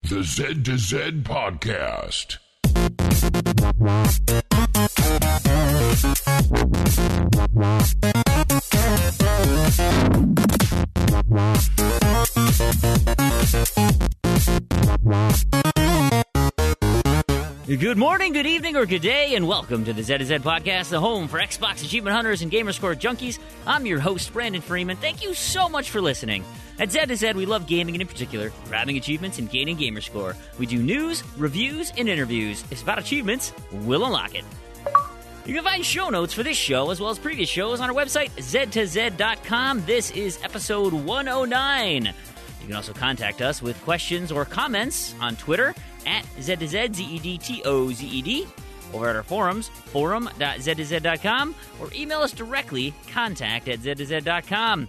The Z to Z Podcast. Good morning, good evening, or good day, and welcome to the Z to Z Podcast, the home for Xbox achievement hunters and Gamerscore junkies. I'm your host, Brandon Fream, and thank you so much for listening. At Z to Z, we love gaming, and in particular, grabbing achievements and gaining Gamerscore. We do news, reviews, and interviews. If it's about achievements, we'll unlock it. You can find show notes for this show, as well as previous shows, on our website, z2z.com. This is episode 109. You can also contact us with questions or comments on Twitter, at Z2Z, Z-E-D-T-O-Z-E-D, over at our forums, forum.z2z.com, or email us directly, contact@z2z.com.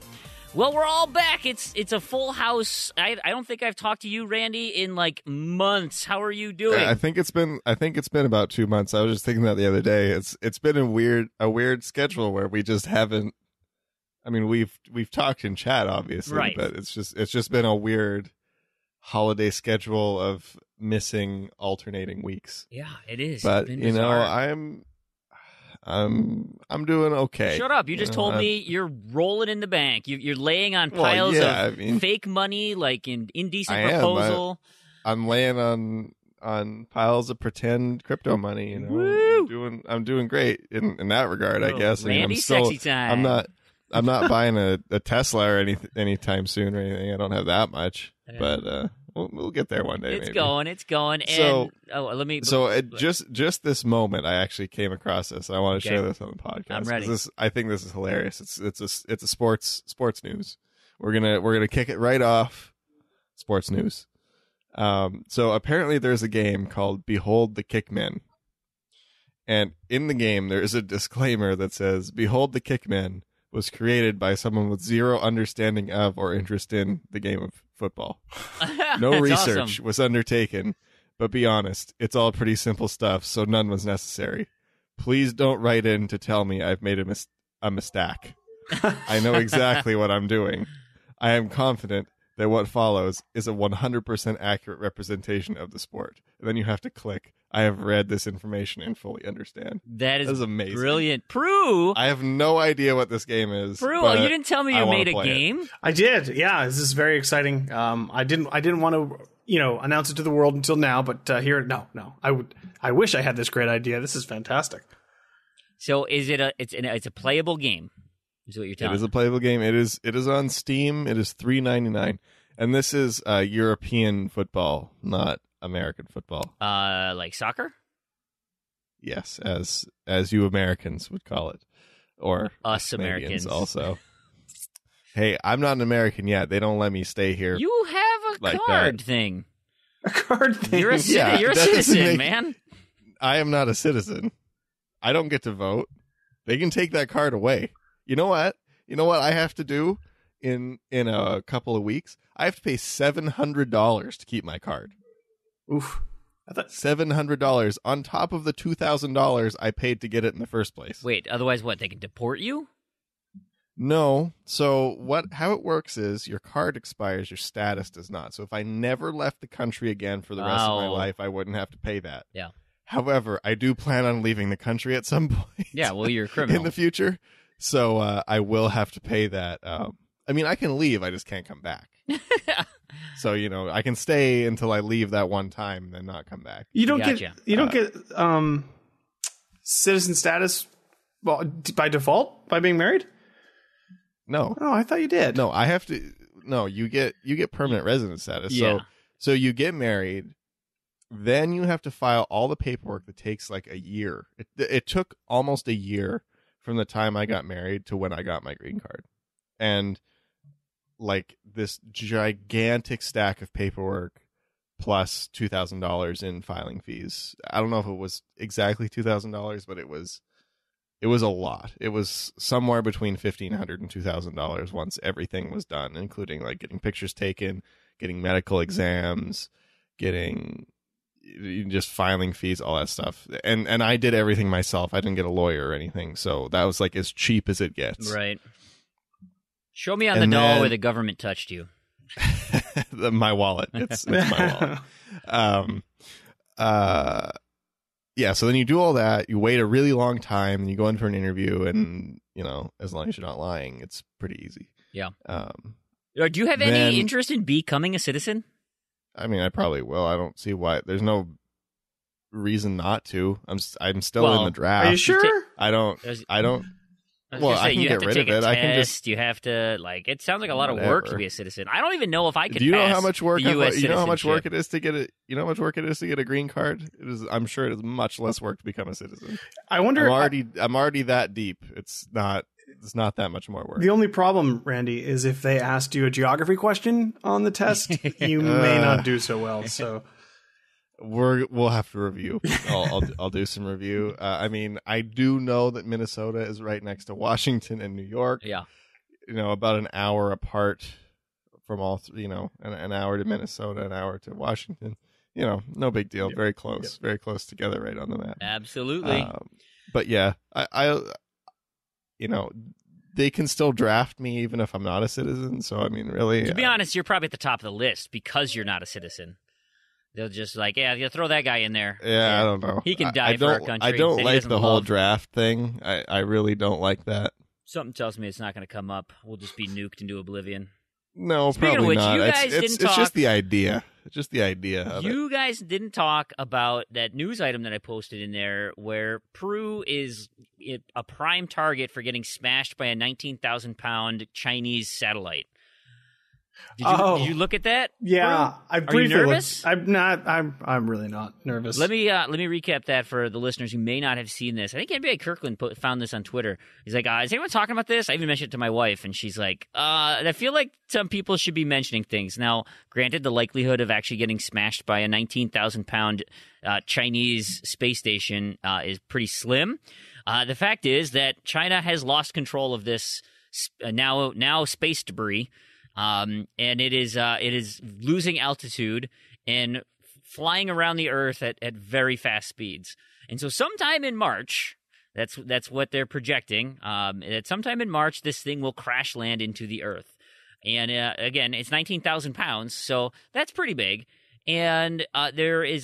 Well, we're all back. It's a full house. I don't think I've talked to you, Randy, in like months. How are you doing? I think it's been about 2 months. I was just thinking that the other day. It's been a weird schedule where we just haven't. I mean, we've talked in chat, obviously, right, but it's just been a weird holiday schedule of missing alternating weeks. Yeah, it is. But you know, I'm doing okay. Shut up! You just told me you're rolling in the bank. You're laying on piles of fake money, like in indecent proposal. I'm laying on piles of pretend crypto money. You know, Woo! I'm doing great in that regard. I guess. Randy, sexy time. I'm not buying a Tesla or anytime soon or anything. I don't have that much, but we'll get there one day. It's going. So, and just this moment, I actually came across this. I want to share this on the podcast. I'm ready. I think this is hilarious. It's a sports news. We're gonna kick it right off. Sports news. So apparently there's a game called Behold the Kickmen, and in the game there is a disclaimer that says Behold the Kickmen was created by someone with zero understanding of or interest in the game of football. No research was undertaken, but be honest, it's all pretty simple stuff, so none was necessary. Please don't write in to tell me I've made a mistake. I know exactly what I'm doing. I am confident that what follows is a 100% accurate representation of the sport. And then you have to click, I have read this information and fully understand. That is amazing. Brilliant. Proulx! I have no idea what this game is. Proulx, you didn't tell me you made a game? I did, yeah. This is very exciting. I didn't want to, announce it to the world until now, but no. I wish I had this great idea. This is fantastic. So is it it's a playable game? Is what you're telling me? It is a playable game. It is on Steam. It is $3.99. And this is European football, not American football. Like soccer? Yes, as you Americans would call it, or us Americans also. Hey, I'm not an American yet. They don't let me stay here. You have a card thing. A card thing. You're a citizen, man. I am not a citizen. I don't get to vote. They can take that card away. You know what? I have to do in a couple of weeks? I have to pay $700 to keep my card. Oof. $700 on top of the $2,000 I paid to get it in the first place. Wait, otherwise what? They can deport you? No. So how it works is your card expires, your status does not. So if I never left the country again for the rest of my life, I wouldn't have to pay that. Yeah. However, I do plan on leaving the country at some point. Yeah, well, you're a criminal. In the future. So I will have to pay that. I mean, I can leave. I just can't come back. So, I can stay until I leave that one time and then not come back. You don't get citizen status by default by being married? No. Oh, I thought you did. No, I have to. No, you get permanent resident status. Yeah. So you get married, then you have to file all the paperwork that takes like a year. It took almost a year from the time I got married to when I got my green card. And like this gigantic stack of paperwork plus $2,000 in filing fees. I don't know if it was exactly $2,000, but it was a lot. It was somewhere between $1,500 and $2,000 once everything was done, including like getting pictures taken, getting medical exams, getting just filing fees, all that stuff. And I did everything myself. I didn't get a lawyer or anything. So that was like as cheap as it gets. Right. Show me on the doll where the government touched you. my wallet. It's my wallet. Yeah, so then you do all that, you wait a really long time, and you go in for an interview, and, as long as you're not lying, it's pretty easy. Yeah. Do you have any interest in becoming a citizen? I mean, I probably will. I don't see why. There's no reason not to. I'm still in the draft. Are you sure? I don't. I can get rid of it. I can just. You have to it sounds like a lot of work to be a citizen. I don't even know if I could. Do you know pass how much work? The US you know how much work citizenship. it is to get it. You know how much work it is to get a green card. It is. I'm sure it is much less work to become a citizen. I wonder. I'm already that deep. It's not that much more work. The only problem, Randy, is if they asked you a geography question on the test, you may not do so well. So. We'll have to review. I'll do some review. I mean, I do know that Minnesota is right next to Washington and New York. Yeah, about an hour apart from all. An hour to Minnesota, an hour to Washington. No big deal. Yep. Very close. Yep. Very close together, right on the map. Absolutely. But yeah, I they can still draft me even if I'm not a citizen. So I mean, really, to be honest, you're probably at the top of the list because you're not a citizen. They'll just you throw that guy in there. Yeah, I don't know. He can die for our country. I don't like the whole draft thing. I really don't like that. Something tells me it's not going to come up. We'll just be nuked into oblivion. No, Speaking probably of which, not. you guys didn't talk. It's just the idea. It's just the idea of it. You guys didn't talk about that news item that I posted in there where Proulx is a prime target for getting smashed by a 19,000-pound Chinese satellite. Did you look at that? Yeah, Proulx? Are you nervous? I'm not. I'm really not nervous. Let me recap that for the listeners who may not have seen this. I think NBA Kirkland found this on Twitter. He's like, "Is anyone talking about this?" I even mentioned it to my wife, and she's like, "I feel like some people should be mentioning things." Now, granted, the likelihood of actually getting smashed by a 19,000-pound Chinese space station is pretty slim. The fact is that China has lost control of this now space debris. And it is losing altitude and flying around the Earth at very fast speeds. And so sometime in March, that's what they're projecting, that sometime in March, this thing will crash land into the Earth. And again, it's 19,000 pounds, so that's pretty big. And there is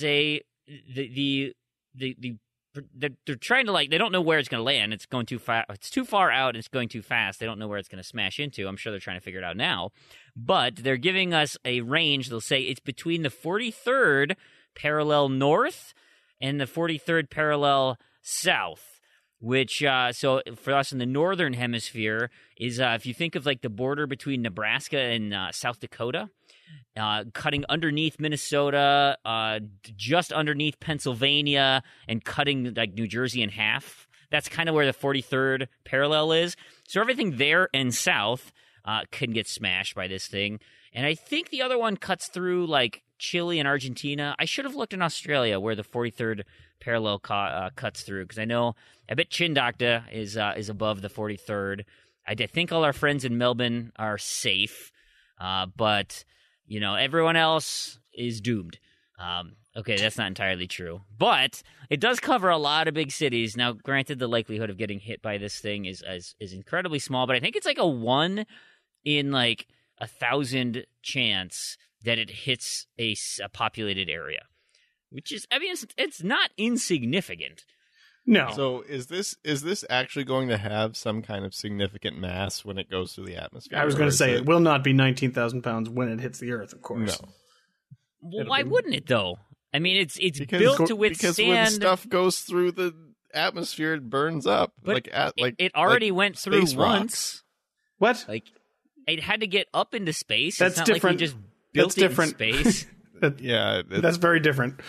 they're trying to they don't know where it's going to land. It's going too far. It's too far out. It's going too fast. They don't know where it's going to smash into. I'm sure they're trying to figure it out now. But they're giving us a range. They'll say it's between the 43rd parallel north and the 43rd parallel south, which, so for us in the northern hemisphere is, if you think of the border between Nebraska and South Dakota, cutting underneath Minnesota, just underneath Pennsylvania, and cutting New Jersey in half. That's kind of where the 43rd parallel is. So everything there and south can get smashed by this thing. And I think the other one cuts through Chile and Argentina. I should have looked in Australia where the 43rd parallel cuts through, because I bet Chindokta is above the 43rd. I think all our friends in Melbourne are safe, but everyone else is doomed. Okay, that's not entirely true, but it does cover a lot of big cities. Now, granted, the likelihood of getting hit by this thing is incredibly small, but I think it's a 1 in 1,000 chance that it hits a populated area, which is, it's not insignificant. No. So is this actually going to have some kind of significant mass when it goes through the atmosphere? I was going to say it will not be 19,000 pounds when it hits the Earth, of course. No. Well, why wouldn't it though? It's built to withstand. Because when stuff goes through the atmosphere, it burns up. But it already went through once. What? It had to get up into space. That's it's not different. Like we just built it in space. That's very different.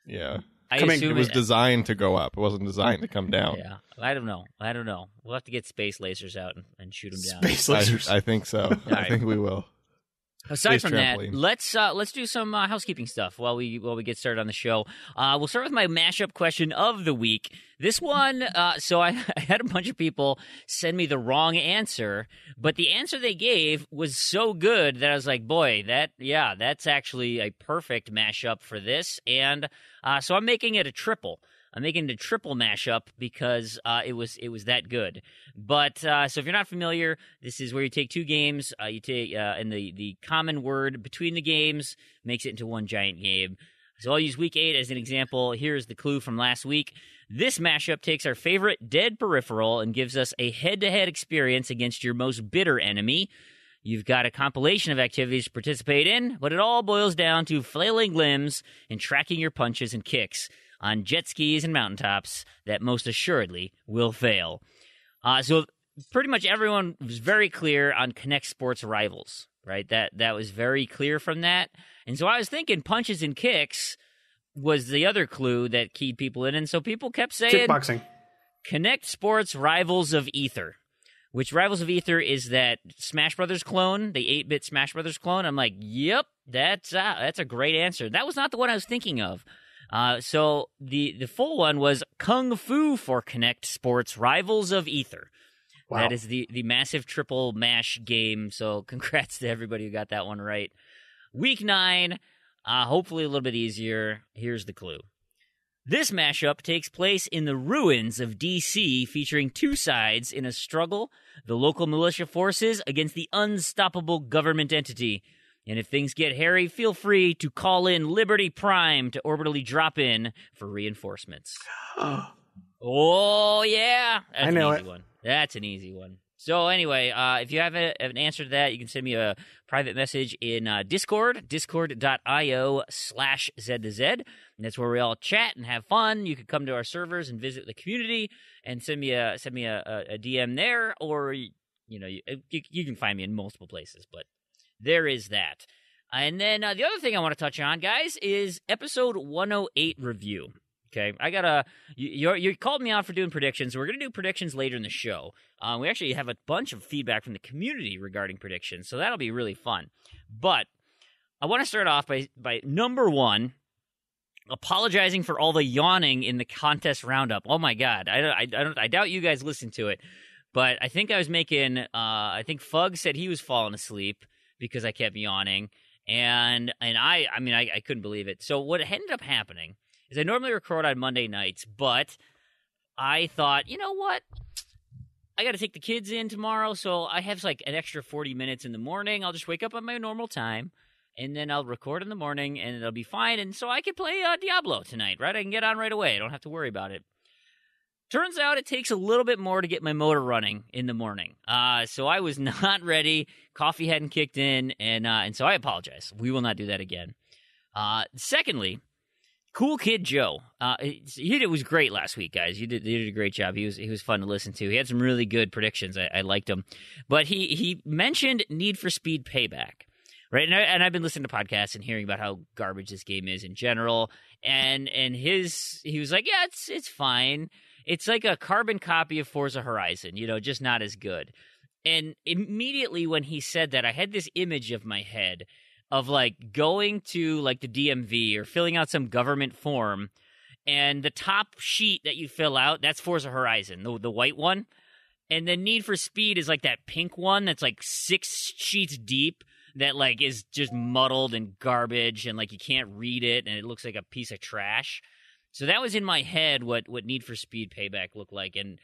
Yeah. It was designed to go up. It wasn't designed to come down. Yeah, I don't know. We'll have to get space lasers out and shoot them down. Space lasers. I think so. I think we will. Aside Space from trampoline. that, let's do some housekeeping stuff while we get started on the show. We'll start with my mashup question of the week. This one, so I had a bunch of people send me the wrong answer, but the answer they gave was so good that I was like, boy, that's actually a perfect mashup for this. And so I'm making it a triple. I'm making it a triple mashup because it was that good. But so if you're not familiar, this is where you take two games, you take and the common word between the games makes it into one giant game. So I'll use week 8 as an example. Here's the clue from last week. This mashup takes our favorite dead peripheral and gives us a head-to-head experience against your most bitter enemy. You've got a compilation of activities to participate in, but it all boils down to flailing limbs and tracking your punches and kicks on jet skis and mountaintops that most assuredly will fail. So pretty much everyone was very clear on Kinect Sports Rivals, right? That was very clear from that. And so I was thinking punches and kicks was the other clue that keyed people in. And so people kept saying Kickboxing. Kinect Sports Rivals of Ether, which Rivals of Ether is that Smash Brothers clone, the 8-bit Smash Brothers clone. I'm like, yep, that's a great answer. That was not the one I was thinking of. So the full one was Kung Fu for Kinect Sports Rivals of Ether. Wow. That is the massive triple mash game. So congrats to everybody who got that one right. Week 9, hopefully a little bit easier. Here's the clue. This mashup takes place in the ruins of D.C., featuring two sides in a struggle, the local militia forces against the unstoppable government entity. And if things get hairy, feel free to call in Liberty Prime to orbitally drop in for reinforcements. Oh, yeah. That's I know an easy one. That's an easy one. So anyway, if you have an answer to that, you can send me a private message in Discord, discord.io/Z2Z. And that's where we all chat and have fun. You can come to our servers and visit the community and send me a DM there, or you can find me in multiple places. But there is that. And then the other thing I want to touch on, guys, is episode 108 review. Okay, you called me out for doing predictions. We're going to do predictions later in the show. We actually have a bunch of feedback from the community regarding predictions, so that'll be really fun. But I want to start off by number one, apologizing for all the yawning in the contest roundup. Oh my God, I doubt you guys listened to it, but I think I was making. I think Fug said he was falling asleep because I kept yawning, and I couldn't believe it. So what ended up happening is I normally record on Monday nights, but I thought, you know what? I got to take the kids in tomorrow, so I have like an extra 40 minutes in the morning. I'll just wake up at my normal time, and then I'll record in the morning, and it'll be fine. And so I can play Diablo tonight, right? I can get on right away. I don't have to worry about it. Turns out it takes a little bit more to get my motor running in the morning. So I was not ready. Coffee hadn't kicked in, and so I apologize. We will not do that again. Secondly, Cool Kid Joe. It was great last week, guys. You did a great job. He was fun to listen to. He had some really good predictions. I liked him. But he mentioned Need for Speed Payback, right? And I've been listening to podcasts and hearing about how garbage this game is in general. And he was like, yeah, it's fine. It's like a carbon copy of Forza Horizon, just not as good. And immediately when he said that, I had this image of my head of like going to like the DMV or filling out some government form, and the top sheet that you fill out, that's Forza Horizon, the white one. And then Need for Speed is like that pink one that's like 6 sheets deep that like is just muddled and garbage and like you can't read it and it looks like a piece of trash. So that was in my head what Need for Speed Payback looked like. And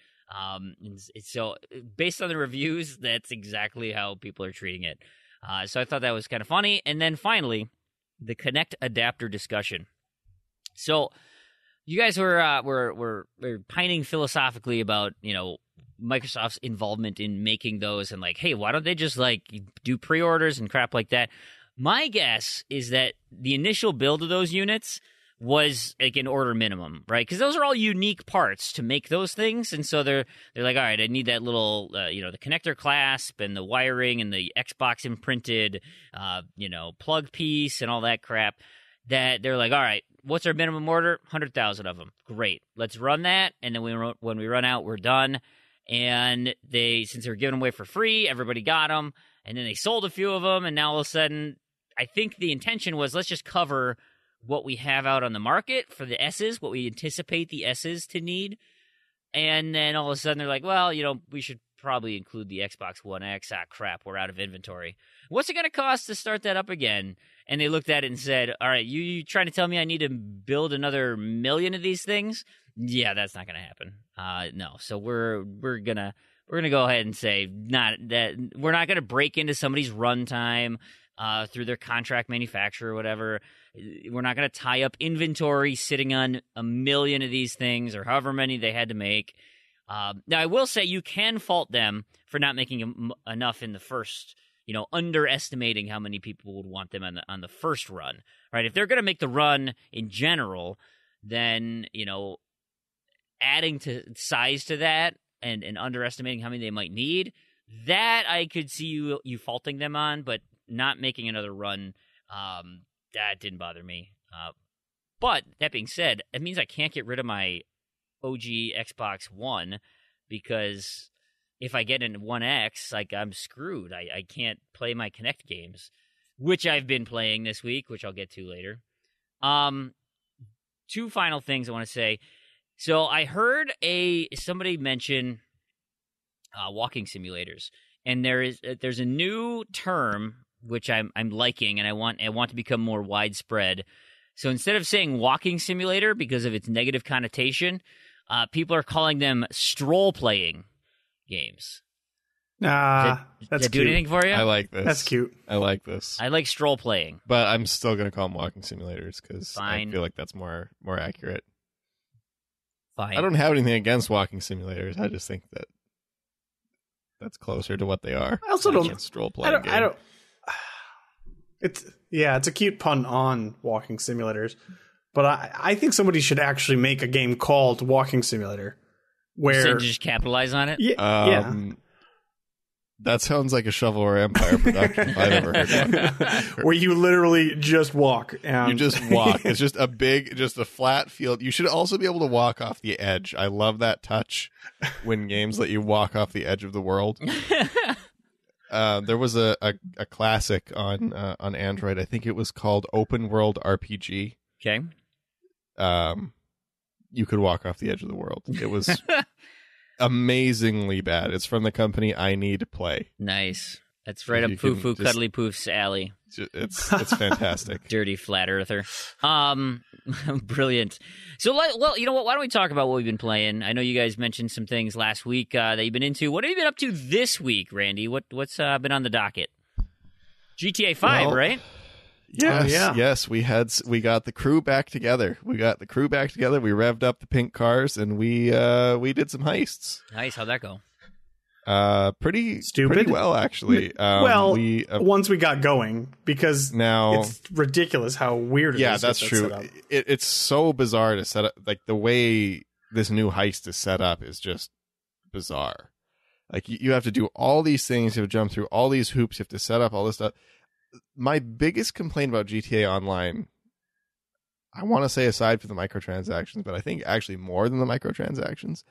so based on the reviews, that's exactly how people are treating it. So I thought that was kind of funny. And then finally, the Kinect adapter discussion. So you guys were pining philosophically about, Microsoft's involvement in making those and like, hey, why don't they just like do pre-orders and crap like that? My guess is that the initial build of those units was like an order minimum, right? Because those are all unique parts to make those things, and so they're like, all right, I need that little, the connector clasp and the wiring and the Xbox imprinted, plug piece and all that crap. That they're like, all right, what's our minimum order? 100,000 of them. Great, let's run that, and then when we run out, we're done. And since they were giving them away for free, everybody got them, and then they sold a few of them, and now all of a sudden, I think the intention was let's just cover what we have out on the market for the S's, what we anticipate the S's to need. And then all of a sudden they're like, well, we should probably include the Xbox One X. Ah, crap, we're out of inventory. What's it going to cost to start that up again? And they looked at it and said, all right, you trying to tell me I need to build another 1 million of these things? Yeah, that's not going to happen. No. So we're gonna go ahead and say not that we're not going to break into somebody's runtime through their contract manufacturer or whatever. We're not going to tie up inventory sitting on a million of these things or however many they had to make. Now, I will say you can fault them for not making enough in the first, underestimating how many people would want them on the first run, right? If they're going to make the run in general, then, adding to size to that and underestimating how many they might need, that I could see you faulting them on, but not making another run, that didn't bother me. But that being said, it means I can't get rid of my OG Xbox One, because if I get into 1X, I'm screwed. I can't play my Kinect games, which I've been playing this week, which I'll get to later. Two final things I want to say. So I heard somebody mention walking simulators, and there's a new term which I'm liking, and I want to become more widespread. So instead of saying walking simulator because of its negative connotation, people are calling them stroll playing games. That's does that do cute. anything for you? I like this. That's cute. I like this. I like stroll playing. But I'm still going to call them walking simulators because I Fine. feel like that's more accurate. Fine. I don't have anything against walking simulators. I just think that's closer to what they are. I also don't. Stroll playing game. I don't. It's a cute pun on walking simulators, but I think somebody should actually make a game called Walking Simulator, where So just capitalize on it. yeah. That sounds like a Shovelware Empire production if I've ever heard one. Where you literally just walk. You just walk. It's just a flat field. You should also be able to walk off the edge. I love that touch when games let you walk off the edge of the world. There was a classic on Android. I think it was called Open World RPG. Okay. You could walk off the edge of the world. It was amazingly bad. It's from the company I Need to Play. Nice. That's right up Foo Cuddly Poof's alley. It's fantastic. Dirty flat earther. Brilliant. So, well, you know what? Why don't we talk about what we've been playing? I know you guys mentioned some things last week that you've been into. What have you been up to this week, Randy? What's been on the docket? GTA 5, right? Yes. We got the crew back together. We revved up the pink cars and we did some heists. Nice. How'd that go? Pretty well, actually. Once we got going, because now it's ridiculous how weird it is. Yeah, that's true. It's so bizarre to set up. Like, the way this new heist is set up is just bizarre. Like, you have to do all these things. You have to jump through all these hoops. You have to set up all this stuff. My biggest complaint about GTA Online, I want to say aside from the microtransactions, but I think actually more than the microtransactions,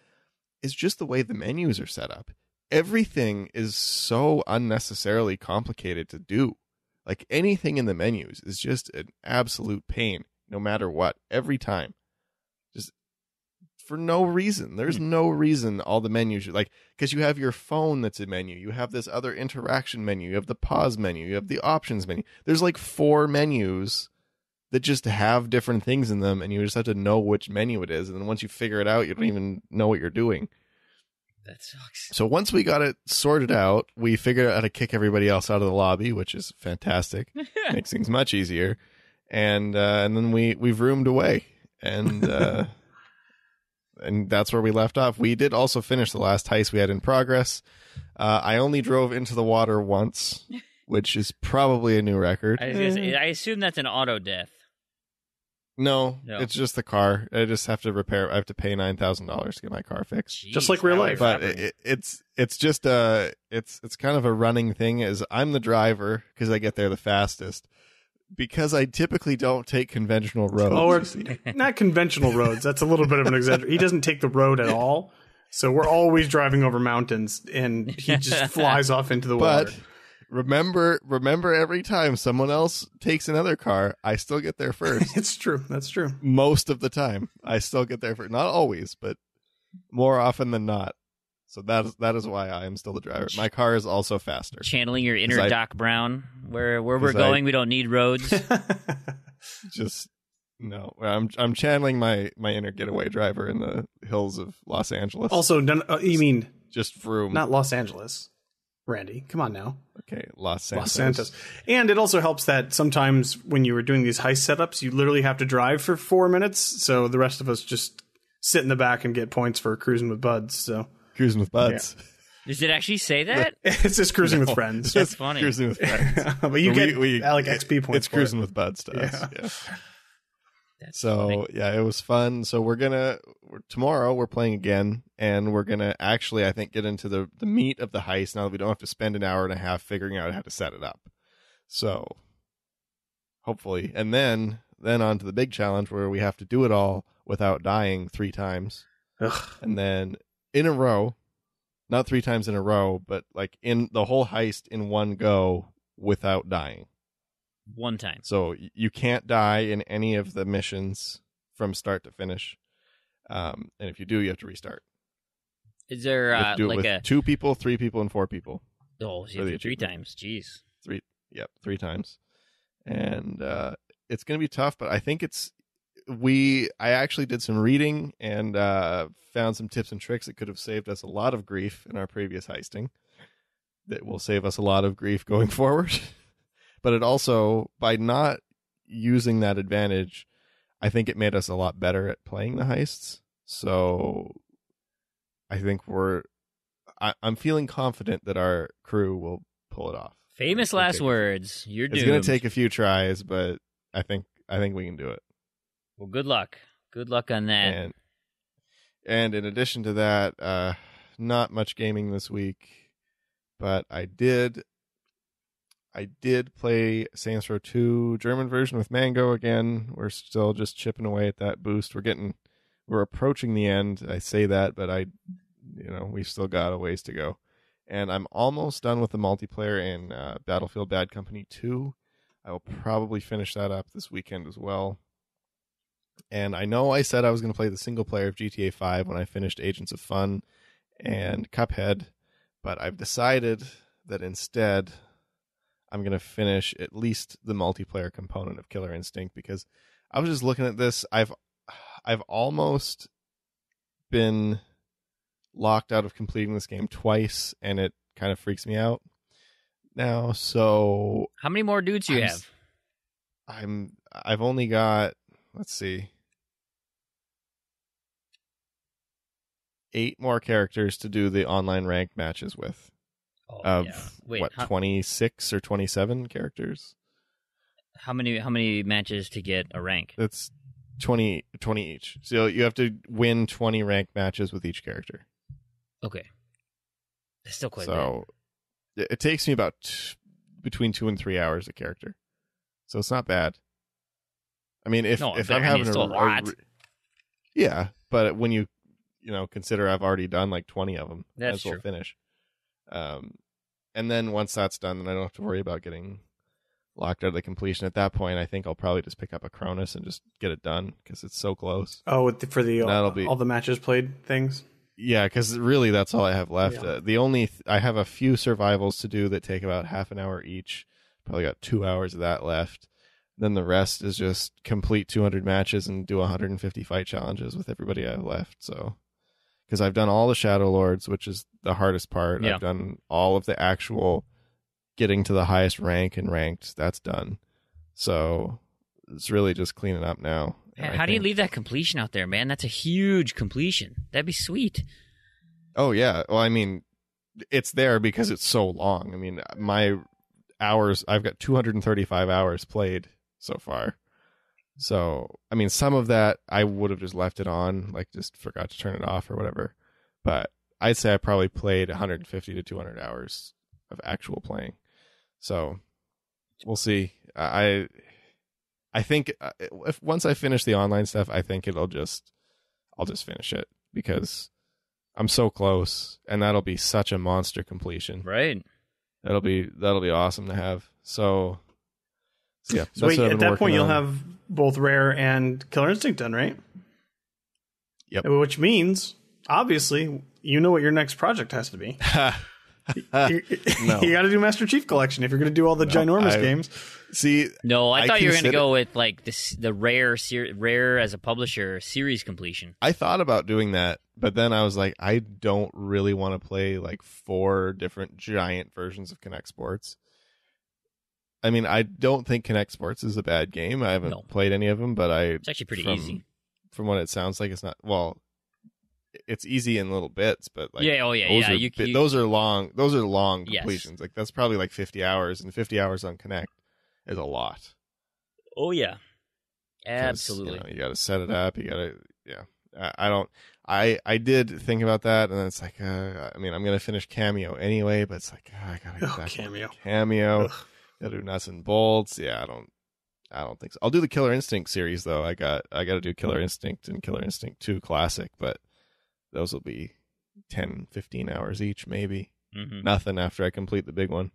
is just the way the menus are set up. Everything is so unnecessarily complicated to do. Like, anything in the menus is just an absolute pain, no matter what, every time. Just for no reason. There's no reason all the menus should, because you have your phone that's a menu. You have this other interaction menu. You have the pause menu. You have the options menu. There's 4 menus that just have different things in them, and you just have to know which menu it is. And then once you figure it out, you don't even know what you're doing. That sucks. So once we got it sorted out, we figured out how to kick everybody else out of the lobby, which is fantastic. Makes things much easier. And then we've roomed away. And and that's where we left off. We did also finish the last heist we had in progress. I only drove into the water once, which is probably a new record. I assume that's an auto death. No, it's just the car. I just have to repair. I have to pay $9,000 to get my car fixed. Jeez, just like real life. But it's just it's kind of a running thing. Is I'm the driver because I get there the fastest. Because I typically don't take conventional roads. Or not conventional roads. That's a little bit of an exaggeration. He doesn't take the road at all. So we're always driving over mountains, and he just flies off into the water. But remember, every time someone else takes another car, I still get there first. It's true. That's true. Most of the time, I still get there first. Not always, but more often than not. So that is why I am still the driver. My car is also faster. Channeling your inner Doc Brown, where we're going, we don't need roads. Just No, I'm channeling my inner getaway driver in the hills of Los Angeles. Also, you mean just Freum. not Los Angeles, Randy? Come on now. Okay, Los Santos. Los Santos. And it also helps that sometimes when you were doing these heist setups, you literally have to drive for 4 minutes. So the rest of us just sit in the back and get points for cruising with buds. So cruising with buds. Yeah. Does it actually say that? It's just cruising with friends. That's funny. Cruising with friends. But you get like XP points. It's cruising with buds to us. Yeah. That's so funny. yeah, it was fun. So tomorrow we're playing again, and we're gonna actually, I think, get into the meat of the heist now that we don't have to spend an hour and a half figuring out how to set it up. So hopefully, and then on to the big challenge where we have to do it all without dying 3 times. Ugh. And then in a row, not 3 times in a row, but like in the whole heist in one go without dying. One time. So you can't die in any of the missions from start to finish. And if you do, you have to restart. Is there You have to do it like with 2 people, 3 people, and 4 people. Oh, so you have to do 3 times. Jeez. 3 times. And it's going to be tough, but I think I actually did some reading and found some tips and tricks that could have saved us a lot of grief in our previous heisting. That will save us a lot of grief going forward. But it also, by not using that advantage, I think it made us a lot better at playing the heists. So I think I'm feeling confident that our crew will pull it off. Famous last words. You're doomed. It's going to take a few tries, but I think we can do it. Well, good luck. Good luck on that. And in addition to that, not much gaming this week, but I did play Saints Row 2 German version with Mango again. We're still just chipping away at that boost. We're approaching the end. I say that, but we've still got a ways to go. And I'm almost done with the multiplayer in Battlefield Bad Company 2. I will probably finish that up this weekend as well. And I know I said I was going to play the single player of GTA 5 when I finished Agents of Fun and Cuphead, but I've decided that instead I'm going to finish at least the multiplayer component of Killer Instinct, because I was just looking at this. I've almost been locked out of completing this game twice, and it kind of freaks me out now. So how many more dudes do you have? I've only got, let's see, 8 more characters to do the online ranked matches with. Wait, 26 or 27 characters? How many matches to get a rank? It's 20 each. So you have to win 20 ranked matches with each character. Okay. That's still quite so it takes me about between 2 and 3 hours a character. So it's not bad. I mean, if I'm having a lot. Yeah, but when you consider I've already done like 20 of them, that's true. Finish. And then once that's done, then I don't have to worry about getting locked out of the completion. At that point, I think I'll probably just pick up a Cronus and just get it done because it's so close. Oh, for the all the matches played things? Yeah, because really that's all I have left. Yeah. I have a few survivals to do that take about half an hour each. Probably got 2 hours of that left. Then the rest is just complete 200 matches and do 150 fight challenges with everybody I have left. So, because I've done all the Shadow Lords, which is the hardest part. Yeah. I've done all of the actual getting to the highest rank and ranked. That's done. So it's really just cleaning up now. How do you leave that completion out there, man? That's a huge completion. That'd be sweet. Oh, yeah. Well, I mean, it's there because it's so long. I mean, my hours, I've got 235 hours played so far. So, I mean, some of that I would have just left it on, like just forgot to turn it off or whatever. But I'd say I probably played 150 to 200 hours of actual playing. So we'll see. I think if once I finish the online stuff, I think I'll just finish it because I'm so close, and that'll be such a monster completion. Right. That'll be awesome to have. So yeah. So wait, at that point, you'll have both Rare and Killer Instinct done, right? Yep. Which means, obviously, you know what your next project has to be. No. You got to do Master Chief Collection if you're going to do all the ginormous games. See, No, I thought you were going to go with like the rare as a publisher series completion. I thought about doing that, but then I was like, I don't really want to play like 4 different giant versions of Connect Sports. I mean, I don't think Connect Sports is a bad game. I haven't played any of them, but it's actually pretty easy. From what it sounds like, it's not. Well, it's easy in little bits, but like those are long completions. Yes. Like that's probably like 50 hours, and 50 hours on Connect is a lot. Oh yeah, absolutely. You got to set it up. You got to I did think about that, and then it's like, I mean, I'm gonna finish Cameo anyway, but it's like I gotta get back to Cameo. Gotta do nuts and bolts. Yeah, I don't think so. I'll do the Killer Instinct series though. I got to do Killer Instinct and Killer Instinct 2 Classic, but those will be 10, 15 hours each, maybe. Mm-hmm. Nothing after I complete the big one.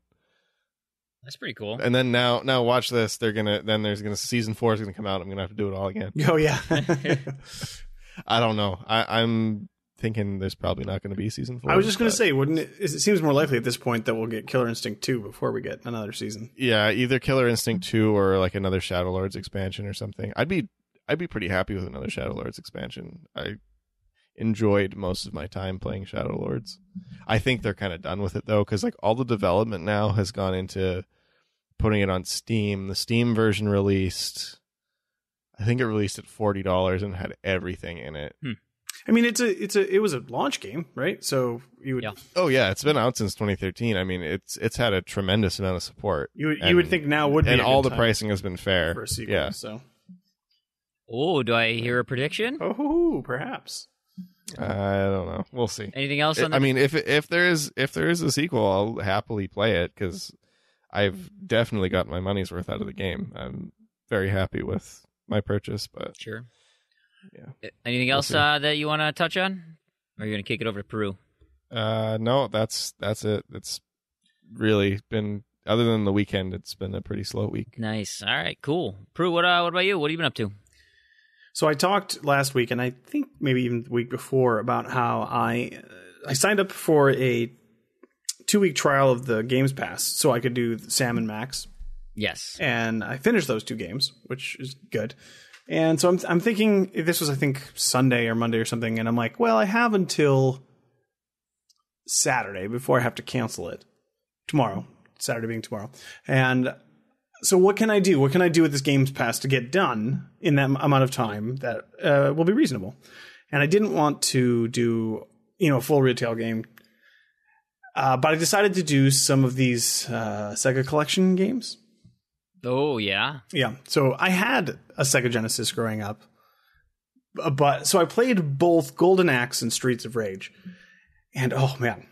That's pretty cool. And then now watch this. Season 4 is gonna come out. I'm gonna have to do it all again. Oh yeah. I don't know. I'm thinking there's probably not going to be season 4. I was just going to say, wouldn't it? It seems more likely at this point that we'll get Killer Instinct 2 before we get another season. Yeah, either Killer Instinct 2 or like another Shadow Lords expansion or something. I'd be pretty happy with another Shadow Lords expansion. I enjoyed most of my time playing Shadow Lords. I think they're kind of done with it though, because like all the development now has gone into putting it on Steam. The Steam version released, I think it released at $40 and had everything in it. I mean, it was a launch game, right? So you would. Yeah. Oh yeah, it's been out since 2013. I mean, it's had a tremendous amount of support. You would think now would be, and all the pricing has been fair for a sequel. Yeah. So. Oh, do I hear a prediction? Oh, perhaps. I don't know. We'll see. Anything else? I mean, if there is a sequel, I'll happily play it because I've definitely got my money's worth out of the game. I'm very happy with my purchase, but sure. Yeah. Anything else that you want to touch on? Or are you going to kick it over to Proulx? No, that's it. It's really been, other than the weekend, it's been a pretty slow week. Nice. All right, cool. Proulx, what about you? What have you been up to? So I talked last week, and I think maybe even the week before, about how I signed up for a 2-week trial of the Games Pass so I could do Sam and Max. Yes. And I finished those 2 games, which is good. And so I'm thinking, this was, I think, Sunday or Monday or something, and I'm like, well, I have until Saturday before I have to cancel it. Tomorrow. Saturday being tomorrow. And so what can I do? What can I do with this Games Pass to get done in that amount of time that will be reasonable? And I didn't want to do, a full retail game. But I decided to do some of these Sega Collection games. Oh, yeah? Yeah. So I had a Sega Genesis growing up. But so I played both Golden Axe and Streets of Rage. And oh, man.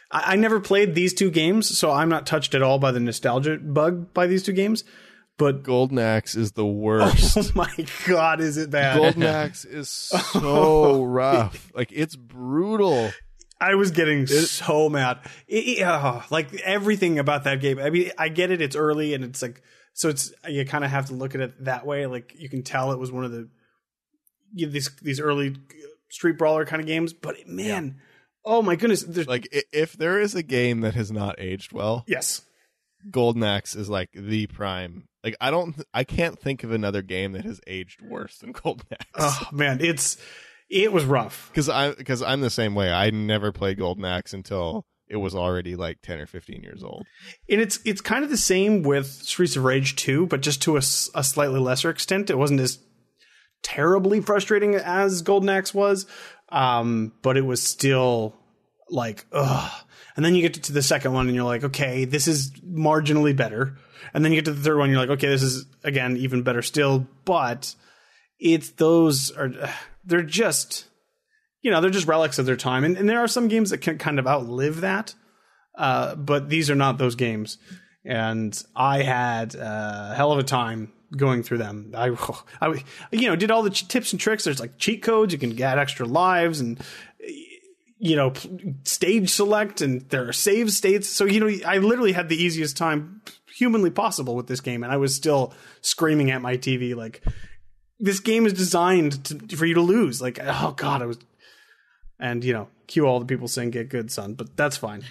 I never played these 2 games, so I'm not touched at all by the nostalgia bug by these 2 games. But Golden Axe is the worst. Oh my God, is it bad? Golden Axe is so rough. Like, it's brutal. I was getting so mad. Like everything about that game. I mean, I get it. It's early and it's like, so it's, you kind of have to look at it that way. Like you can tell it was one of the, these early street brawler kind of games, but man, oh my goodness. Like if there is a game that has not aged well. Yes. Golden Axe is like the prime. Like I can't think of another game that has aged worse than Golden Axe. Oh man, it was rough. Because I'm the same way. I never played Golden Axe until it was already like 10 or 15 years old. And it's kind of the same with Streets of Rage 2, but just to a slightly lesser extent. It wasn't as terribly frustrating as Golden Axe was, but it was still like, ugh. And then you get to the second one and you're like, okay, this is marginally better. And then you get to the third one and you're like, okay, this is, again, even better still. But they're just, they're just relics of their time. And there are some games that can kind of outlive that. But these are not those games. And I had a hell of a time going through them. I did all the tips and tricks. There's like cheat codes. You can get extra lives and, stage select, and there are save states. So, I literally had the easiest time humanly possible with this game. And I was still screaming at my TV like, this game is designed for you to lose. Like, oh God, and cue all the people saying "Get good, son," but that's fine.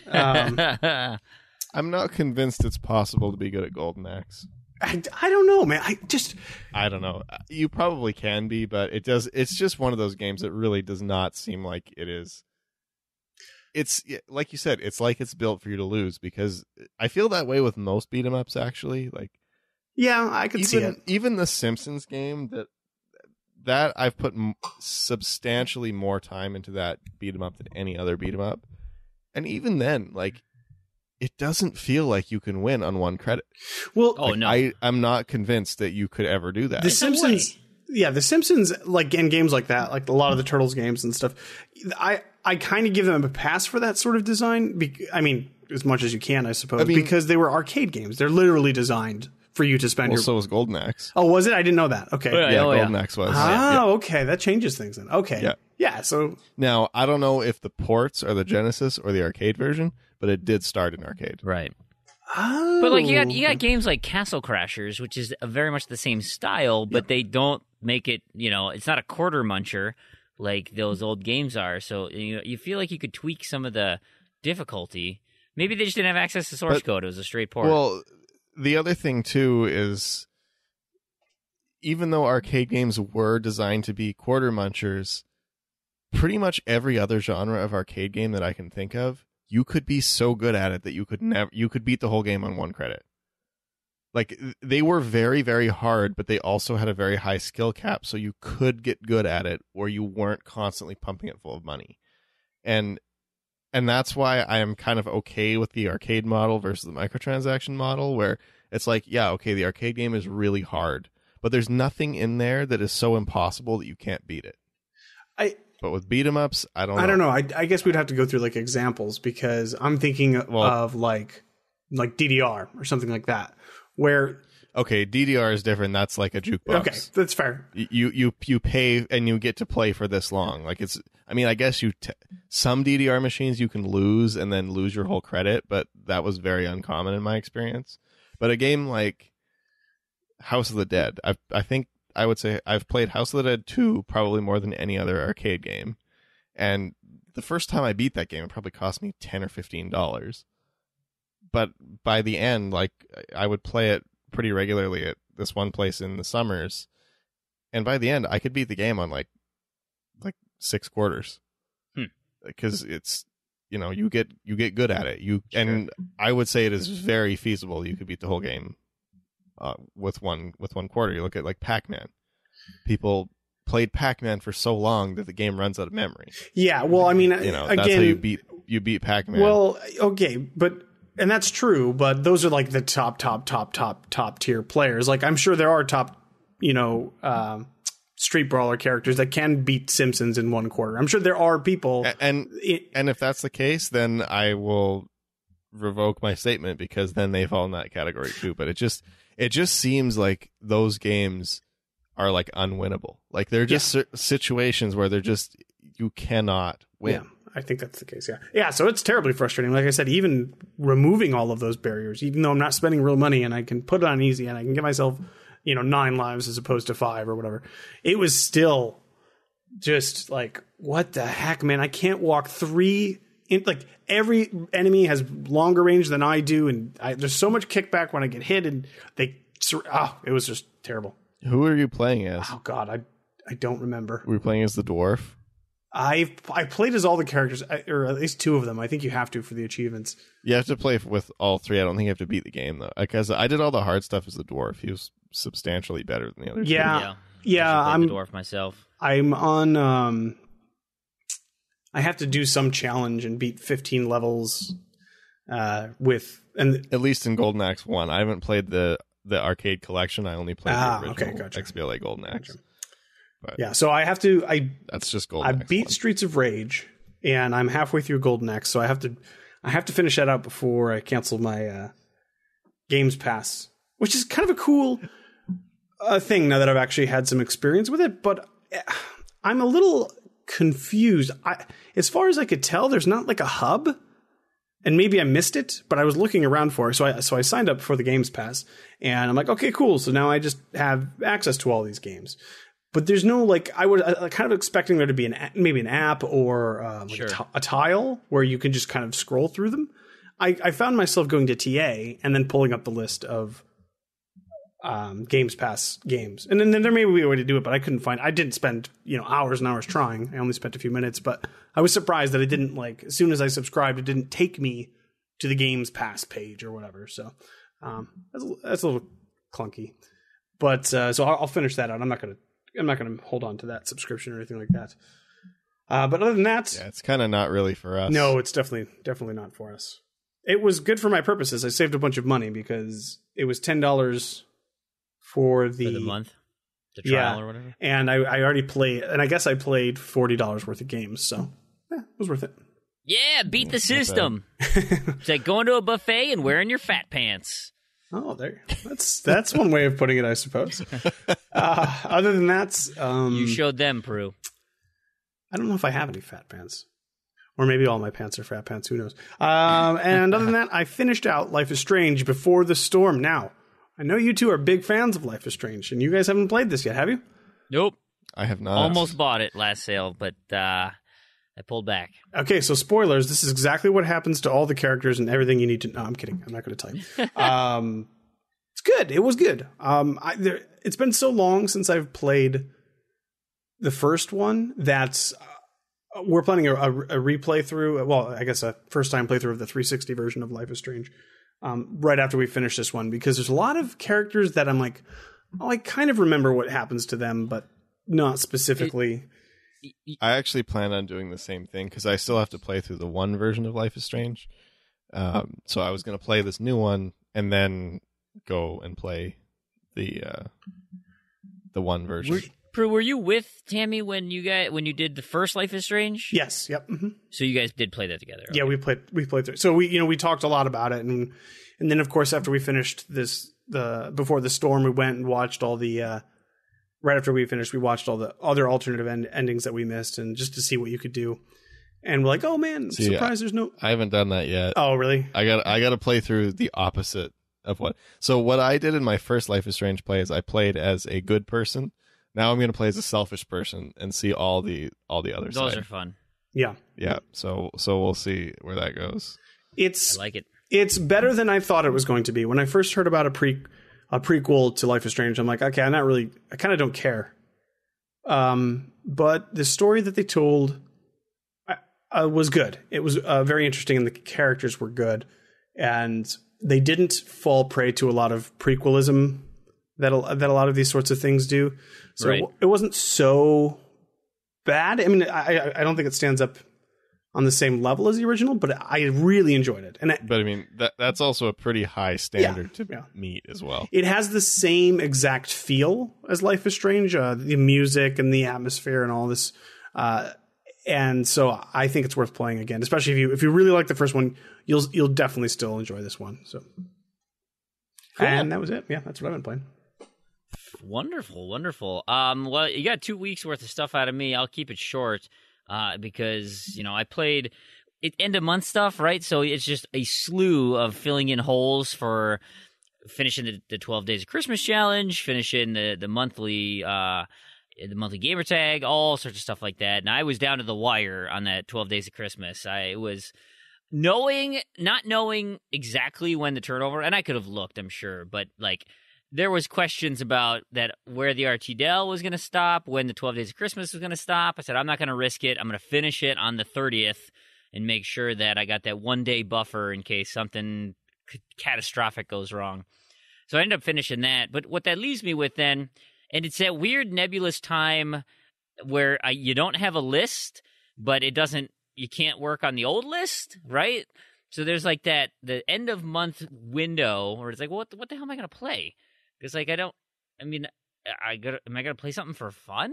I'm not convinced it's possible to be good at Golden Axe. I don't know, man. I don't know. You probably can be, but it's just one of those games that really does not seem like it is. It's like you said, it's like it's built for you to lose, because I feel that way with most beat 'em ups, actually. Like, yeah, I could see it. Even the Simpsons game that I've put substantially more time into that beat 'em up than any other beat 'em up, and even then, like, it doesn't feel like you can win on one credit. Well, no, I'm not convinced that you could ever do that. The Simpsons, the Simpsons, like in games like that, like a lot of the Turtles games and stuff, I kind of give them a pass for that sort of design. I mean, as much as you can, I suppose, because they were arcade games. They're literally designed for you to spend so was Golden Axe. Oh, was it? I didn't know that. Okay. Golden Axe was. Okay. That changes things then. Okay. Yeah. So now, I don't know if the ports are the Genesis or the arcade version, but it did start in arcade. Right. Oh. But like you got games like Castle Crashers, which is very much the same style, but they don't make it, it's not a quarter muncher like those old games are. So you feel like you could tweak some of the difficulty. Maybe they just didn't have access to source code. It was a straight port. Well, the other thing too is, even though arcade games were designed to be quarter munchers, pretty much every other genre of arcade game that I can think of, you could be so good at it that you could beat the whole game on one credit. Like, they were very, very hard, but they also had a very high skill cap, so you could get good at it, or you weren't constantly pumping it full of money. And that's why I am kind of okay with the arcade model versus the microtransaction model, where it's like, yeah, okay, the arcade game is really hard, but there's nothing in there that is so impossible that you can't beat it. But with beat 'em ups, I don't know. I guess we'd have to go through like examples, because I'm thinking of like DDR or something like that, where DDR is different. That's like a jukebox. Okay, that's fair. You pay and you get to play for this long. Like, I guess some DDR machines you can lose and then lose your whole credit, but that was very uncommon in my experience. But a game like House of the Dead, I would say I've played House of the Dead 2 probably more than any other arcade game. And the first time I beat that game, it probably cost me $10 or $15. But by the end, like, I would play it pretty regularly at this one place in the summers. And by the end, I could beat the game on like 6 quarters. Because it's, you get good at it. And I would say it is very feasible. You could beat the whole game with one quarter. You look at like Pac-Man. People played Pac-Man for so long that the game runs out of memory. Yeah, well, I mean, again, that's how you beat Pac-Man. Well, okay, and that's true, but those are like the top tier players. Like, I'm sure there are top, Street Brawler characters that can beat Simpsons in 1 quarter. I'm sure there are people. And if that's the case, then I will revoke my statement, because then they fall in that category too. But it just seems like those games are like unwinnable. Like, they're just situations where you cannot win. Yeah, I think that's the case. Yeah. So it's terribly frustrating. Like I said, even removing all of those barriers, even though I'm not spending real money and I can put it on easy and I can get myself, 9 lives as opposed to 5 or whatever, it was still just like, what the heck, man? I can't walk 3. Like, every enemy has longer range than I do, and there's so much kickback when I get hit, and it was just terrible. Who are you playing as? Oh God, I don't remember. Were you playing as the dwarf? I played as all the characters, or at least 2 of them. I think you have to for the achievements. You have to play with all 3. I don't think you have to beat the game though, because I did all the hard stuff as the dwarf. He was substantially better than the other 2. Yeah. I'm the dwarf myself. I'm on. I have to do some challenge and beat 15 levels at least in Golden Axe 1. I haven't played the arcade collection. I only played the original XBLA Golden Axe. But yeah, so I have to. That's just Golden Axe. I beat 1. Streets of Rage, and I'm halfway through Golden Axe, so I have to finish that out before I cancel my Games Pass, which is kind of a cool thing now that I've actually had some experience with it. But I'm a little confused. As far as I could tell, there's not like a hub, and maybe I missed it, but I was looking around for it. So I signed up for the Games Pass, and I'm like, okay, cool. So now I just have access to all these games. but there's no like I was kind of expecting there to be maybe an app or Sure. a tile where you can just kind of scroll through them. I found myself going to TA and then pulling up the list of Games Pass games, and then there may be a way to do it, but I couldn't find. I didn't spend hours and hours trying. I only spent a few minutes, but I was surprised that it didn't like as soon as I subscribed, it didn't take me to the Games Pass page or whatever. So that's a little clunky, but so I'll finish that out. I'm not gonna hold on to that subscription or anything like that. But other than that, Yeah, it's kind of not really for us. no, it's definitely not for us. It was good for my purposes. I saved a bunch of money because it was $10 for the month, the trial or whatever. And I already played, and I guess I played $40 worth of games, so it was worth it. Yeah, beat the system. It's like going to a buffet and wearing your fat pants. Oh, there. That's one way of putting it, I suppose. Other than that, You showed them, Proulx. I don't know if I have any fat pants. Or maybe all my pants are fat pants. Who knows? And other than that, I finished out Life is Strange Before the Storm. Now, I know you two are big fans of Life is Strange, and you guys haven't played this yet, have you? Nope. I have not. Almost bought it last sale, but I pulled back. Okay, so spoilers. This is exactly what happens to all the characters and everything you need to know. I'm kidding. I'm not going to tell you. It's good. It was good. It's been so long since I've played the first one that we're planning a replay through. Well, I guess a first-time playthrough of the 360 version of Life is Strange right after we finish this one, because there's a lot of characters that I'm like, oh, I kind of remember what happens to them, but not specifically. I actually plan on doing the same thing because I still have to play through the one version of Life is Strange. So I was going to play this new one and then go and play the one version. Proulx, were you with Tammy when you did the first Life is Strange? Yes. Yep. Mm-hmm. So you guys did play that together. Yeah, we played through. So we talked a lot about it, and then of course after we finished Before the Storm, we went and watched all the. Right after we finished, we watched all the other alternative endings that we missed, and just to see what you could do. And we're like, oh man, surprised there's no. I haven't done that yet. Oh really? I got to play through the opposite of what. So what I did in my first Life is Strange play is I played as a good person. Now I'm going to play as a selfish person and see all the other side. Those are fun. Yeah. Yeah. So we'll see where that goes. I like it. It's better than I thought it was going to be. When I first heard about a prequel to Life is Strange, I'm like, okay, I kind of don't care. But the story that they told was good. It was very interesting, and the characters were good. And they didn't fall prey to a lot of prequelism that a lot of these sorts of things do. So right. It wasn't so bad. I mean, I don't think it stands up on the same level as the original, but I really enjoyed it. But I mean, that's also a pretty high standard to meet as well. It has the same exact feel as Life is Strange, the music and the atmosphere and all this. And so I think it's worth playing again, especially if you really like the first one, you'll definitely still enjoy this one. So, cool. And that was it. Yeah, that's what I've been playing. Wonderful. Well, you got 2 weeks worth of stuff out of me. I'll keep it short. Because, I played end of month stuff, right? So it's just a slew of filling in holes for finishing the 12 Days of Christmas challenge, finishing the monthly gamer tag, all sorts of stuff like that. And I was down to the wire on that 12 Days of Christmas. I was not knowing exactly when the turnover, and I could have looked, I'm sure, but like, there was questions about that where the RTDL was going to stop, when the 12 Days of Christmas was going to stop. I said, I'm not going to risk it. I'm going to finish it on the 30th and make sure that I got that 1 day buffer in case something catastrophic goes wrong. So I ended up finishing that. But what that leaves me with then, and it's that weird nebulous time where you don't have a list, but you can't work on the old list, right? So there's like the end of month window where it's like, well, what the hell am I going to play? Because like am I gonna play something for fun?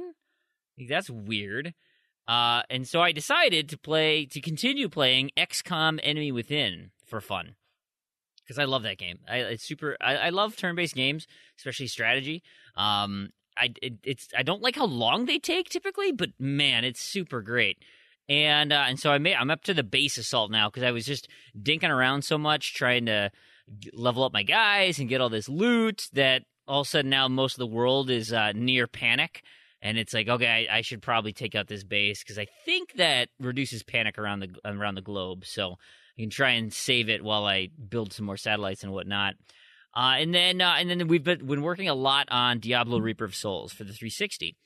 Like, that's weird. And so I decided to continue playing XCOM Enemy Within for fun, because I love that game. I love turn-based games, especially strategy. I don't like how long they take typically, but man, it's super great. And so I'm up to the base assault now, because I was just dinking around so much trying to level up my guys and get all this loot that all of a sudden now most of the world is near panic. And it's like, okay, I should probably take out this base because I think that reduces panic around the globe. So I can try and save it while I build some more satellites and whatnot. And then we've been working a lot on Diablo Reaper of Souls for the 360.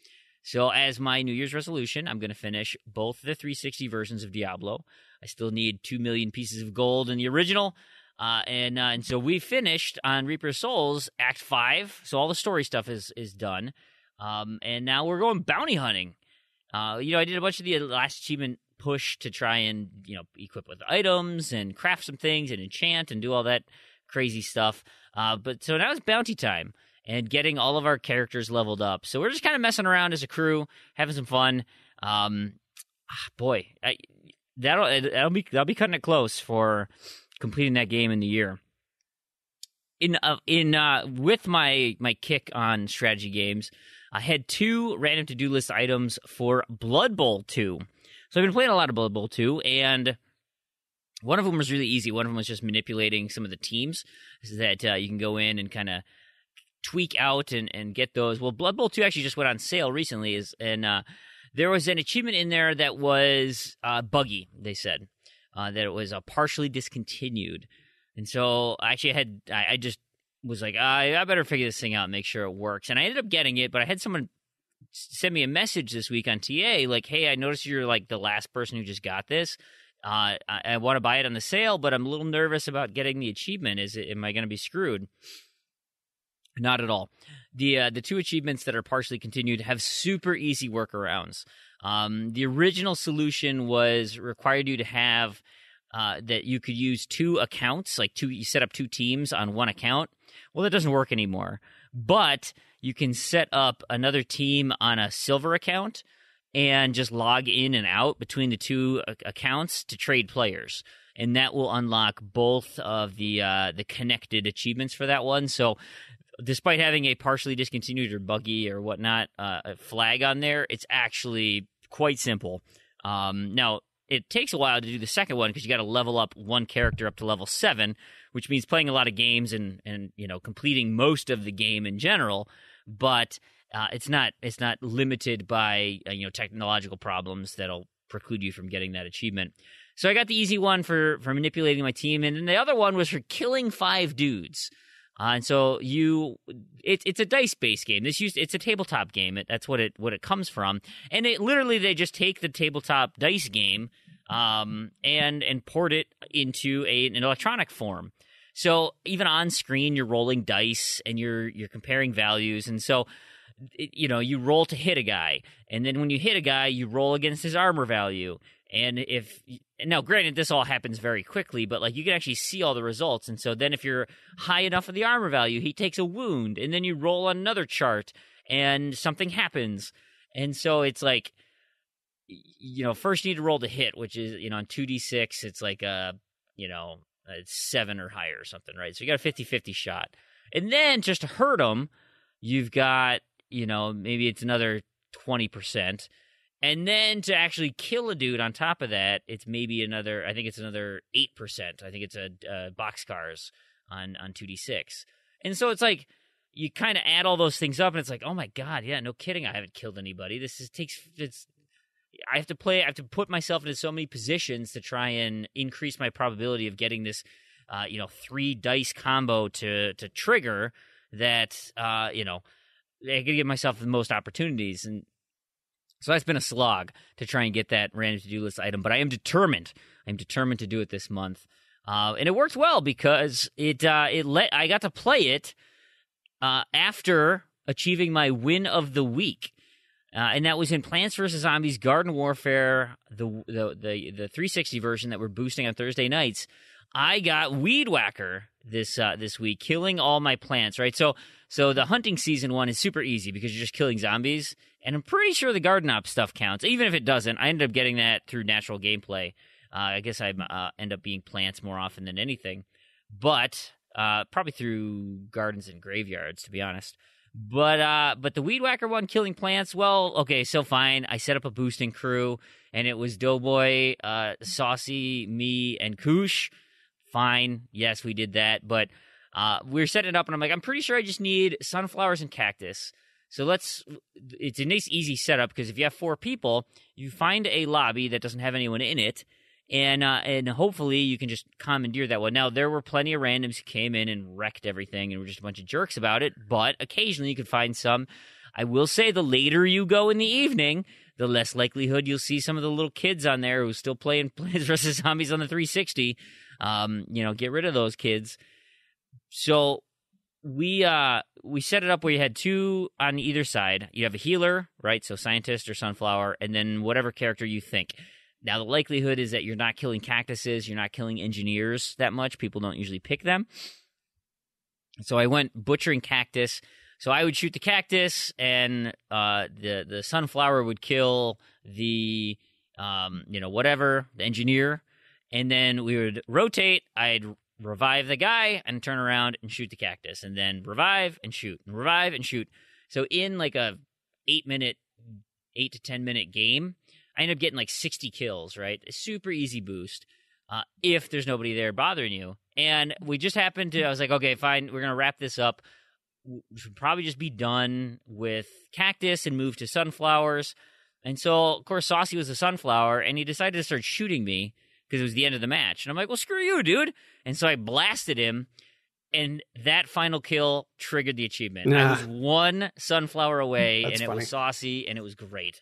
So as my New Year's resolution, I'm going to finish both the 360 versions of Diablo. I still need 2 million pieces of gold in the original. And so we finished on Reaper of Souls Act 5. So all the story stuff is done. And now we're going bounty hunting. I did a bunch of the last achievement push to try and, equip with items and craft some things and enchant and do all that crazy stuff. But so now it's bounty time and getting all of our characters leveled up. So we're just kind of messing around as a crew, having some fun. That'll be cutting it close for completing that game in the year. With my kick on strategy games, I had 2 random to-do list items for Blood Bowl 2. So I've been playing a lot of Blood Bowl 2, and one of them was really easy. One of them was just manipulating some of the teams so that you can go in and kind of tweak out and get those. Well, Blood Bowl 2 actually just went on sale recently, and there was an achievement in there that was buggy, they said, that it was partially discontinued. And so actually I just was like, I better figure this thing out and make sure it works. And I ended up getting it, but I had someone send me a message this week on TA like, hey, I noticed you're like the last person who just got this. I want to buy it on the sale, but I'm a little nervous about getting the achievement. Am I going to be screwed? Not at all. The 2 achievements that are partially continued have super easy workarounds. The original solution was required you to have that you could use 2 accounts, you set up 2 teams on one account. Well, that doesn't work anymore. But you can set up another team on a silver account and just log in and out between the 2 accounts to trade players. And that will unlock both of the connected achievements for that one. So despite having a partially discontinued or buggy or whatnot flag on there, it's actually quite simple. Now, it takes a while to do the second one because you got to level up one character up to level 7, which means playing a lot of games and completing most of the game in general. But it's not limited by technological problems that'll preclude you from getting that achievement. So I got the easy one for manipulating my team, and then the other one was for killing 5 dudes. And so it's a dice-based game. It's a tabletop game. That's what it comes from. And they just take the tabletop dice game and port it into an electronic form. So even on screen, you're rolling dice and you're comparing values. And so you roll to hit a guy, and then when you hit a guy, you roll against his armor value. And now, granted, this all happens very quickly, but you can actually see all the results. And so then if you're high enough of the armor value, he takes a wound, and then you roll on another chart, and something happens. And so it's first you need to roll to hit, which is, on 2d6, it's it's 7 or higher or something, right? So you got a 50-50 shot. And then just to hurt him, you've got, maybe it's another 20%. And then to actually kill a dude on top of that, it's maybe another 8%. I think it's a boxcars on 2d6. And so it's you kind of add all those things up, and it's oh my God, yeah, no kidding, I haven't killed anybody. I have to put myself into so many positions to try and increase my probability of getting this, 3 dice combo to trigger that, I can give myself the most opportunities. And so that's been a slog to try and get that random to-do list item, but I am determined. I'm determined to do it this month. And it worked well because I got to play it after achieving my win of the week. And that was in Plants vs. Zombies Garden Warfare, the 360 version that we're boosting on Thursday nights. I got Weed Whacker this week, killing all my plants, right? So the hunting season one is super easy because you're just killing zombies, and I'm pretty sure the garden op stuff counts. Even if it doesn't, I ended up getting that through natural gameplay. I guess I end up being plants more often than anything, but probably through gardens and graveyards, to be honest. But the Weed Whacker one, killing plants, well, okay, so fine. I set up a boosting crew, and it was Doughboy, Saucy, me, and Koosh. Fine, yes, we did that, but we were setting it up, and I'm pretty sure I just need sunflowers and cactus. So it's a nice, easy setup because if you have 4 people, you find a lobby that doesn't have anyone in it, and hopefully you can just commandeer that one. Now, there were plenty of randoms who came in and wrecked everything and were just a bunch of jerks about it, but occasionally you could find some. I will say the later you go in the evening, the less likelihood you'll see some of the little kids on there who's still playing Plants vs. Zombies on the 360. Get rid of those kids. So we set it up where you had 2 on either side. You have a healer, right? So scientist or sunflower, and then whatever character you think. Now, the likelihood is that you're not killing cactuses, you're not killing engineers that much. People don't usually pick them. So I went butchering cactus. So I would shoot the cactus, and the sunflower would kill the the engineer, and then we would rotate. I'd revive the guy and turn around and shoot the cactus, and then revive and shoot, and revive and shoot. So in like a 8 to 10 minute game, I end up getting like 60 kills, right? A super easy boost if there's nobody there bothering you. And we just happened to, I was like, okay, fine, we're going to wrap this up. We should probably just be done with cactus and move to sunflowers. And so, of course, Saucy was a sunflower, and he decided to start shooting me because it was the end of the match. And I'm like, well, screw you, dude. And so I blasted him, and that final kill triggered the achievement. I was 1 sunflower away, and it was Saucy, and it was great.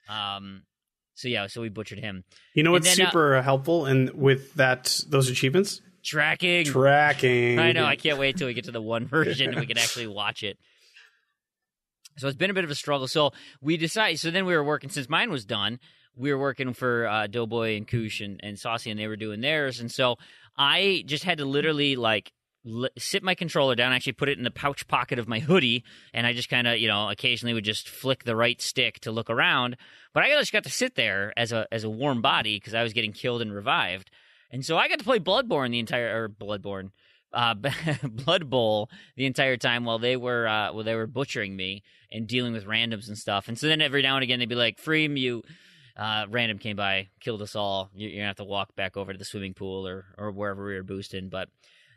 So we butchered him. You know what's super helpful with those achievements? Tracking. I know. I can't wait till we get to the 1 version and we can actually watch it. So it's been a bit of a struggle. So we decided. So then we were working, since mine was done, we were working for Doughboy and Koosh and Saucy, and they were doing theirs. And so I just had to literally sit my controller down, actually put it in the pouch pocket of my hoodie, and I just kind of, occasionally would just flick the right stick to look around. But I just got to sit there as a warm body because I was getting killed and revived. And so I got to play Blood Bowl the entire time while they were butchering me and dealing with randoms and stuff. And so then every now and again they'd be like, Fream, random came by, killed us all. You're gonna have to walk back over to the swimming pool or wherever we were boosting. But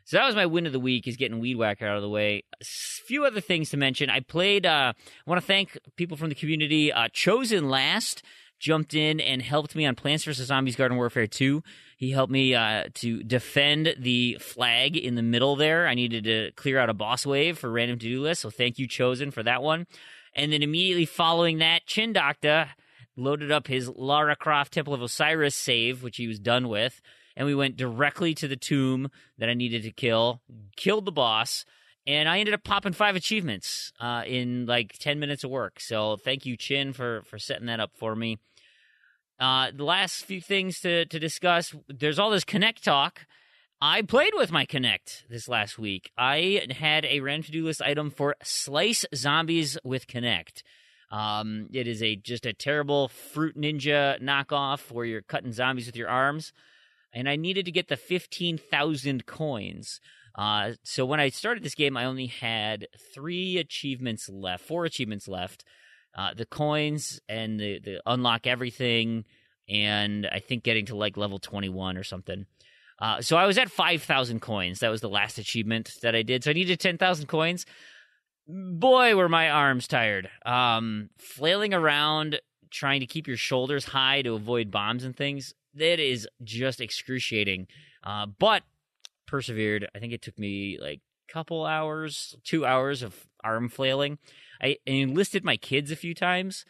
so that was my win of the week, is getting Weed Whacker out of the way. A few other things to mention. I played. I want to thank people from the community. Chosen Last jumped in and helped me on Plants vs. Zombies Garden Warfare 2. He helped me to defend the flag in the middle there. I needed to clear out a boss wave for random to-do list, so thank you, Chosen, for that one. And then immediately following that, Chin Doctor loaded up his Lara Croft Temple of Osiris save, which he was done with, and we went directly to the tomb that I needed to kill, killed the boss, and I ended up popping 5 achievements in like 10 minutes of work. So thank you, Chin, for setting that up for me. The last few things to discuss, there's all this Kinect talk. I played with my Kinect this last week. I had a random to-do list item for Slice Zombies with Kinect. It is just a terrible Fruit Ninja knockoff where you're cutting zombies with your arms. And I needed to get the 15,000 coins. So when I started this game, I only had 4 achievements left. The coins and the unlock everything, and I think getting to like level 21 or something. So I was at 5,000 coins. That was the last achievement that I did. So I needed 10,000 coins. Boy, were my arms tired. Flailing around, trying to keep your shoulders high to avoid bombs and things, that is just excruciating. But persevered. I think it took me like a couple hours, 2 hours of arm flailing. I enlisted my kids a few times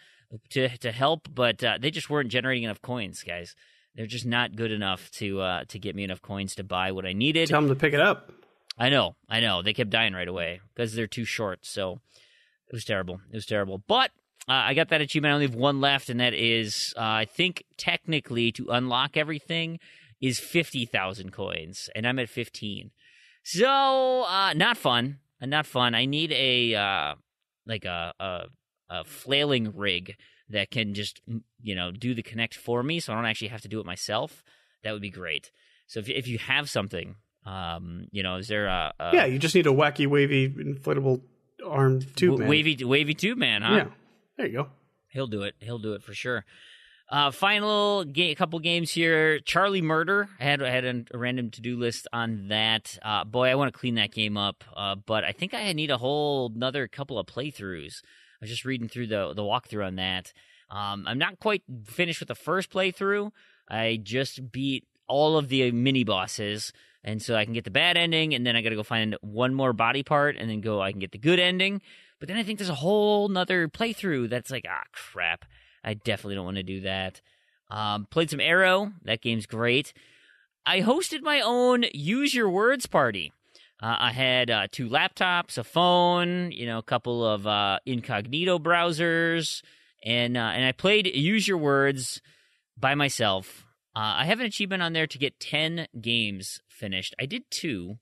to help, but they just weren't generating enough coins, guys. They're just not good enough to get me enough coins to buy what I needed. Tell them to pick it up. I know. They kept dying right away because they're too short. So it was terrible. But I got that achievement. I only have 1 left, and that is, I think, technically to unlock everything is 50,000 coins, and I'm at 15. So not fun. I need a flailing rig that can just, do the Kinect for me so I don't actually have to do it myself. That would be great. So if you have something, is there a... Yeah, you just need a wacky, wavy, inflatable arm tube man. Wavy tube man, huh? Yeah, there you go. He'll do it for sure. Final couple games here. Charlie Murder. I had a random to-do list on that. Boy, I want to clean that game up, but I think I need a whole another couple of playthroughs. was just reading through the walkthrough on that. I'm not quite finished with the first playthrough. I just beat all of the mini bosses, and so I can get the bad ending, and then I got to go find one more body part, and then I can get the good ending. But then I think there's a whole nother playthrough that's like, crap. I definitely don't want to do that. Played some Arrow. That game's great. I hosted my own Use Your Words party. I had 2 laptops, a phone, a couple of incognito browsers, and I played Use Your Words by myself. I have an achievement on there to get 10 games finished. I did 2,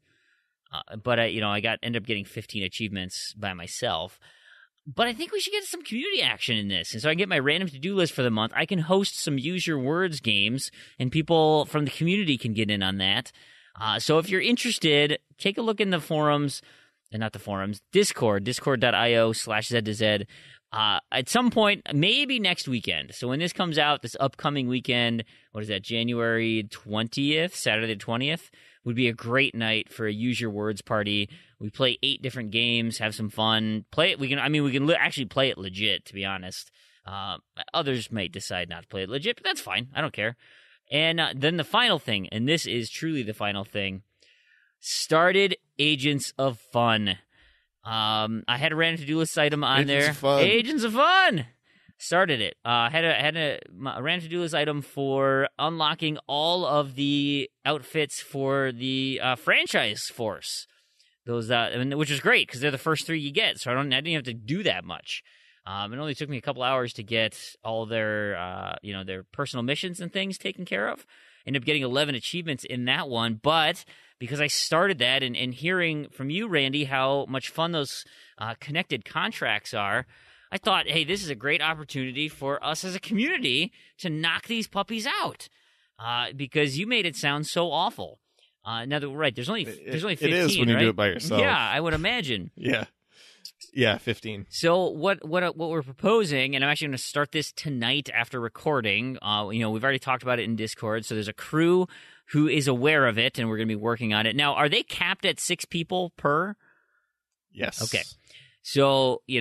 but I ended up getting 15 achievements by myself. But I think we should get some community action in this. And so I get my random to-do list for the month. I can host some Use Your Words games, and people from the community can get in on that. So if you're interested, take a look in the forums, not the forums, Discord, discord.io/Z2Z. At some point, maybe next weekend. So when this comes out, this upcoming weekend, what is that, January 20th, Saturday the 20th, would be a great night for a Use Your Words party. We play 8 different games, have some fun, play it. We can actually play it legit, to be honest. Others may decide not to play it legit, but that's fine. I don't care. And then the final thing, and this is truly the final thing, started Agents of Fun. I had a random to-do list item on there. Agents of Fun! Started it. Had a random to-do list item for unlocking all of the outfits for the franchise force. Those, which is great because they're the first 3 you get. So I didn't have to do that much. It only took me a couple hours to get all their, their personal missions and things taken care of. Ended up getting 11 achievements in that one, but because I started that and hearing from you, Randy, how much fun those connected contracts are, I thought, hey, this is a great opportunity for us as a community to knock these puppies out because you made it sound so awful. Now, right, there's only 15, It is when you do it by yourself. Yeah, I would imagine. Yeah, 15. So what we're proposing, and I'm actually going to start this tonight after recording. We've already talked about it in Discord. So there's a crew who is aware of it, and we're going to be working on it. Now, are they capped at 6 people per? Yes. Okay. So, we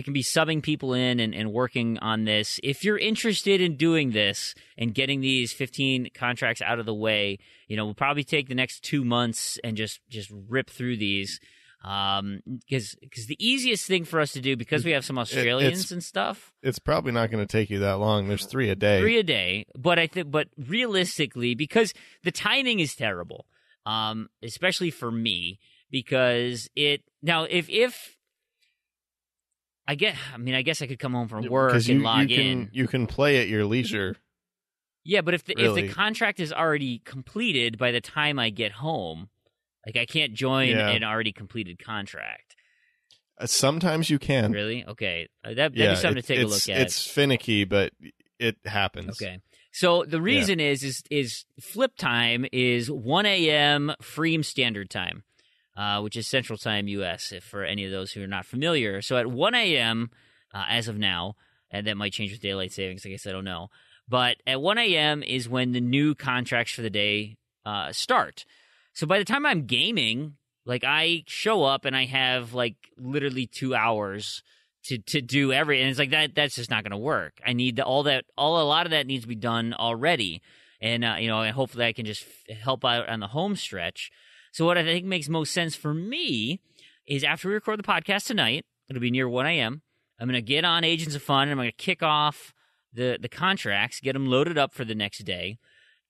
can be subbing people in and working on this. If you're interested in doing this and getting these 15 contracts out of the way, we'll probably take the next 2 months and just rip through these. Because the easiest thing for us to do, because we have some Australians and stuff, it's probably not going to take you that long. There's 3 a day. 3 a day. But realistically, because the timing is terrible, especially for me, because if I guess I could come home from work and log in. You can play at your leisure. Yeah, but if the contract is already completed by the time I get home, like I can't join an already completed contract. Sometimes you can. Really? Okay. That'd be something to take a look at. It's finicky, but it happens. Okay. So the reason is flip time is 1 a.m. Fream Standard Time, which is Central Time U.S., for any of those who are not familiar. So at 1 a.m. As of now, and that might change with daylight savings, I guess I don't know. But at 1 a.m. is when the new contracts for the day start. So by the time I'm gaming, like I show up and I have like literally 2 hours to do and it's like that's just not going to work. I need a lot of that needs to be done already. And, and hopefully I can just help out on the home stretch. So what I think makes most sense for me is after we record the podcast tonight, it'll be near 1 a.m. I'm going to get on Agents of Fun and I'm going to kick off the contracts, get them loaded up for the next day.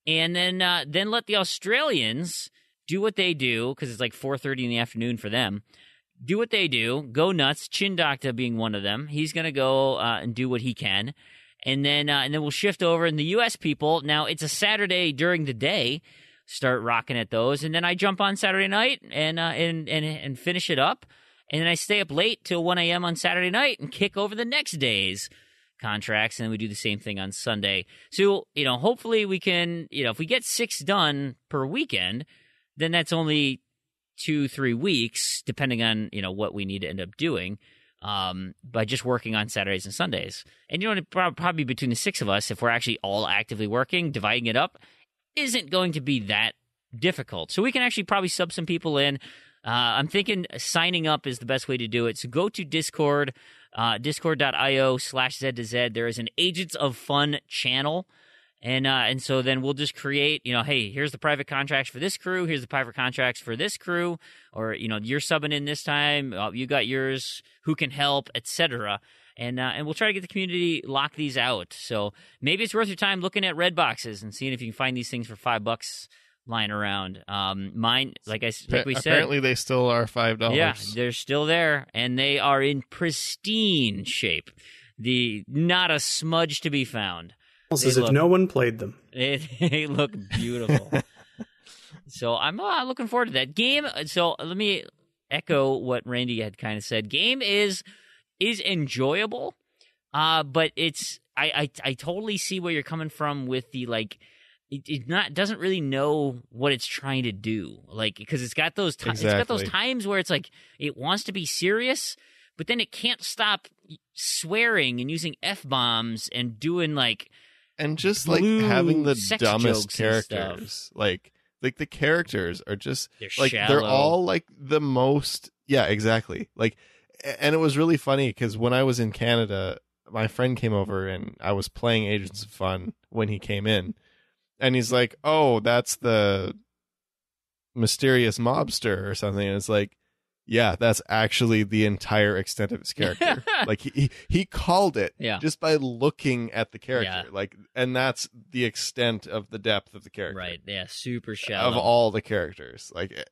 And then let the Australians do what they do, because it's like 4:30 in the afternoon for them. Do what they do, go nuts. Chindocta being one of them. He's going to go and do what he can. And then we'll shift over. And the U.S. people, now it's a Saturday during the day, start rocking at those. And then I jump on Saturday night and finish it up. And then I stay up late till 1 a.m. on Saturday night and kick over the next day's contracts. And then we do the same thing on Sunday. So, hopefully we can, if we get 6 done per weekend, then that's only 2-3 weeks, depending on, what we need to end up doing, by just working on Saturdays and Sundays. And, probably between the 6 of us, if we're actually all actively working, dividing it up, isn't going to be that difficult. So we can actually probably sub some people in. I'm thinking signing up is the best way to do it. So go to Discord, discord.io/Z2Z. There is an Agents of Fun channel. And so then we'll just create, hey, here's the private contracts for this crew. Here's the private contracts for this crew. Or, you're subbing in this time. You got yours. Who can help, etc. And we'll try to get the community lock these out. So maybe it's worth your time looking at red boxes and seeing if you can find these things for $5 lying around. Mine, like we said, apparently they still are $5. Yeah, they're still there, and they are in pristine shape. Not a smudge to be found. Almost as if no one played them. They look beautiful. So I'm looking forward to that game. So let me echo what Randy had kind of said. Game is enjoyable, but it's I totally see where you're coming from with the it doesn't really know what it's trying to do, because it's got those Exactly. It's got those times where it's it wants to be serious, but then it can't stop swearing and using F-bombs and doing and just blue having the sex dumbest jokes and characters. Like the characters are just they're they're all the most exactly. And it was really funny because when I was in Canada, my friend came over and I was playing Agents of Fun when he came in, and he's like, "Oh, that's the mysterious mobster or something." And it's yeah, that's actually the entire extent of his character. He called it just by looking at the character. Yeah. And that's the extent of the depth of the character. Right. Yeah. Super shallow. Of all the characters. It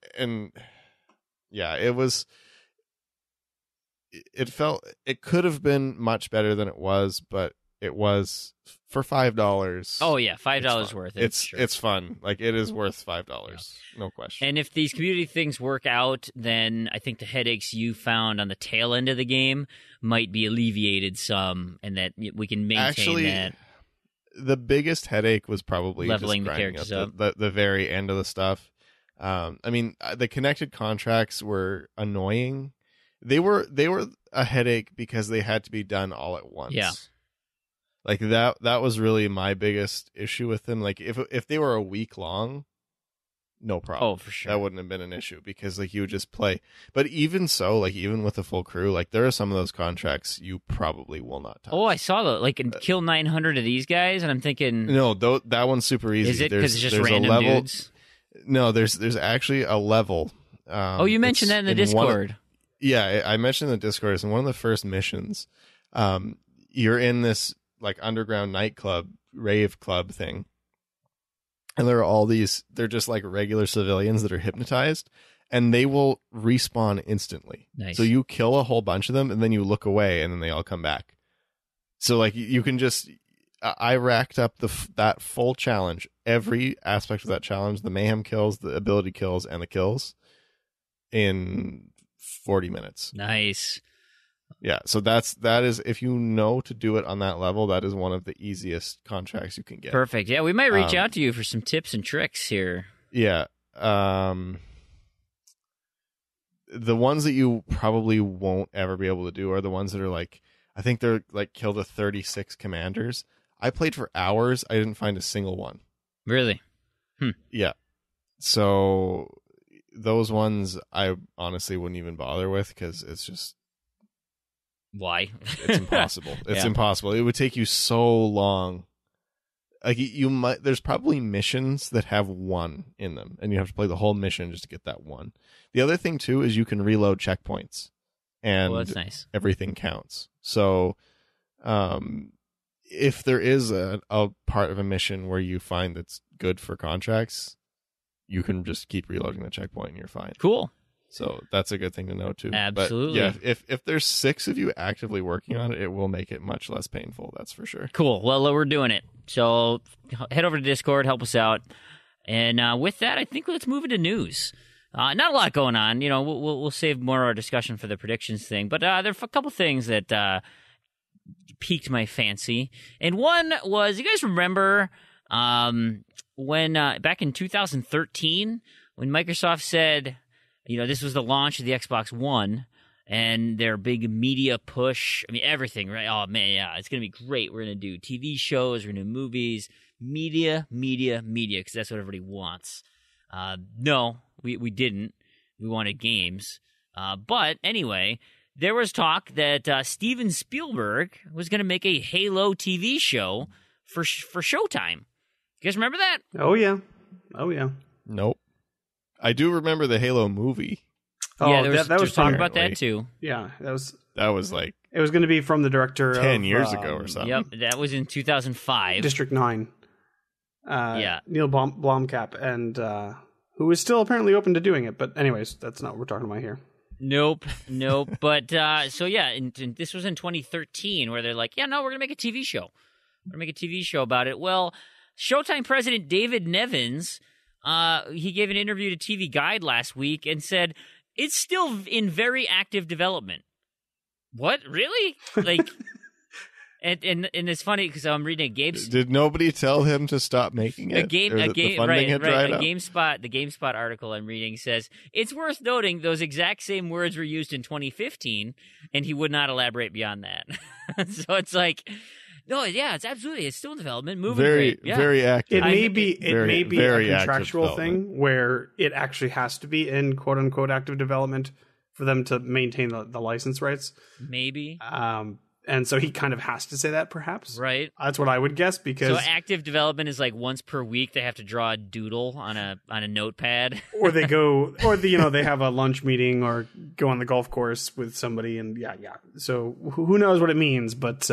could have been much better than it was, but it was for $5. Oh yeah, $5 worth it. It's fun. It is worth $5, no question. And if these community things work out, then I think the headaches you found on the tail end of the game might be alleviated some, and that we can maintain that. The biggest headache was probably leveling just the characters up. The very end of the stuff. The connected contracts were annoying. They were a headache because they had to be done all at once. Yeah. That was really my biggest issue with them. If they were a week long, no problem. Oh, for sure. That wouldn't have been an issue because you would just play. But even so, even with a full crew, there are some of those contracts you probably will not touch. Oh, I saw that. Kill 900 of these guys, and I'm thinking, no, that one's super easy. Is it because it's just random dudes? No, there's actually a level. You mentioned that in the Discord. I mentioned in the Discord. It's in one of the first missions. You're in this underground nightclub, rave club thing. And there are all these, they're just regular civilians that are hypnotized, and they will respawn instantly. Nice. So you kill a whole bunch of them, and then you look away, and then they all come back. So you can just, I racked up that full challenge, every aspect of that challenge, the mayhem kills, the ability kills, and the kills in 40 minutes. Nice. Yeah, so that is, if you know to do it on that level, that is one of the easiest contracts you can get. Perfect. Yeah, we might reach out to you for some tips and tricks here. Yeah. The ones that you probably won't ever be able to do are the ones that are I think they're kill the 36 commanders. I played for hours. I didn't find a single one. Really? Yeah. So those ones I honestly wouldn't even bother with because it's just, why? It's impossible. It's impossible. It would take you so long. You might. There's probably missions that have one in them, and you have to play the whole mission just to get that one. The other thing too is you can reload checkpoints, and that's nice. Everything counts. So, if there is a part of a mission where you find that's good for contracts, you can just keep reloading the checkpoint, and you're fine. Cool. So that's a good thing to know too. Absolutely. But yeah, if there's 6 of you actively working on it, it will make it much less painful. That's for sure. Cool. Well, we're doing it. So head over to Discord, help us out. And with that, I think let's move into news. Not a lot going on. We'll save more of our discussion for the predictions thing. But there are a couple things that piqued my fancy. And one was, you guys remember when back in 2013 when Microsoft said, this was the launch of the Xbox One and their big media push. I mean, everything, right? Oh, man, yeah, it's going to be great. We're going to do TV shows, we're going to do movies, media, because that's what everybody wants. No, we didn't. We wanted games. But anyway, there was talk that Steven Spielberg was going to make a Halo TV show for Showtime. You guys remember that? Oh, yeah. Nope. I do remember the Halo movie. Oh, yeah, that was talk fun. about that too. Yeah, that was like it was going to be from the director 10 years ago or something. Yep, that was in 2005. District 9. Yeah. Neil Blomkamp, and who is still apparently open to doing it. But anyways, that's not what we're talking about here. Nope. But so yeah, and this was in 2013 where they're like, yeah, no, we're gonna make a TV show. We're gonna make a TV show about it. Well, Showtime president David Nevins, he gave an interview to TV Guide last week and said it's still in very active development. What? Really? Like, and it's funny because I'm reading Did nobody tell him to stop making it? The GameSpot article I'm reading says it's worth noting those exact same words were used in 2015, and he would not elaborate beyond that. So it's like, no, yeah, it's still in development, moving great. Yeah. Very active. It may be a contractual thing where it actually has to be in quote unquote active development for them to maintain the license rights. Maybe. And so he kind of has to say that, perhaps. Right. That's what I would guess, because... So active development is like once per week they have to draw a doodle on a notepad. Or they go... Or, they have a lunch meeting or go on the golf course with somebody, and yeah. So who knows what it means, but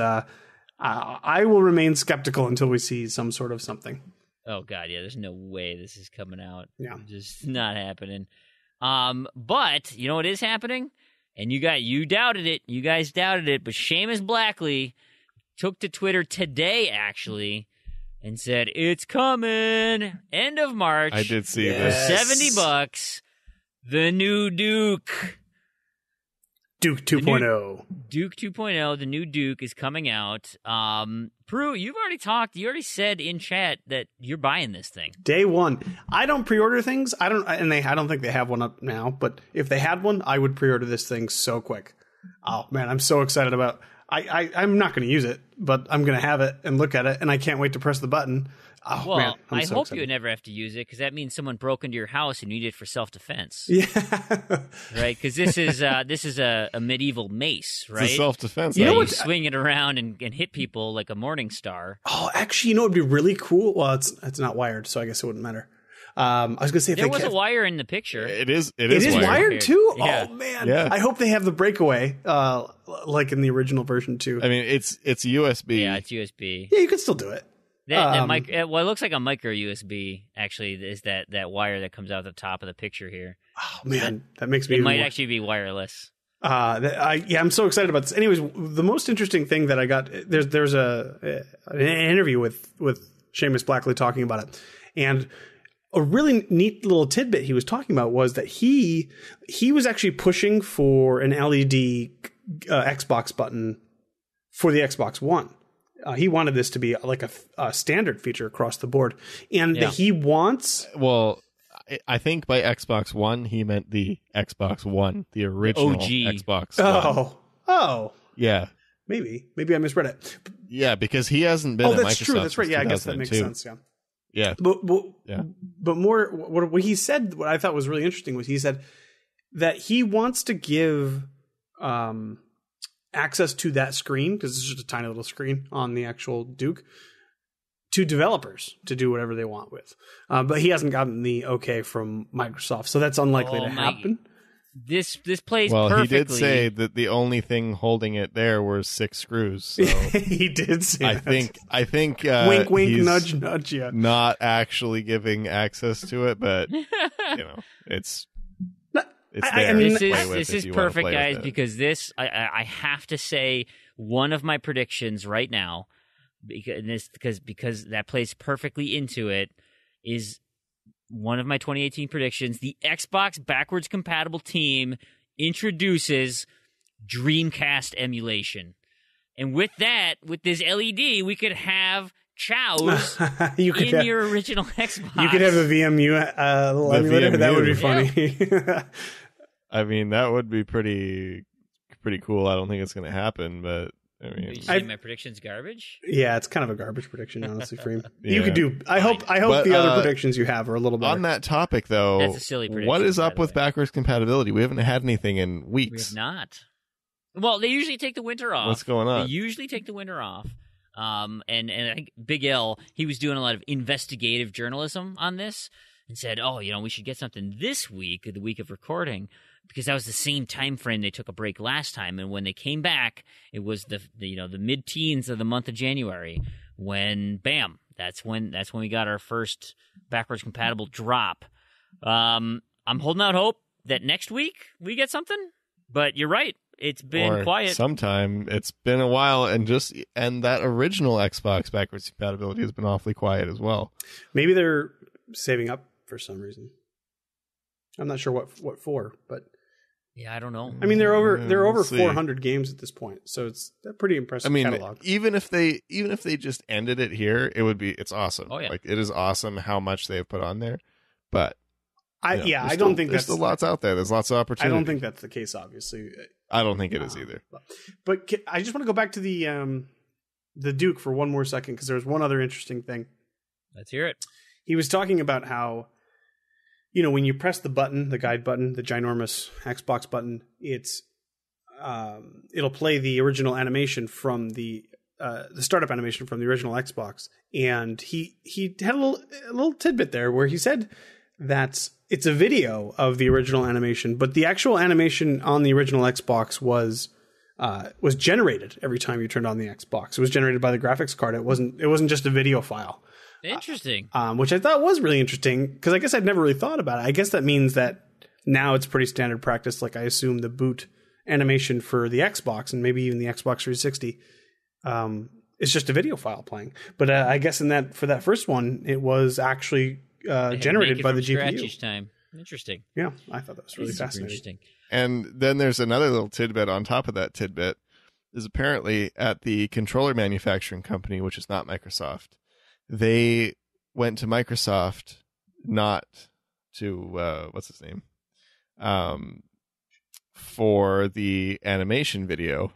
I will remain skeptical until we see some sort of something. Oh, God, yeah, there's no way this is coming out. Yeah. Just not happening. But, you know what is happening? And you doubted it. You guys doubted it. But Seamus Blackley took to Twitter today, actually, and said, it's coming. End of March. I did see this. this. $70. The new Duke. Duke 2.0. Duke 2.0, the new Duke is coming out. Proulx, you already said in chat that you're buying this thing. Day one. I don't pre-order things. I don't think they have one up now, but if they had one, I would pre-order this thing so quick. Oh man, I'm so excited about I'm not going to use it, but I'm going to have it and look at it, and I can't wait to press the button. Oh, well, man, I so hope excited. you never have to use it, because that means someone broke into your house and you need it for self-defense. Yeah. Right? Because this is a medieval mace, right? It's a self-defense. Yeah, you swing it around and hit people like a morning star. Oh, actually, you know what would be really cool? Well, it's not wired, so I guess it wouldn't matter. I was going to say if there was a wire in the picture. It is wired too? Yeah. Oh, man. Yeah. I hope they have the breakaway, like in the original version too. I mean, it's USB. Yeah, it's USB. Yeah, you can still do it. It looks like a micro USB, actually, is that wire that comes out the top of the picture here. Oh, man. That makes me... It might actually be wireless. I'm so excited about this. Anyways, the most interesting thing that I got... There's an interview with Seamus Blackley talking about it. And a really neat little tidbit he was talking about was that he was actually pushing for an LED Xbox button for the Xbox One. He wanted this to be like a standard feature across the board. And that he wants... Well, I think by Xbox One, he meant the Xbox One, the original OG. Xbox One. Oh. Yeah. Maybe I misread it. Yeah, because he hasn't been at Microsoft. That's true. That's right. Yeah, I guess that makes sense. Yeah. Yeah. But more, what he said, what I thought was really interesting was he said that he wants to give access to that screen, because it's just a tiny little screen on the actual Duke, to developers to do whatever they want with. But he hasn't gotten the okay from Microsoft, so that's unlikely to happen. This plays well, perfectly. He did say that the only thing holding it there was 6 screws. So he did say I that. think wink, wink, he's nudge, nudge. Yeah, not actually giving access to it, but it's there. This is perfect, guys, because this I have to say one of my predictions right now, because that plays perfectly into it, is one of my 2018 predictions. The Xbox backwards compatible team introduces Dreamcast emulation. And with this LED, we could have Chow's in your original Xbox. You could have a VMU little emulator. VMU. That would be funny. Yeah. I mean, that would be pretty cool. I don't think it's going to happen, but I mean, my prediction's garbage. Yeah, it's kind of a garbage prediction, honestly, Fream. Yeah. You could do. I hope the other predictions you have are a little better. On that topic, though, that's a silly prediction. What is up with backwards compatibility? We haven't had anything in weeks. We have not. Well, they usually take the winter off. What's going on? They usually take the winter off. And I think Big L, he was doing a lot of investigative journalism on this and said, oh, we should get something this week, the week of recording, because that was the same time frame they took a break last time. And when they came back, it was the mid-teens of the month of January when, bam, that's when we got our first backwards compatible drop. I'm holding out hope that next week we get something, but you're right. It's been quiet. Sometime it's been a while, and that original Xbox backwards compatibility has been awfully quiet as well. Maybe they're saving up for some reason. I'm not sure what for, but yeah, I don't know. I mean, they're over 400 games at this point, so it's a pretty impressive catalog. Even if they just ended it here, it's awesome. Oh yeah, like it is awesome how much they've put on there, but. I don't think there's still lots out there. There's lots of opportunity. I don't think that's the case, obviously. I don't think it is either. But I just want to go back to the Duke for one more second, because there's one other interesting thing. Let's hear it. He was talking about how, when you press the button, the guide button, the ginormous Xbox button, it'll play the original animation from the startup animation from the original Xbox. And he had a little tidbit there where he said that it's a video of the original animation, but the actual animation on the original Xbox was generated every time you turned on the Xbox. It was generated by the graphics card. It wasn't just a video file. Interesting. Which I thought was really interesting, because I guess I'd never really thought about it. I guess that means that now it's pretty standard practice. Like I assume the boot animation for the Xbox and maybe even the Xbox 360 is just a video file playing. But I guess for that first one, it was actually generated by the GPU each time. Interesting. Yeah, I thought that was really fascinating. Interesting. And then there's another little tidbit on top of that tidbit, is apparently at the controller manufacturing company, which is not Microsoft, they went to Microsoft, not to what's his name, for the animation video.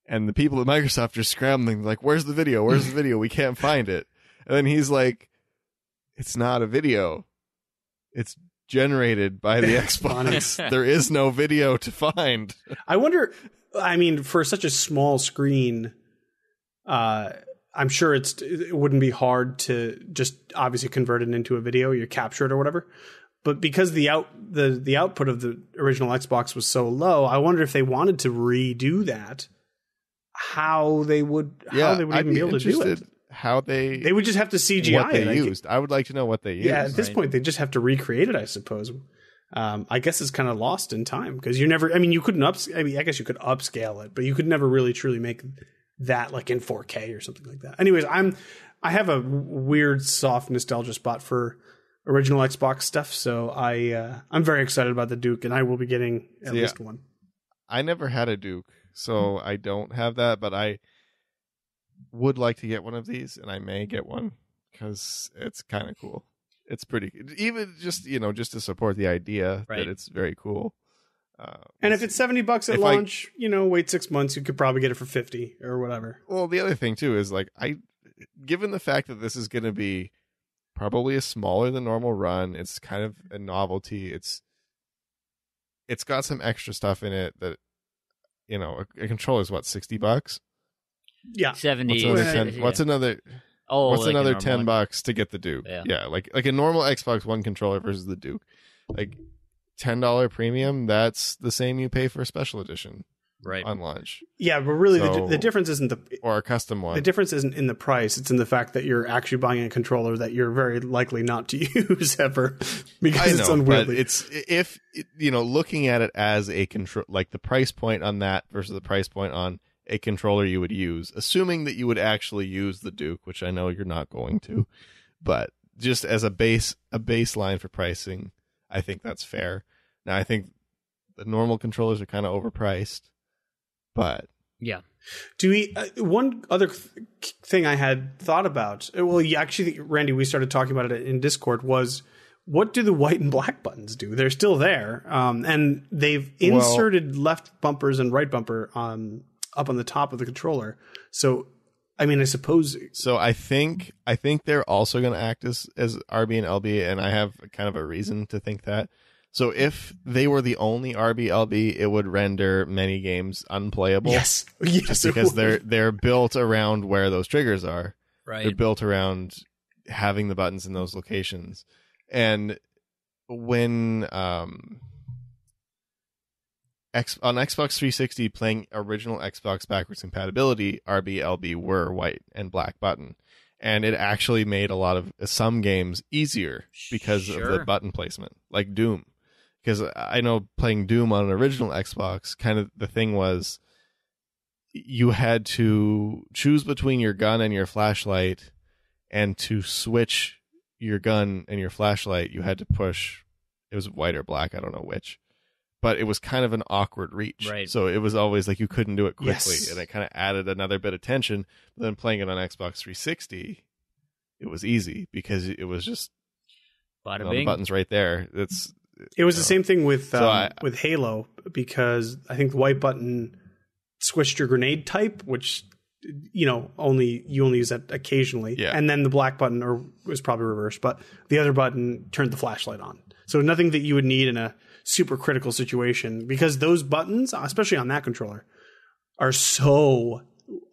And the people at Microsoft are scrambling, like, where's the video? Where's the video? We can't find it. And then he's like, it's not a video. It's generated by the Xbox. There is no video to find. I wonder, for such a small screen, I'm sure it wouldn't be hard to just obviously convert it into a video, you capture it or whatever. But because the output of the original Xbox was so low, I wonder if they wanted to redo that, how they would even be able to do it. They would just have to CGI what they used. I would like to know what they used. Yeah, at this point, they just have to recreate it, I suppose. I guess it's kind of lost in time, because you never. You couldn't I guess you could upscale it, but you could never really truly make that like in 4K or something like that. Anyways, I have a weird soft nostalgia spot for original Xbox stuff, so I'm very excited about the Duke, and I will be getting at least one. I never had a Duke, so I don't have that, but I would like to get one of these, and I may get one because it's kind of cool. It's pretty, even just just to support the idea that it's very cool. And if it's $70 at launch, wait 6 months, you could probably get it for $50 or whatever. Well, the other thing too is given the fact that this is going to be probably a smaller than normal run, it's kind of a novelty. It's got some extra stuff in it that a controller is what, $60. Yeah, 70. What's another $10 to get the Duke? Yeah, like a normal Xbox One controller versus the Duke, like $10 premium. That's the same you pay for a special edition, right, on launch. Yeah, but really the difference isn't or a custom one. The difference isn't in the price; it's in the fact that you're actually buying a controller that you're very likely not to use ever, because it's unwieldy. But it's looking at it as a control, like the price point on that versus the price point on a controller you would use, assuming that you would actually use the Duke, which I know you're not going to, but just as a baseline for pricing, I think that's fair. Now, I think the normal controllers are kind of overpriced, but yeah. One other thing I had thought about, Randy, we started talking about it in Discord, was what do the white and black buttons do? They're still there, and they've inserted left bumpers and right bumper up on the top of the controller. So, I suppose. So I think they're also going to act as RB and LB, and I have kind of a reason to think that. So if they were the only RBLB, it would render many games unplayable. Yes, just because they're built around where those triggers are. Right. They're built around having the buttons in those locations. And when on Xbox 360 playing original Xbox backwards compatibility, RBLB were white and black button. And it actually made a lot of some games easier because of the button placement, like Doom. Because I know playing Doom on an original Xbox, kind of the thing was you had to choose between your gun and your flashlight, and to switch your gun and your flashlight, you had to push. It was white or black, I don't know which. But it was kind of an awkward reach. Right. So it was always like you couldn't do it quickly. Yes. And it kind of added another bit of tension. But then playing it on Xbox 360, it was easy because it was just the button's right there. It was the same thing with Halo, because I think the white button switched your grenade type, which you only use that occasionally. Yeah. And then the black button was probably reversed, but the other button turned the flashlight on. So nothing that you would need in a super critical situation, because those buttons, especially on that controller, are so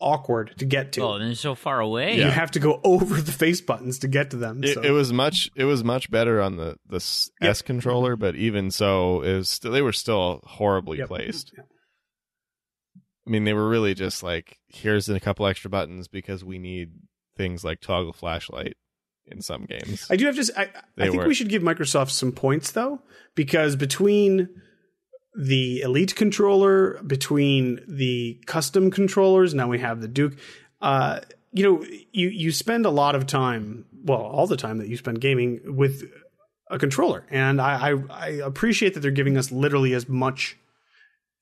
awkward to get to. Oh, and they're so far away. You have to go over the face buttons to get to them. It was much better on the S controller, but even so, they were still horribly placed. Yep. I mean, they were really just like, here's a couple extra buttons because we need things like toggle flashlight in some games. I do have to. I think we should give Microsoft some points though, because between the Elite controller, between the custom controllers, now we have the Duke. You spend a lot of time, well, all the time that you spend gaming with a controller, and I appreciate that they're giving us literally as much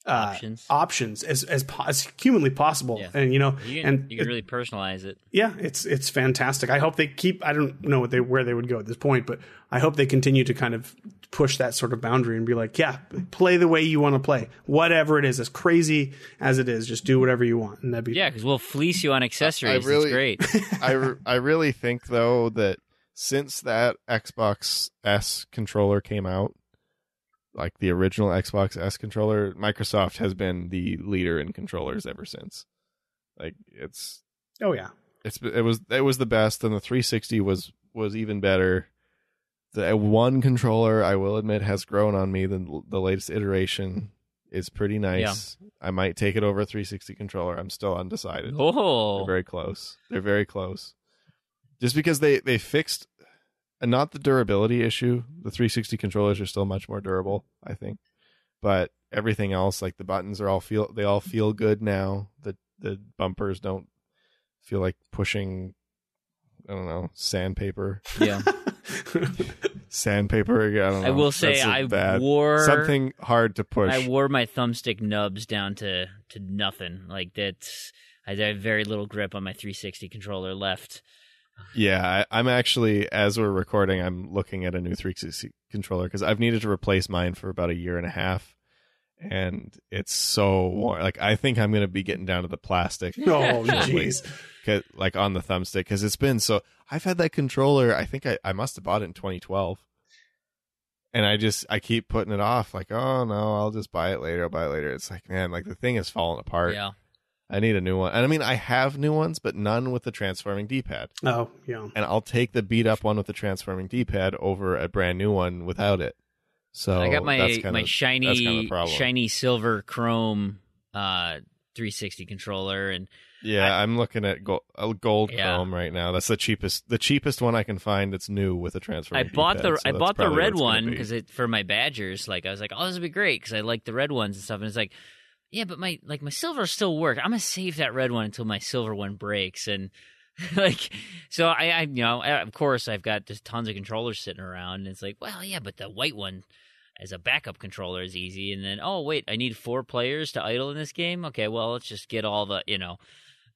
options as humanly possible. Yeah. And you can really personalize it. Yeah, it's fantastic. I hope they keep. I don't know where they would go at this point, but I hope they continue to kind of push that sort of boundary and be like, yeah, play the way you want to play, whatever it is, as crazy as it is, just do whatever you want, and that'd be because we'll fleece you on accessories. It's great. I really think though that since that Xbox S controller came out, like the original Xbox S controller, Microsoft has been the leader in controllers ever since. Like it was the best, and the 360 was even better. The one controller, I will admit, has grown on me. The latest iteration is pretty nice. Yeah. I might take it over a 360 controller. I'm still undecided. Oh, they're very close. They're very close. Just because they fixed. And not the durability issue. The 360 controllers are still much more durable, I think. But everything else, like the buttons all feel good now. The bumpers don't feel like pushing, I don't know, sandpaper. Yeah. Sandpaper again. I don't know. I will say I wore something hard to push. I wore my thumbstick nubs down to nothing. Like that's I had very little grip on my 360 controller left. Yeah, I'm actually, as we're recording, I'm looking at a new 360 controller because I've needed to replace mine for about a year and a half, and it's so worn. Like I think I'm going to be getting down to the plastic. Oh, jeez. Like on the thumbstick, because it's been so. I've had that controller. I think I must have bought it in 2012, and I keep putting it off. Like, oh no, I'll just buy it later. It's like, man, like the thing is falling apart. Yeah. I need a new one. And I mean, I have new ones, but none with the transforming D-pad. Oh, yeah. And I'll take the beat up one with the transforming D-pad over a brand new one without it. So I got my shiny silver chrome 360 controller, and I'm looking at gold chrome right now. That's the cheapest one I can find that's new with a transforming D-pad. I bought the red one because for my Badgers. Like I was like, oh, this would be great because I like the red ones and stuff. And it's like, yeah, but my silver still work. I'm gonna save that red one until my silver one breaks, and so I of course I've got just tons of controllers sitting around, and it's like, well, yeah, but the white one as a backup controller is easy, and then oh wait, I need 4 players to idle in this game. Okay, well let's just get all the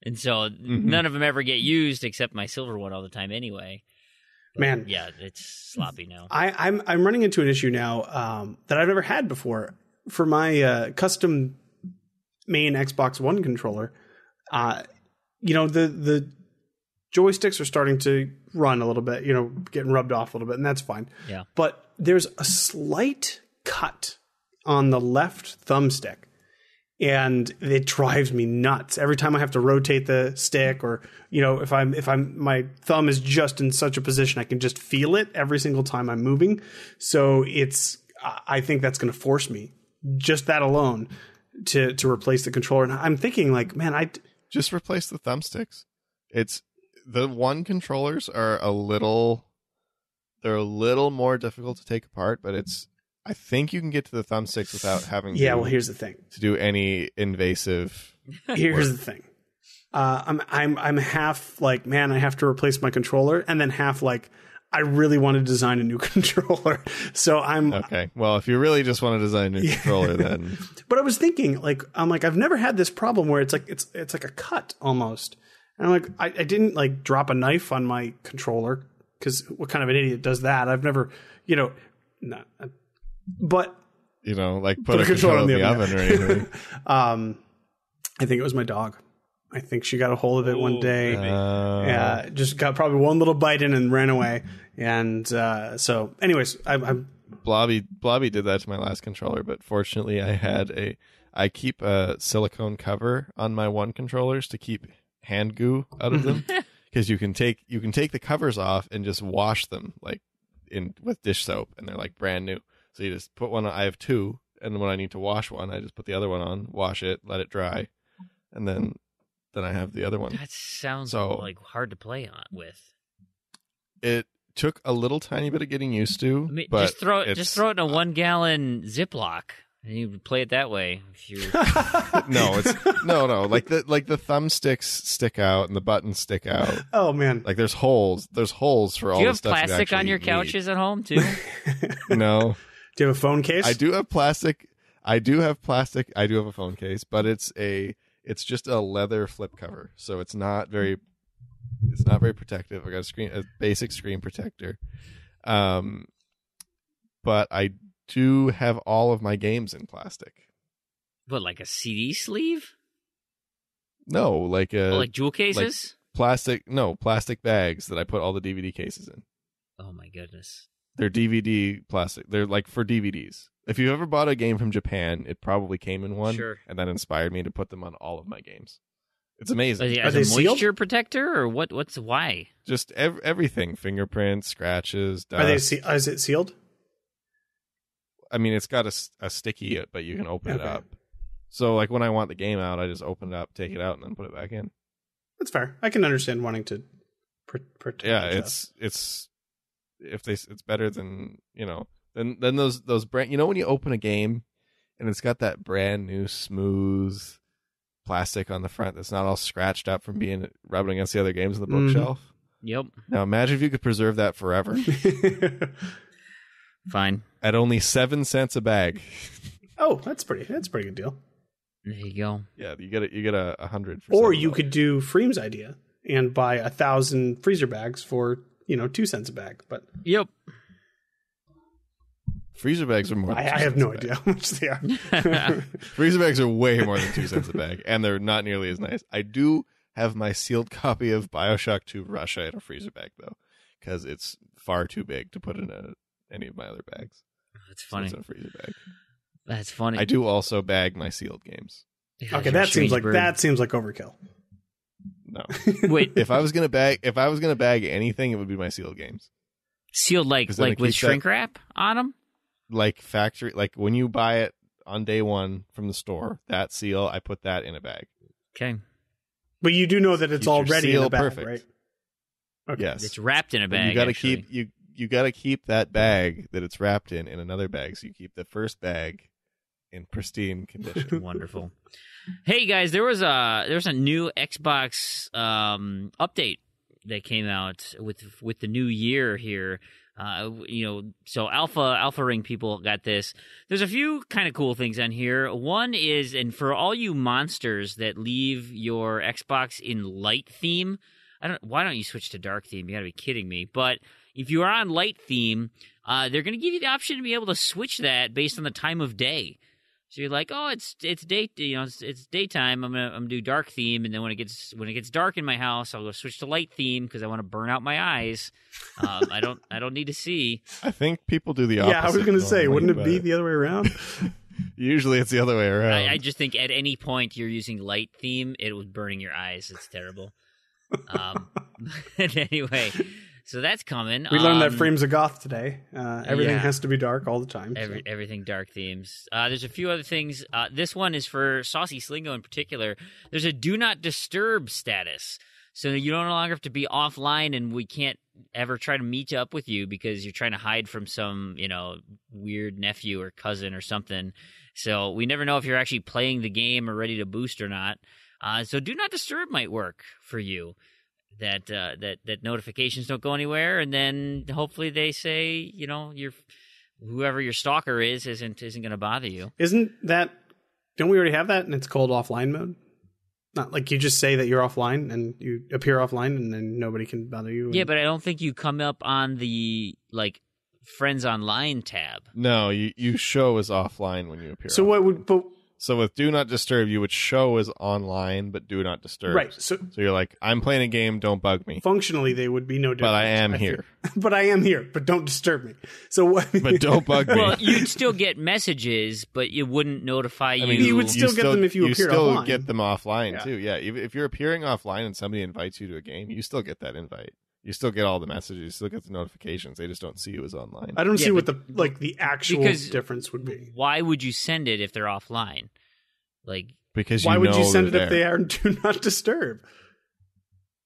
and so none of them ever get used except my silver one all the time anyway. But, man, yeah, it's sloppy now. I'm running into an issue now that I've never had before for my custom main Xbox One controller. The joysticks are starting to run a little bit, getting rubbed off a little bit, and that's fine. Yeah. But there's a slight cut on the left thumbstick. And it drives me nuts every time I have to rotate the stick, or if my thumb is just in such a position I can just feel it every single time I'm moving. So I think that's going to force me, just that alone, to replace the controller. And I'm thinking man, just replace the thumbsticks. It's the one controllers are a little more difficult to take apart, but I think you can get to the thumbsticks without having well, here's the thing. To do any invasive Here's the thing. I'm half man, I have to replace my controller, and then half I really want to design a new controller. So I'm okay. Well, if you really just want to design a new controller, then. But I was thinking, I've never had this problem where it's like a cut almost, and I'm I didn't drop a knife on my controller, because what kind of an idiot does that? I've never, not. But put a controller in the oven or anything. I think it was my dog. I think she got a hold of it one day. Just got probably one little bite in and ran away. And so, anyways, I'm Blobby did that to my last controller, but fortunately, I keep a silicone cover on my one controllers to keep hand goo out of them, because you can take the covers off and just wash them with dish soap, and they're brand new. So you just put one on. I have two, and when I need to wash one, I just put the other one on, wash it, let it dry, and then I have the other one. That sounds hard to play on with. It took a little tiny bit of getting used to. I mean, but just throw it in a 1-gallon Ziploc, and you play it that way. No. Like the thumbsticks stick out and the buttons stick out. Oh man! There's holes. There's holes for all the stuff. Do you have plastic on your couches at home too? No. Do you have a phone case? I do have plastic. I do have a phone case, but it's just a leather flip cover, so it's not very protective. I got a basic screen protector. But I do have all of my games in plastic. What, like a CD sleeve? No, like jewel cases? Plastic bags that I put all the DVD cases in. Oh my goodness. They're DVD plastic. They're for DVDs. If you ever bought a game from Japan, it probably came in one. Sure. And that inspired me to put them on all of my games. It's amazing. Are they moisture protector, or what's why? Just everything. Fingerprints, scratches, dust. Are they is it sealed? I mean, it's got a sticky, but you can open it up. So when I want the game out, I just open it up, take it out, and then put it back in. That's fair. I can understand wanting to protect. Yeah, it's better than than those brand. When you open a game and it's got that brand new smooth plastic on the front that's not all scratched up from being rubbing against the other games on the bookshelf. Yep. Now imagine if you could preserve that forever. Fine. At only 7 cents a bag. Oh, that's pretty good deal. There you go. Yeah, you get a 100. Or you could do Fream's idea and buy 1,000 freezer bags for 2 cents a bag. But yep. Freezer bags are more. I have no idea how much they are. Freezer bags are way more than 2 cents a bag, and they're not nearly as nice. I do have my sealed copy of BioShock 2 Russia in a freezer bag though, because it's far too big to put in any of my other bags. That's funny. So it's in a freezer bag. That's funny. I do also bag my sealed games. Okay, that seems like overkill. No. Wait. If I was gonna bag anything, it would be my sealed games. Sealed with shrink wrap on them? Factory, when you buy it on day one from the store, that seal, I put that in a bag. Okay. But you do know that it's already in a bag, perfect. Right? Okay. Yes. It's wrapped in a bag. You got to keep you got to keep that bag that it's wrapped in another bag, so you keep the first bag in pristine condition. Wonderful. Hey guys, there was a new Xbox update that came out with the new year here. So Alpha Ring people got this. There's a few kind of cool things on here. One is, and for all you monsters that leave your Xbox in light theme, why don't you switch to dark theme? You gotta be kidding me. But if you are on light theme, they're gonna give you the option to be able to switch that based on the time of day. So you're like, oh, it's it's daytime. I'm gonna do dark theme, and then when it gets dark in my house, I'll go switch to light theme because I want to burn out my eyes. I don't need to see. I think people do the opposite. Yeah, I was going to say, normally, wouldn't it be the other way around? Usually it's the other way around. I just think at any point you're using light theme, it was burning your eyes. It's terrible. Anyway, so that's coming. We learned that Fream's a goth today. Everything has to be dark all the time. Everything dark themes. There's a few other things. This one is for Saucy Slingo in particular. There's a do not disturb status. So you no longer have to be offline, and we can't ever try to meet up with you because you're trying to hide from some, weird nephew or cousin or something. So we never know if you're actually playing the game or ready to boost or not. So do not disturb might work for you. That notifications don't go anywhere, and then hopefully they say, whoever your stalker isn't going to bother you. Isn't that? Don't we already have that? And it's called offline mode. Not like you just say that you're offline and you appear offline, and then nobody can bother you. Yeah, but I don't think you come up on the Friends Online tab. No, you show as offline when you appear. So what would? So with Do Not Disturb, you would show as online, but Do Not Disturb. Right. So you're like, I'm playing a game, don't bug me. Functionally, they would be no different. But I am here. But I am here, but don't disturb me. So what? But don't bug me. Well, you'd still get messages, but it wouldn't notify you. You would still get them if you appear offline. You still get them offline, too. Yeah, if you're appearing offline and somebody invites you to a game, you still get that invite. You still get all the messages. You still get the notifications. They just don't see you as online. I don't see what the actual difference would be. Why would you send it if they're offline? Because why would you send it if they are Do Not Disturb?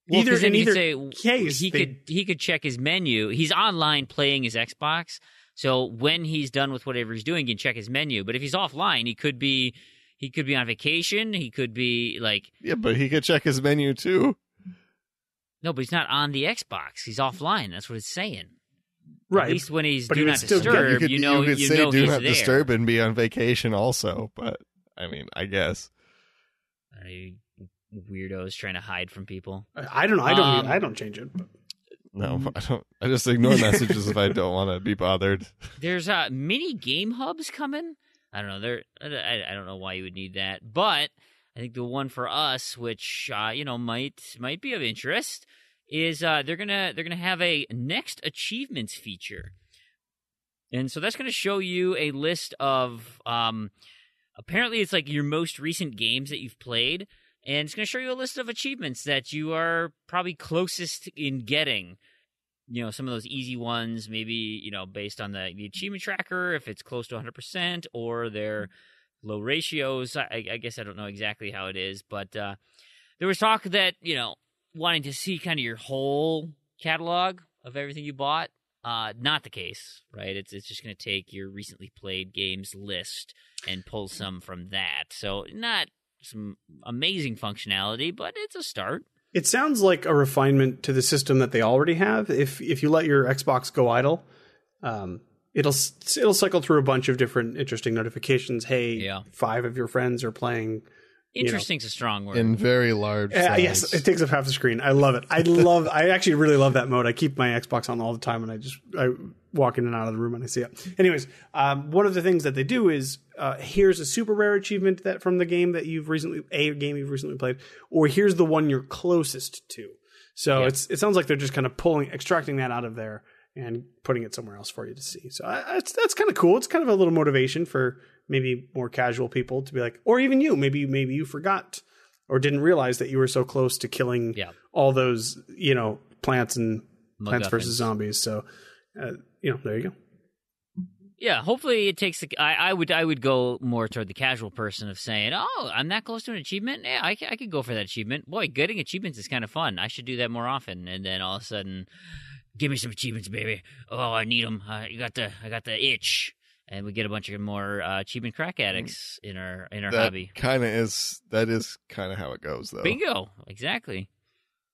Well, in either case, he could check his menu. He's online playing his Xbox, so when he's done with whatever he's doing, he can check his menu. But if he's offline, he could be on vacation. He could be yeah, but he could check his menu too. No, but he's not on the Xbox. He's offline. That's what it's saying. Right. At least when he's but Do Not Disturb, you could say Do Not there. Disturb and be on vacation also. But I mean, I guess. Are you weirdos trying to hide from people? I don't know. I don't change it. But. No, I don't. I just ignore messages if I don't want to be bothered. There's mini game hubs coming. I don't know. I don't know why you would need that, but I think the one for us, which might be of interest, is they're gonna have a next achievements feature, and so that's gonna show you a list of apparently it's your most recent games that you've played, and it's gonna show you a list of achievements that you are probably closest in getting. Some of those easy ones, maybe based on the achievement tracker, if it's close to 100%, or their low ratios. I guess I don't know exactly how it is, but there was talk that wanting to see kind of your whole catalog of everything you bought. Not the case, right? It's just going to take your recently played games list and pull some from that. So not some amazing functionality, but it's a start. It sounds like a refinement to the system that they already have. If you let your Xbox go idle, it'll cycle through a bunch of different interesting notifications. Hey, 5 of your friends are playing. Interesting's a strong word. In very large size. Yes, it takes up half the screen. I love it. I actually really love that mode. I keep my Xbox on all the time, and I walk in and out of the room and I see it. Anyways, one of the things that they do is here's a super rare achievement that from the game that you've recently played, or here's the one you're closest to. So it sounds like they're just kind of extracting that out of there and putting it somewhere else for you to see. So that's kind of cool. It's kind of a little motivation for maybe more casual people to be like, or even you, maybe you forgot or didn't realize that you were so close to killing all those, plants versus zombies. So, there you go. Yeah, hopefully it takes I would go more toward the casual person of saying, oh, I'm that close to an achievement? Yeah, I could go for that achievement. Boy, getting achievements is kind of fun. I should do that more often. And then all of a sudden, give me some achievements, baby. Oh, I need them. I got the itch. And we get a bunch of more achievement crack addicts in our hobby. That is kind of how it goes, though. Bingo, exactly.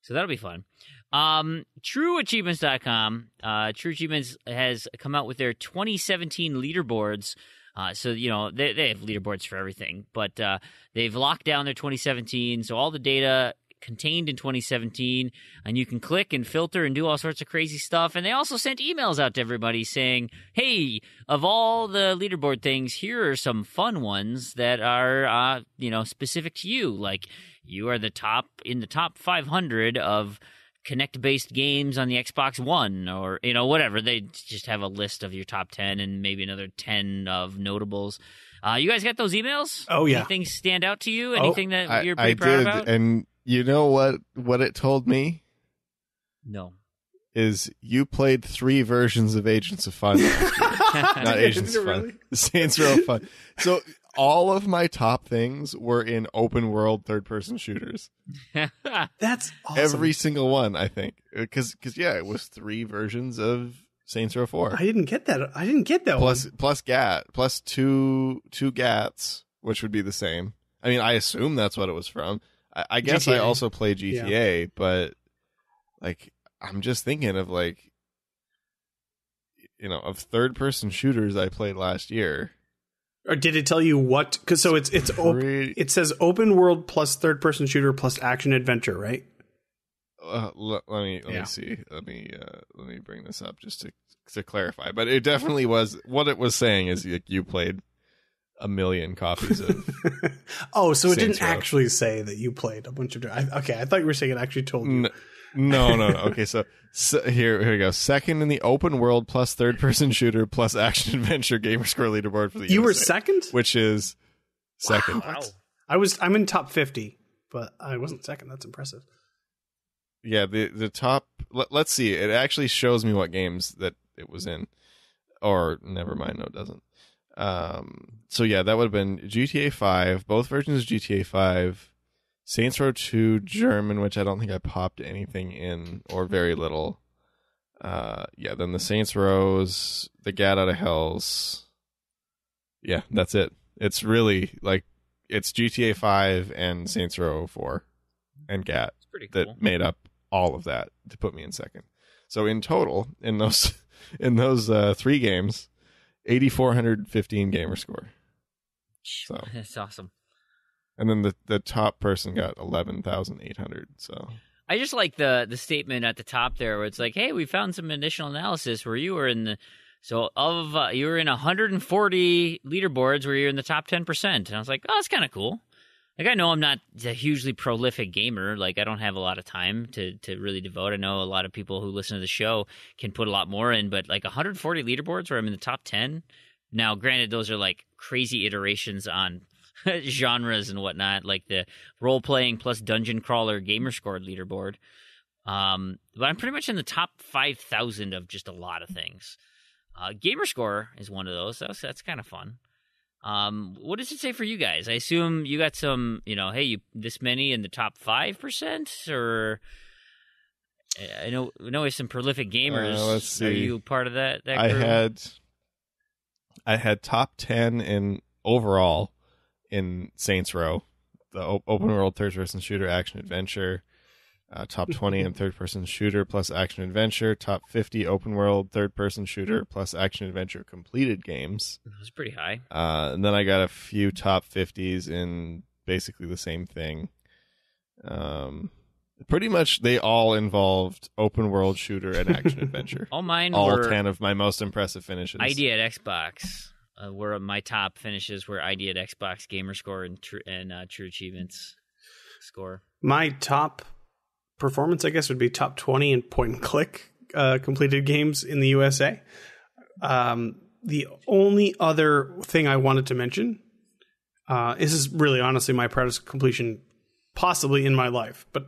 So that'll be fun. TrueAchievements.com. True Achievements has come out with their 2017 leaderboards. So they have leaderboards for everything, but they've locked down their 2017. So all the data contained in 2017, and you can click and filter and do all sorts of crazy stuff. And they also sent emails out to everybody saying, hey, of all the leaderboard things, here are some fun ones that are, specific to you. Like, you are in the top 500 of Kinect-based games on the Xbox One, or, whatever. They just have a list of your top 10 and maybe another 10 of notables. You guys got those emails? Oh, yeah. Anything stand out to you? Anything that you're pretty proud did, about? And you know what it told me? No. Is you played 3 versions of Agents of Fun last year. Not Agents of Fun. Really? Saints Row Fun. So all of my top things were in open world third-person shooters. That's awesome. Every single one, I think. Because it was 3 versions of Saints Row 4. I didn't get that. Plus GAT, plus two GATs, which would be the same. I mean, I assume that's what it was from. I guess GTA. I also play GTA, but like, I'm just thinking of of third-person shooters I played last year. Or did it tell you what? Because it says open world plus third-person shooter plus action adventure, right? Let me see. Let me bring this up just to clarify. But it definitely was, what it was saying is you played 1 million copies of. Oh, so it Saints didn't Row. Actually say that you played a bunch of. Okay, I thought you were saying it actually told you. No. Okay, so here we go. Second in the open world plus third-person shooter plus action adventure Gamerscore leaderboard for the You USA, were second, which is second. Wow. I'm in top 50, but I wasn't second. That's impressive. Yeah, the top. Let's see. It actually shows me what games that it was in. Or never mind. No, it doesn't. So yeah, that would have been GTA 5, both versions of GTA 5, Saints Row 2 German, which I don't think I popped anything in, or very little. Then the Saints Rows, the Gat Out of Hells. Yeah, that's it. It's really it's GTA 5 and Saints Row 4 and Gat that made up all of that to put me in second. So in total, in those 3 games, 8,415 gamer score. So that's awesome. And then the top person got 11,800. So I just like the statement at the top there where it's like, hey, we found some additional analysis where you were in you were in 140 leaderboards where you're in the top 10%. And I was like, oh, that's kind of cool. Like, I know I'm not a hugely prolific gamer. Like, I don't have a lot of time to really devote. I know a lot of people who listen to the show can put a lot more in, but like 140 leaderboards where I'm in the top 10. Now, granted, those are like crazy iterations on genres and whatnot, like the role-playing plus dungeon crawler Gamerscore leaderboard. But I'm pretty much in the top 5,000 of just a lot of things. Gamerscore is one of those. That's kind of fun. What does it say for you guys? I assume you got some, hey, this many in the top 5%, or I know there's some prolific gamers. Let's see. Are you part of that group? I had top 10 in overall in Saints Row, the open world third-person shooter action adventure. Top 20 in third-person shooter plus action adventure. Top 50 open world third-person shooter plus action adventure completed games. That was pretty high. And then I got a few top 50s in basically the same thing. Pretty much they all involved open world shooter and action adventure. All mine all were 10 of my most impressive finishes. ID at Xbox. Where my top finishes were ID at Xbox, Gamerscore, and True Achievements score. My top performance, I guess, would be top 20 in point and click completed games in the USA. The only other thing I wanted to mention, this is really honestly my proudest completion possibly in my life, but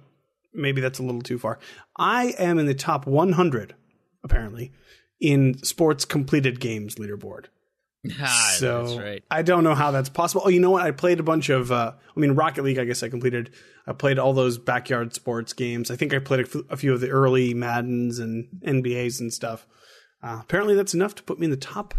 maybe that's a little too far. I am in the top 100, apparently, in sports completed games leaderboard. So that's right. I don't know how that's possible. Oh, you know what? I played a bunch of, Rocket League, I guess I completed. I played all those backyard sports games. I think I played a few of the early Maddens and NBAs and stuff. Apparently that's enough to put me in the top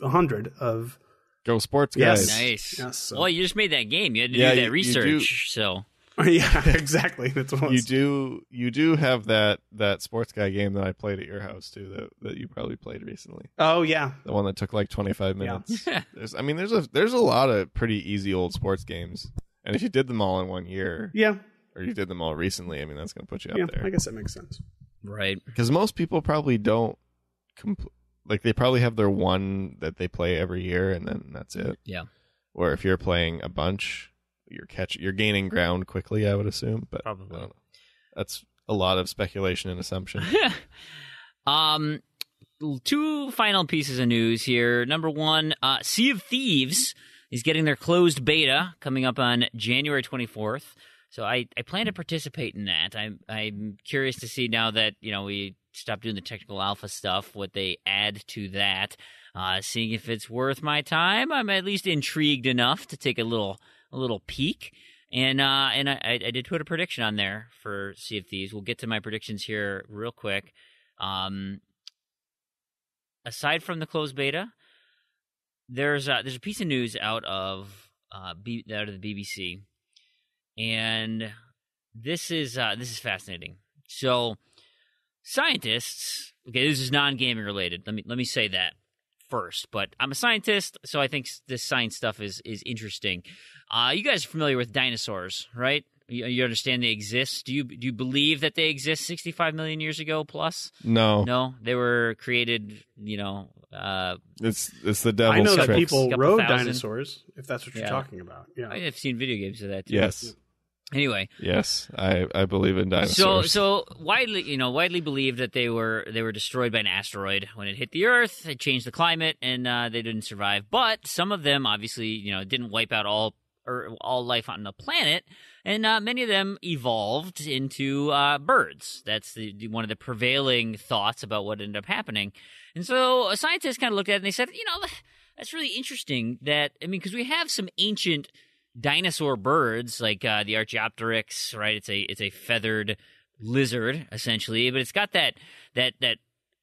100 of... Go sports guys. Yes. Nice. Yes, so. Well, you just made that game. You had to do that research, so... Yeah, exactly. That's what you do have that sports guy game that I played at your house too that you probably played recently. Oh yeah, the one that took like 25 minutes. Yeah. There's a lot of pretty easy old sports games, and if you did them all in 1 year, yeah, or you did them all recently, I mean, that's going to put you up there. I guess that makes sense. Right. Because most people probably don't, like, they probably have their one that they play every year, and then that's it. Yeah. Or if you're playing a bunch, you're gaining ground quickly, I would assume. But Probably. That's a lot of speculation and assumption. Two final pieces of news here. Number one, Sea of Thieves is getting their closed beta coming up on January 24th. So I plan to participate in that. I'm curious to see now that we stopped doing the technical alpha stuff, what they add to that. Seeing if it's worth my time. I'm at least intrigued enough to take a little peek. And I did put a prediction on there for Sea of Thieves. We'll get to my predictions here real quick. Aside from the closed beta, there's a piece of news out of the BBC, and this is fascinating. So, scientists. Okay, this is non-gaming related. Let me say that first. But I'm a scientist, so I think this science stuff is interesting. You guys are familiar with dinosaurs, right? You understand they exist. Do you believe that they exist 65 million years ago plus? No, they were created. It's the devil's I know that tricks. people Couple rode thousand. dinosaurs. If that's what you're talking about, yeah. I've seen video games of that too. Yes. Anyway. Yes, I believe in dinosaurs. So widely believed that they were destroyed by an asteroid when it hit the Earth. It changed the climate, and they didn't survive. But some of them obviously didn't wipe out all life on the planet, and many of them evolved into birds. That's one of the prevailing thoughts about what ended up happening. And so a scientist kind of looked at it and they said, that's really interesting. Because we have some ancient dinosaur birds like the Archaeopteryx, right? It's a feathered lizard essentially, but it's got that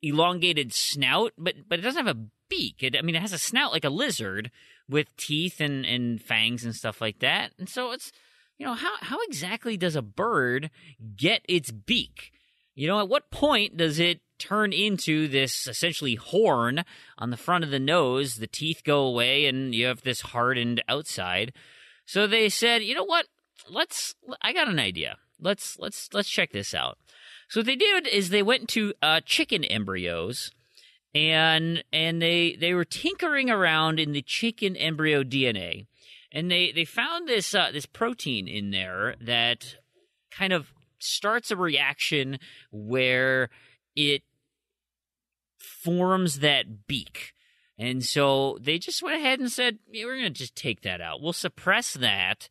elongated snout, but it doesn't have a beak. It has a snout like a lizard with teeth and fangs and stuff like that. And so it's how exactly does a bird get its beak? At what point does it turn into this essentially horn on the front of the nose? The teeth go away and you have this hardened outside. So they said, you know what? I got an idea. Let's check this out. So what they did is they went to chicken embryos, and they were tinkering around in the chicken embryo DNA, and they found this protein in there that kind of starts a reaction where it forms that beak. And so they just went ahead and said, we're going to just take that out. We'll suppress that,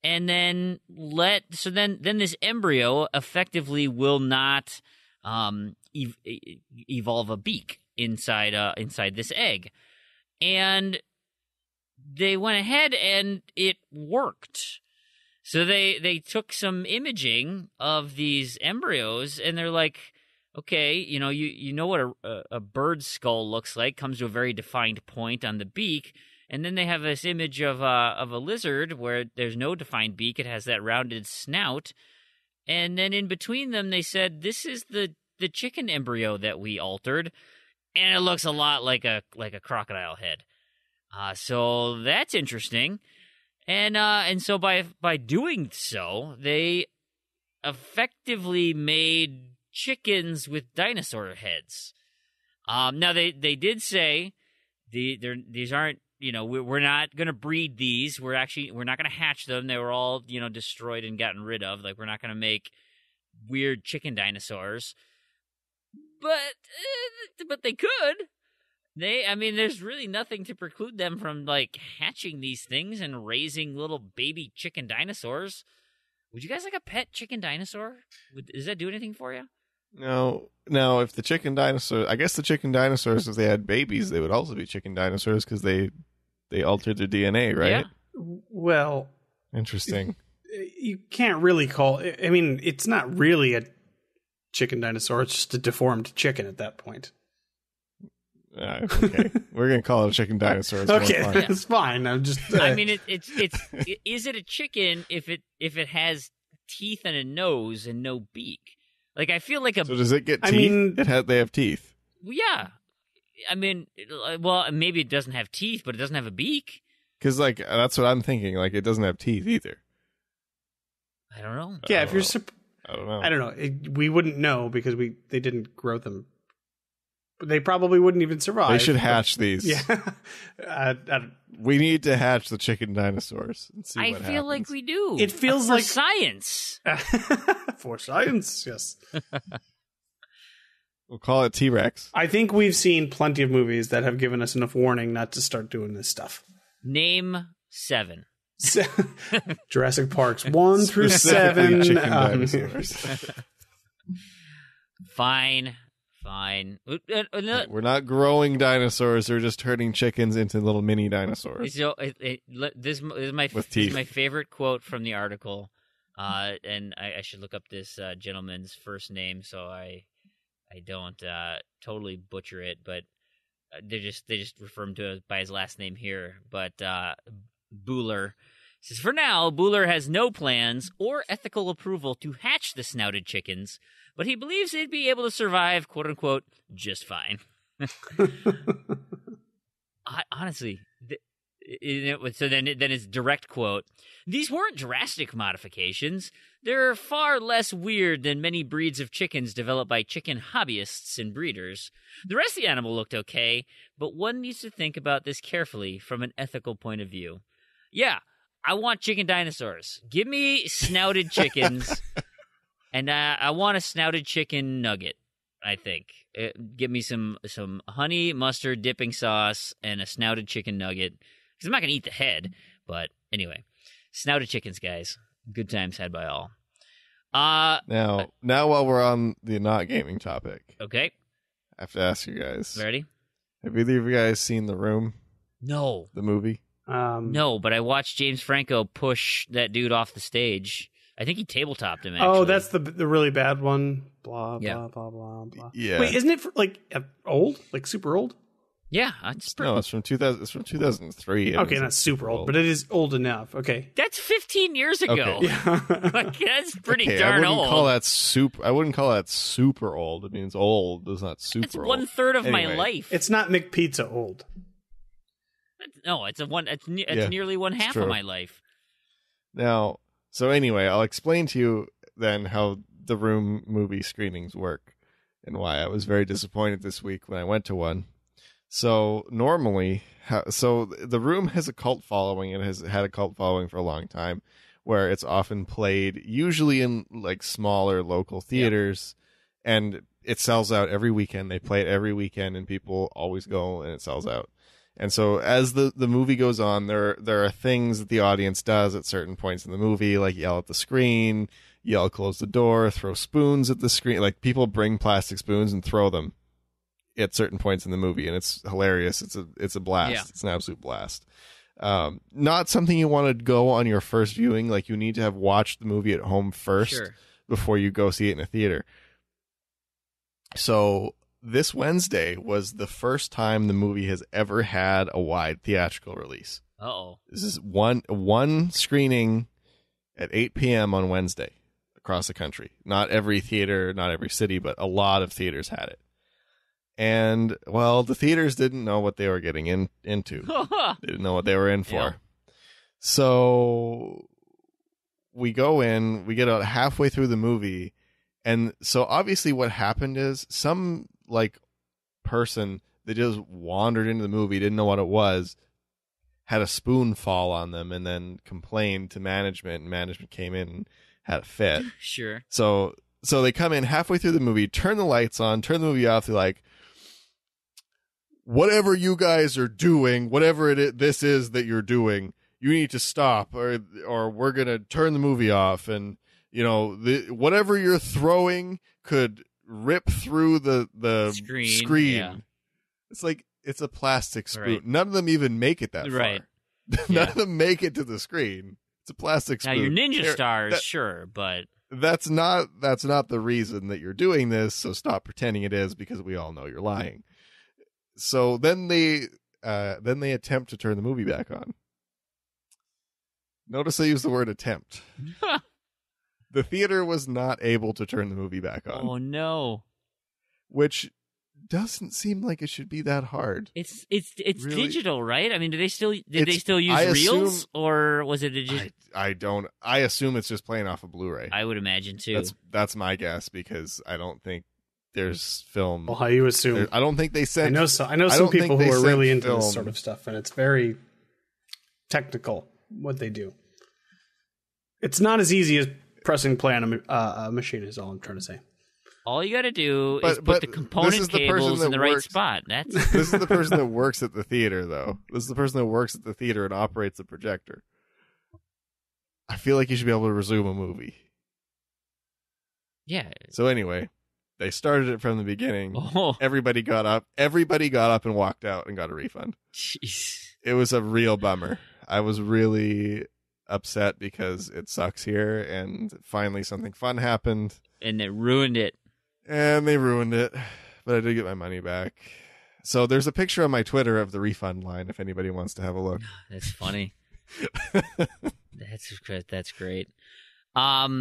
and then then this embryo effectively will not evolve a beak inside this egg. And they went ahead and it worked. So they took some imaging of these embryos, and they're like, okay, you know what a bird's skull looks like, comes to a very defined point on the beak, and then they have this image of a lizard where there's no defined beak, it has that rounded snout, and then in between them they said, this is the chicken embryo that we altered, and it looks a lot like a crocodile head. So that's interesting, and so by doing so, they effectively made chickens with dinosaur heads. Now they did say these aren't, we're not going to breed these. We're not going to hatch them. They were all destroyed and gotten rid of. Like, we're not going to make weird chicken dinosaurs. But they could. There's really nothing to preclude them from hatching these things and raising little baby chicken dinosaurs. Would you guys like a pet chicken dinosaur? Does that do anything for you? No, if the chicken dinosaurs, I guess the chicken dinosaurs, if they had babies, they would also be chicken dinosaurs because they altered their DNA, right? Yeah. Well, interesting. You can't really call it, it's not really a chicken dinosaur, it's just a deformed chicken at that point. Okay, we're gonna call it a chicken dinosaur. It's okay, more fun. it's fine. I'm just. Is it a chicken if it has teeth and a nose and no beak? I feel like So does it get teeth? They have teeth. Yeah, well, maybe it doesn't have teeth, but it doesn't have a beak. Because that's what I'm thinking. It doesn't have teeth either. I don't know. Yeah, if you're... I don't know. I don't know. We wouldn't know because they didn't grow them. But they probably wouldn't even survive. They should hatch these. Yeah. We need to hatch the chicken dinosaurs and see what happens. I feel like we do. It feels for like science. For science, yes. We'll call it T-Rex. I think we've seen plenty of movies that have given us enough warning not to start doing this stuff. Name 7. Jurassic Parks 1 through 7. Chicken dinosaurs. Fine. We're not growing dinosaurs. We're just turning chickens into little mini dinosaurs. So this is my favorite quote from the article, and I should look up this gentleman's first name so I don't totally butcher it. But they just refer him to by his last name here. But Buhler says, for now, Buhler has no plans or ethical approval to hatch the snouted chickens, but he believes they'd be able to survive, quote unquote, just fine. Honestly, so then his direct quote: "These weren't drastic modifications. They're far less weird than many breeds of chickens developed by chicken hobbyists and breeders. The rest of the animal looked okay, but one needs to think about this carefully from an ethical point of view. Yeah, I want chicken dinosaurs. Give me snouted chickens, and I want a snouted chicken nugget, I think. Give me some honey mustard dipping sauce and a snouted chicken nugget. Because I'm not going to eat the head. But anyway, snouted chickens, guys. Good times had by all. Now while we're on the not gaming topic. Okay. I have to ask you guys. Ready? Have either of you guys seen The Room? No. The movie? No, but I watched James Franco push that dude off the stage. I think he tabletopped him, actually. Oh, that's the really bad one. Blah, Yeah. blah, blah, blah, blah. Yeah. Wait, isn't it old? Like super old? Yeah. It's No, it's from 2000. It's from 2003. Okay, not super old, but it is old enough. Okay. That's 15 years ago. Okay. Yeah. Like, that's pretty Okay, darn I wouldn't old. call that I wouldn't call that super old. It means old. It's not super That's old. 1/3 of my Anyway. life. It's not McPizza old. No, it's Yeah, nearly one half true. of my life. Now, so anyway, I'll explain to you then how The Room movie screenings work and why I was very disappointed this week when I went to one. So normally, The Room has a cult following and has had a cult following for a long time, where it's often played usually in like smaller local theaters, and it sells out every weekend. They play it every weekend, and people always go, and it sells out. And so as the movie goes on, there are things that the audience does at certain points in the movie, like yell at the screen, yell, close the door, throw spoons at the screen. Like people bring plastic spoons and throw them at certain points in the movie, and it's hilarious. It's a blast. Yeah. It's an absolute blast. Not something you want to go on your first viewing. Like you need to have watched the movie at home first Sure. before you go see it in a theater. So this Wednesday was the first time the movie has ever had a wide theatrical release. Uh-oh. This is one screening at 8 p.m. on Wednesday across the country. Not every theater, not every city, but a lot of theaters had it. And, well, the theaters didn't know what they were getting into. They didn't know what they were in for. Yeah. So we go in, we get about halfway through the movie, and so obviously what happened is some like person that just wandered into the movie, didn't know what it was, had a spoon fall on them, and then complained to management, and management came in and had a fit. Sure. So they come in halfway through the movie, turn the lights on, turn the movie off. They're like, whatever you guys are doing, whatever this is that you're doing, you need to stop, or we're going to turn the movie off. And, you know, whatever you're throwing could rip through the screen. Yeah. It's like, it's a plastic spoon. Right. None of them even make it that Right. far. None of them make it to the screen. It's a plastic Now, spoon. your ninja Here, stars, sure, but... That's not the reason that you're doing this, so stop pretending it is, because we all know you're lying. So then they attempt to turn the movie back on. Notice I use the word attempt. The theater was not able to turn the movie back on. Oh, no. Which doesn't seem like it should be that hard. It's Really? digital, right? I mean, did they still use reels, or was it just? I don't. I assume it's just playing off a Blu-ray. I would imagine too. That's my guess, because I don't think there's film. Well, how you assume? I don't think they sent. I know some people who are really into this sort of stuff, and it's very technical what they do. It's not as easy as pressing play on a machine. Is all I'm trying to say. All you got to do is put the component cables in the right spot. This is the person that works at the theater, though. This is the person that works at the theater and operates the projector. I feel like you should be able to resume a movie. Yeah. So anyway, they started it from the beginning. Oh. Everybody got up and walked out and got a refund. Jeez. It was a real bummer. I was really upset because it sucks here, and finally something fun happened. And they ruined it. And they ruined it, but I did get my money back. So there's a picture on my Twitter of the refund line if anybody wants to have a look. That's funny. That's great. I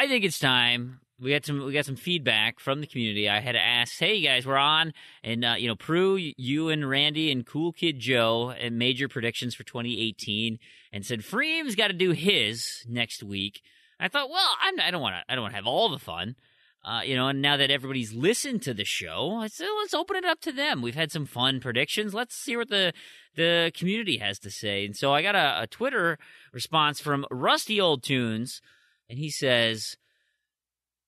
think it's time. We got some feedback from the community. I had to ask, hey, you guys, we're on, and Proulx, you and Randy and Cool Kid Joe and made your predictions for 2018, and said Fream's got to do his next week. I thought, well, I don't want to have all the fun. And now that everybody's listened to the show, let's open it up to them. We've had some fun predictions. Let's see what the community has to say. And so I got a Twitter response from Rusty Old Tunes, and he says,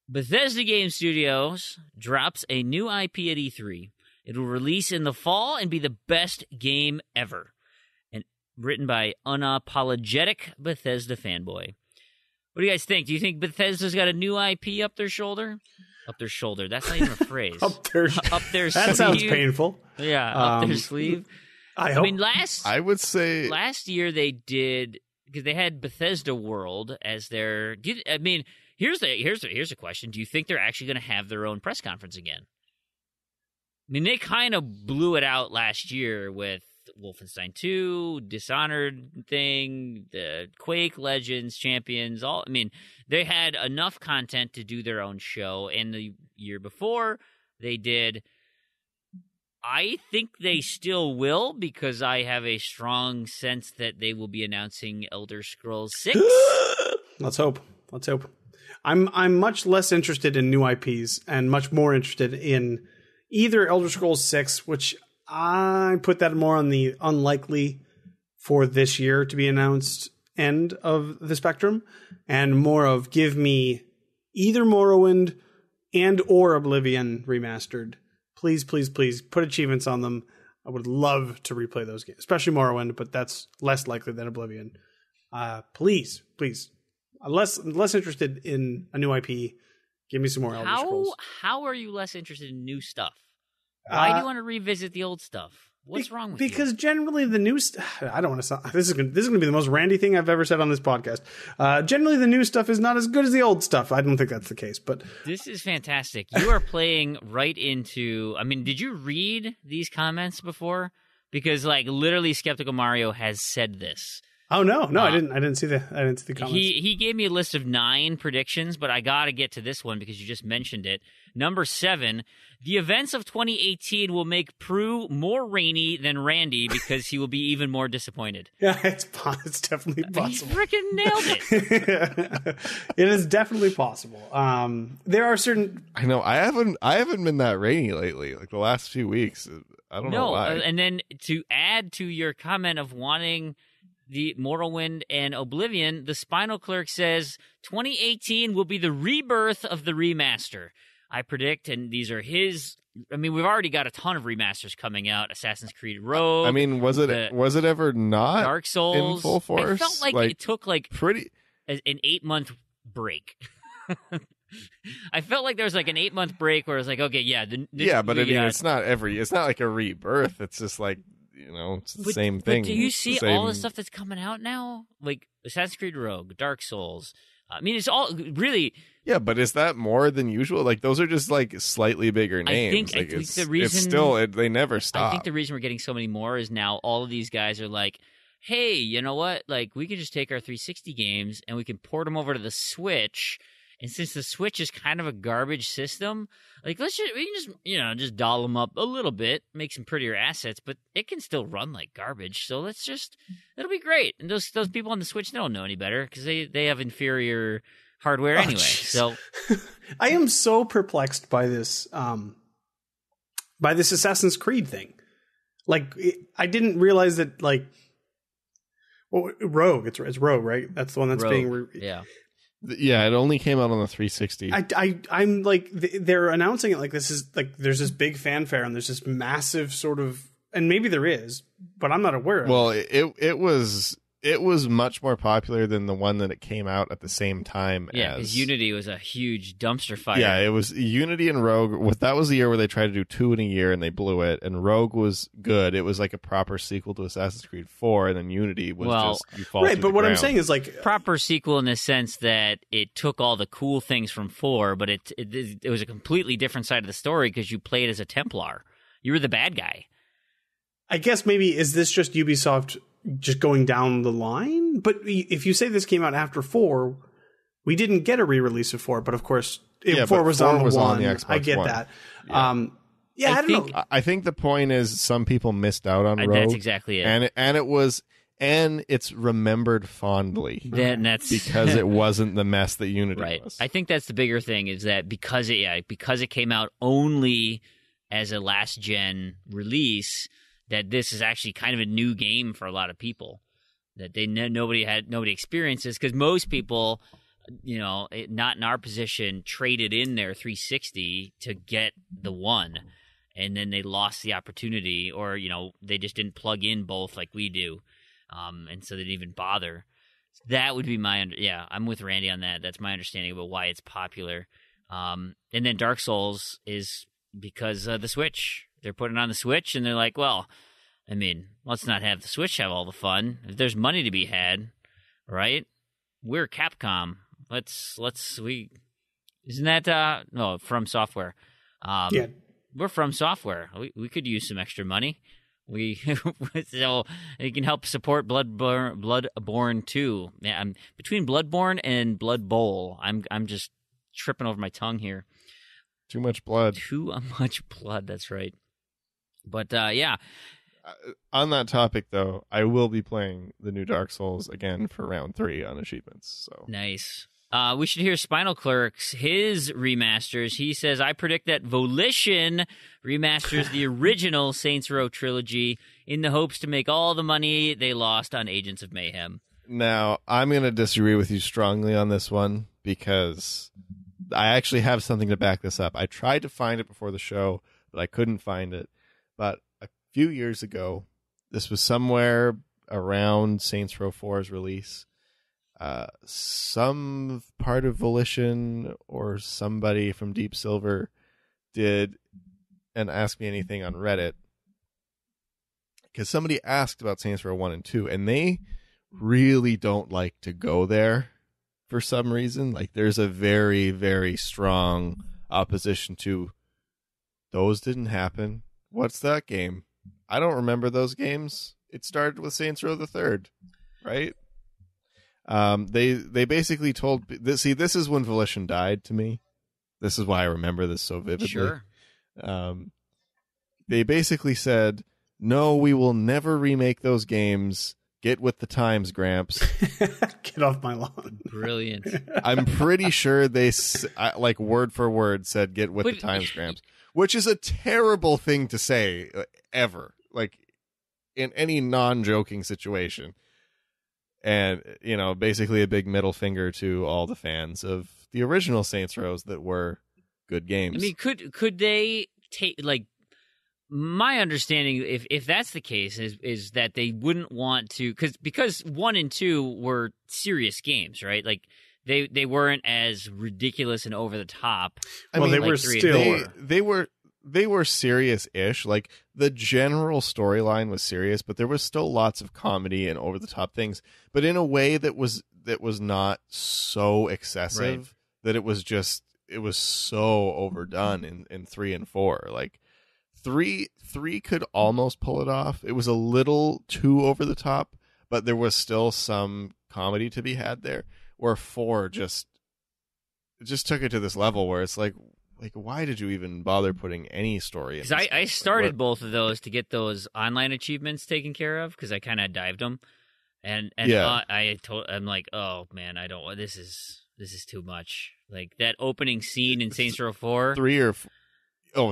Bethesda Game Studios drops a new IP at E3. It will release in the fall and be the best game ever. And written by unapologetic Bethesda fanboy. What do you guys think? Do you think Bethesda's got a new IP up their shoulder? Up their shoulder. That's not even a phrase. Up their sleeve. That sounds painful. Yeah, up their sleeve. I hope. mean, last year they did, because they had Bethesda World as their. Here's a question: do you think they're actually going to have their own press conference again? I mean, they kind of blew it out last year with Wolfenstein 2, Dishonored thing, the Quake Legends Champions, all. I mean, they had enough content to do their own show, and the year before they did. I think they still will, because I have a strong sense that they will be announcing Elder Scrolls 6. Let's hope. I'm much less interested in new IPs and much more interested in either Elder Scrolls 6, which I put that more on the unlikely for this year to be announced end of the spectrum, and more of give me either Morrowind and or Oblivion remastered. Please, please, please put achievements on them. I would love to replay those games, especially Morrowind, but that's less likely than Oblivion. Please. I'm less interested in a new IP. Give me some more Elder Scrolls. How are you less interested in new stuff? Why do you want to revisit the old stuff? What's wrong with you? Because generally the new I don't want to sound... This is going to be the most Randy thing I've ever said on this podcast. Generally the new stuff is not as good as the old stuff. I don't think that's the case, but... This is fantastic. You are playing right into... I mean, did you read these comments before? Because, literally Skeptical Mario has said this. Oh, no, I didn't see the comments. He gave me a list of 9 predictions, but I got to get to this one because you just mentioned it. Number 7, the events of 2018 will make Proulx more rainy than Randy because he will be even more disappointed. Yeah, it's definitely possible. He freaking nailed it. It is definitely possible. There are certain... I know. I haven't been that rainy lately. Like the last few weeks. I don't know why. And then to add to your comment of wanting the Morrowind and Oblivion, the Spinal Clerk says 2018 will be the rebirth of the remaster. I predict, and these are his... I mean, we've already got a ton of remasters coming out. Assassin's Creed Rogue. I mean, was it ever not Dark Souls in full force? I felt like it took pretty an 8-month break. I felt like there was an 8-month break where it was okay, yeah. But I mean, it's not like a rebirth. It's just it's the same thing. But do you see all the stuff that's coming out now? Like Assassin's Creed Rogue, Dark Souls. I mean, it's all really... Yeah, but is that more than usual? Those are just slightly bigger names. I think the reason... It's still... they never stop. I think the reason we're getting so many more is now all of these guys are hey, you know what? We could just take our 360 games and we can port them over to the Switch, And since the Switch is kind of a garbage system, like we can just doll them up a little bit, make some prettier assets, but it can still run like garbage. So it'll be great. And those people on the Switch, they don't know any better because they have inferior hardware anyway. So I am so perplexed by this Assassin's Creed thing. Like, I didn't realize that, like, Rogue. It's Rogue, right? That's the one that's Rogue. Yeah. Yeah, it only came out on the 360. I'm like, they're announcing it like this is like there's this big fanfare and there's this massive sort of, and maybe there is, but I'm not aware of. Well, it was much more popular than the one that it came out at the same time. Yeah, because Unity was a huge dumpster fire. Yeah, it was Unity and Rogue. That was the year where they tried to do 2 in a year and they blew it. And Rogue was good. It was like a proper sequel to Assassin's Creed 4, and then Unity was just you fall right. But what ground. I'm saying is like proper sequel in the sense that it took all the cool things from 4, but it was a completely different side of the story because you played as a Templar. You were the bad guy. I guess maybe is this just Ubisoft just going down the line? But if you say this came out after 4, we didn't get a re-release of 4, but of course 4 was on the 1. I get One. That. Yeah. I don't know. I think the point is some people missed out on Rogue. That's exactly it. And it's remembered fondly. That's because it wasn't the mess that Unity was. I think that's the bigger thing is that because it came out only as a last gen release, that this is actually kind of a new game for a lot of people, that nobody experiences, because most people, not in our position, traded in their 360 to get the 1, and then they lost the opportunity, or they just didn't plug in both like we do, and so they didn't even bother. That would be I'm with Randy on that. That's my understanding about why it's popular. And then Dark Souls is because of the Switch. They're putting it on the Switch, and they're like, well, I mean, let's not have the Switch have all the fun. If there's money to be had, right? We're Capcom. Isn't that no, From Software? Yeah, we're From Software. We could use some extra money. So it can help support Bloodborne 2. Yeah, between Bloodborne and Blood Bowl, I'm just tripping over my tongue here. Too much blood. Too much blood. That's right. But yeah. On that topic, though, I will be playing the new Dark Souls again for round 3 on achievements. So nice. We should hear Spinal Clerk's his remasters. He says, I predict that Volition remasters the original Saints Row trilogy in the hopes to make all the money they lost on Agents of Mayhem. Now, I'm going to disagree with you strongly on this one because I actually have something to back this up. I tried to find it before the show, but I couldn't find it. But a few years ago, this was somewhere around Saints Row 4's release. Some part of Volition or somebody from Deep Silver did an Ask Me Anything on Reddit, because somebody asked about Saints Row 1 and 2, and they really don't like to go there for some reason. Like, there's a very, very strong opposition to those didn't happen. What's that game? I don't remember those games. It started with Saints Row the 3rd, right? They basically told this. See, this is when Volition died to me. This is why I remember this so vividly. Sure. They basically said, "No, we will never remake those games. Get with the times, Gramps." Get off my lawn. Brilliant. I'm pretty sure they like word for word said, "Get with the times, Gramps," which is a terrible thing to say ever. Like in any non-joking situation. And, basically a big middle finger to all the fans of the original Saints Rows that were good games. I mean, could they take, like, my understanding, if that's the case, is that they wouldn't want to, because 1 and 2 were serious games, right? Like, they weren't as ridiculous and over the top. They were still. They were serious-ish. Like, the general storyline was serious, but there was still lots of comedy and over-the-top things. But in a way that was not so excessive, right, that it was so overdone in 3 and 4. Like, 3 could almost pull it off. It was a little too over-the-top, but there was still some comedy to be had there. Where 4 just... just took it to this level where it's like why did you even bother putting any story in? Because I started both of those to get those online achievements taken care of because I kind of dived them, and Yeah. I'm like, oh man, I don't. This is too much. Like that opening scene in Saints Row 4.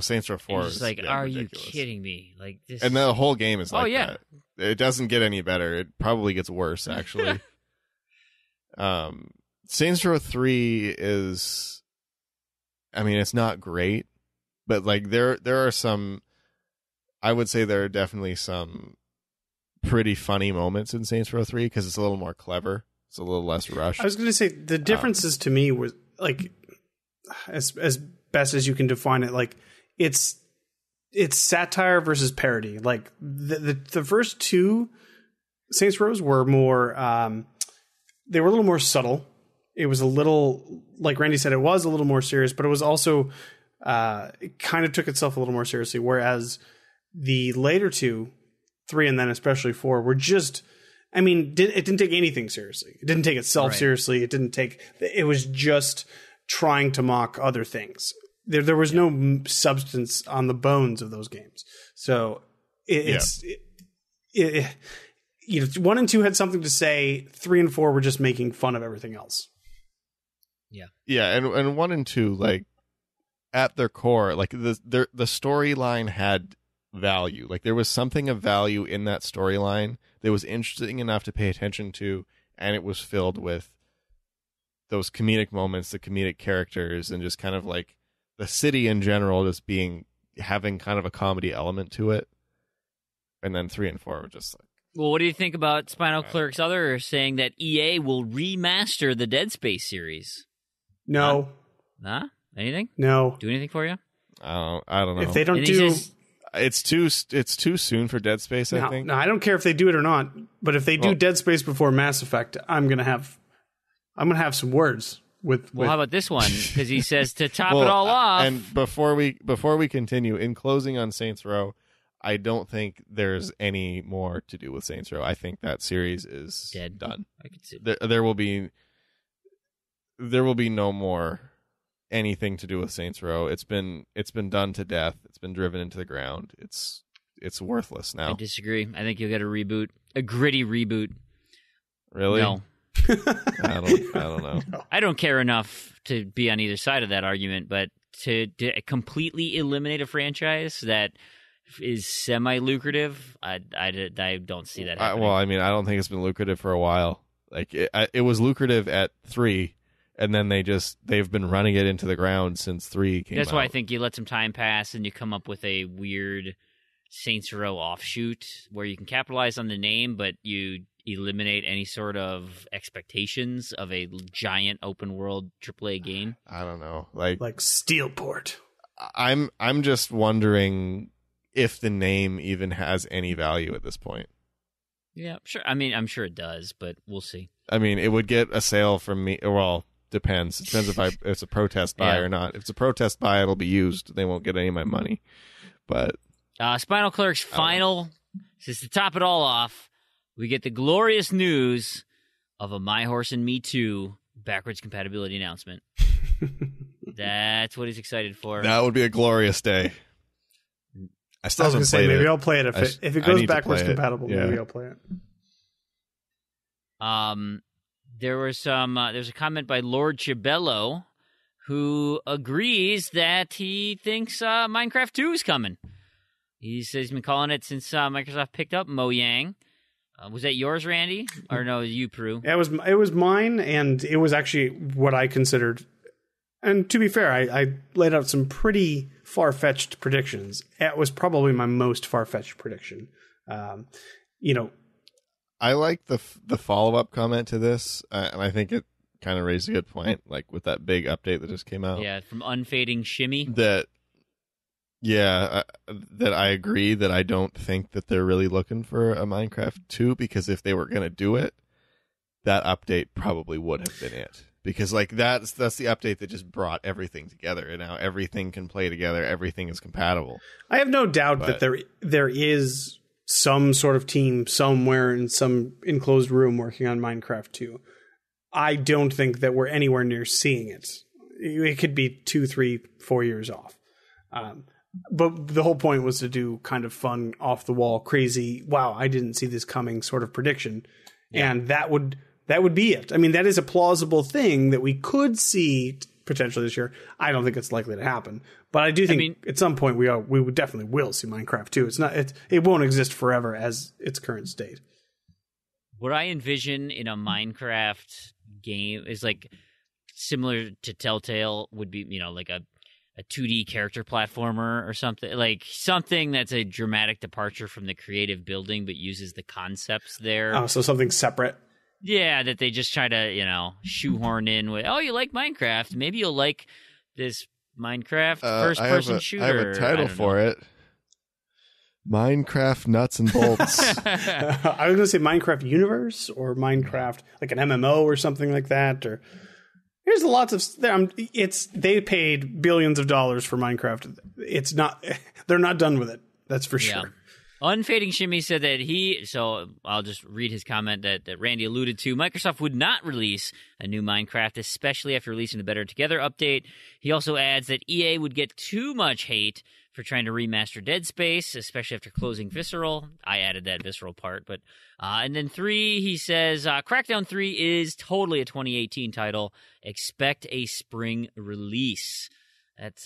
Saints Row 4. It's just like, yeah, are ridiculous. you kidding me? Like this. And the whole game is like yeah. that. It doesn't get any better. It probably gets worse, actually. Saints Row 3 is, I mean, it's not great, but like there are some, I would say there are definitely some pretty funny moments in Saints Row 3 because it's a little more clever. It's a little less rushed. I was going to say the differences to me was like, as best as you can define it, like it's satire versus parody. Like the first two Saints Rows were more, they were a little more subtle. It was a little, like Randy said, it was a little more serious, but it was also, it kind of took itself a little more seriously. Whereas the later two, 3 and then especially 4, were just, I mean, it didn't take anything seriously. It didn't take itself seriously. It was just trying to mock other things. There was no substance on the bones of those games. So it's 1 and 2 had something to say. 3 and 4 were just making fun of everything else. Yeah, and 1 and 2, like at their core, like the storyline had value. Like there was something of value in that storyline that was interesting enough to pay attention to, and it was filled with those comedic moments, the comedic characters, and just kind of like the city in general just having kind of a comedy element to it. And then 3 and 4 were just like, well, what do you think about Spinal Clerk's other saying that EA will remaster the Dead Space series? No. Huh? Anything? No. Do anything for you? I don't know. If they don't And do, it's too soon for Dead Space, I think. no, I don't care if they do it or not. But if they do Dead Space before Mass Effect, I'm gonna have some words with. Well, how about this one? Because he says to top it all off. And before we continue, in closing on Saints Row, I don't think there's any more to do with Saints Row. I think that series is dead. Done. I could see. There will be no more anything to do with Saints Row. It's been done to death. It's been driven into the ground. It's worthless now. I disagree. I think you'll get a reboot, a gritty reboot. Really? No. I don't know. I don't care enough to be on either side of that argument, but to completely eliminate a franchise that is semi-lucrative, I don't see that happening. Well, I mean, I don't think it's been lucrative for a while. Like it was lucrative at 3, and then they've been running it into the ground since 3 came out. That's why I think you let some time pass and you come up with a weird Saints Row offshoot where you can capitalize on the name, but you eliminate any sort of expectations of a giant open world AAA game. I don't know, like Steelport. I'm just wondering if the name even has any value at this point. Yeah, sure. I mean, I'm sure it does, but we'll see. I mean, it would get a sale from me. Well, depends. It depends if it's a protest buy or not. If it's a protest buy, it'll be used. They won't get any of my money. But Spinal Clerk's final, just to top it all off, we get the glorious news of a My Horse and Me Too backwards compatibility announcement. That's what he's excited for. That would be a glorious day. I still was haven't going to say, played maybe it. I'll play it if it goes backwards compatible. Maybe I'll play it. There's a comment by Lord Chibello who agrees that he thinks Minecraft 2 is coming. He says he's been calling it since Microsoft picked up Mojang. Was that yours, Randy? Or no, you, Proulx? It was mine, and it was actually what I considered. And to be fair, I laid out some pretty far-fetched predictions. It was probably my most far-fetched prediction. I like the follow-up comment to this, and I think it kind of raised a good point, like with that big update that just came out. Yeah, from Unfading Shimmy. That I agree that I don't think that they're really looking for a Minecraft 2, because if they were going to do it, that update probably would have been it. Because like that's the update that just brought everything together, and now everything can play together, everything is compatible. I have no doubt that there is some sort of team somewhere in some enclosed room working on Minecraft 2. I don't think that we're anywhere near seeing it. it could be 2, 3, 4 years off. But the whole point was to do kind of fun, off the wall, crazy, wow, I didn't see this coming sort of prediction. Yeah. And that would be it. I mean, that is a plausible thing that we could see potentially this year. I don't think it's likely to happen, but I do think at some point we would definitely will see Minecraft 2. It won't exist forever as its current state. What I envision in a Minecraft game is like similar to Telltale would be, like a 2D character platformer or something, like something that's a dramatic departure from the creative building, but uses the concepts there. Oh, so something separate. Yeah, that they just try to, shoehorn in with, oh, you like Minecraft? Maybe you'll like this Minecraft first-person shooter. I have a title for it. Minecraft Nuts and Bolts. I was going to say Minecraft Universe or Minecraft, like an MMO or something like that. Or there's lots of they paid billions of dollars for Minecraft. It's not they're not done with it. That's for sure. Yeah. Unfading Shimmy said that so I'll just read his comment that Randy alluded to. Microsoft would not release a new Minecraft, especially after releasing the Better Together update. He also adds that EA would get too much hate for trying to remaster Dead Space, especially after closing Visceral. I added that Visceral part, but and then 3, he says, Crackdown 3 is totally a 2018 title. Expect a spring release. That's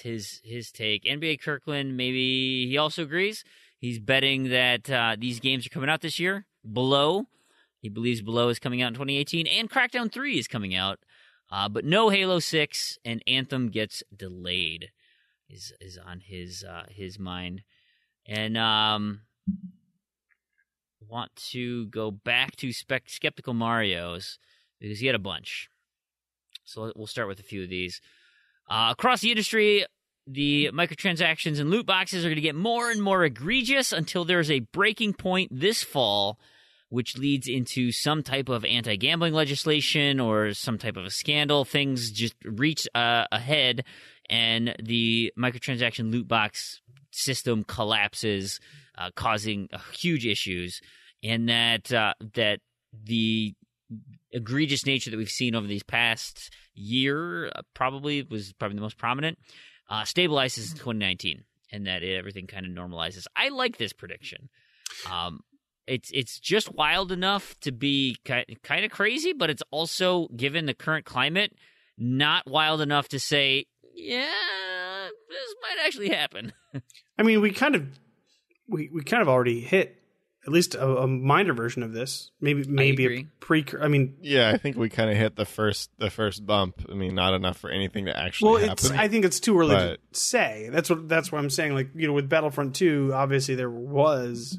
his take. NBA Kirkland, maybe he also agrees. He's betting that these games are coming out this year. Below, he believes Below is coming out in 2018, and Crackdown 3 is coming out, but no Halo 6, and Anthem gets delayed. Is on his mind, and want to go back to Skeptical Mario's because he had a bunch. So we'll start with a few of these. Across the industry, the microtransactions and loot boxes are going to get more and more egregious until there's a breaking point this fall, which leads into some type of anti-gambling legislation or some type of a scandal. Things just reach ahead, and the microtransaction loot box system collapses, causing huge issues, and that the egregious nature that we've seen over these past year probably the most prominent, stabilizes in 2019, and that everything kind of normalizes. I like this prediction. It's just wild enough to be kind of crazy, but it's also, given the current climate, not wild enough to say, yeah, this might actually happen. I mean, we kind of already hit at least a minor version of this. Maybe a yeah, I think we kind of hit the first bump. I mean, not enough for anything to actually happen. I think it's too early to say. That's what I'm saying. Like, with Battlefront 2, obviously there was.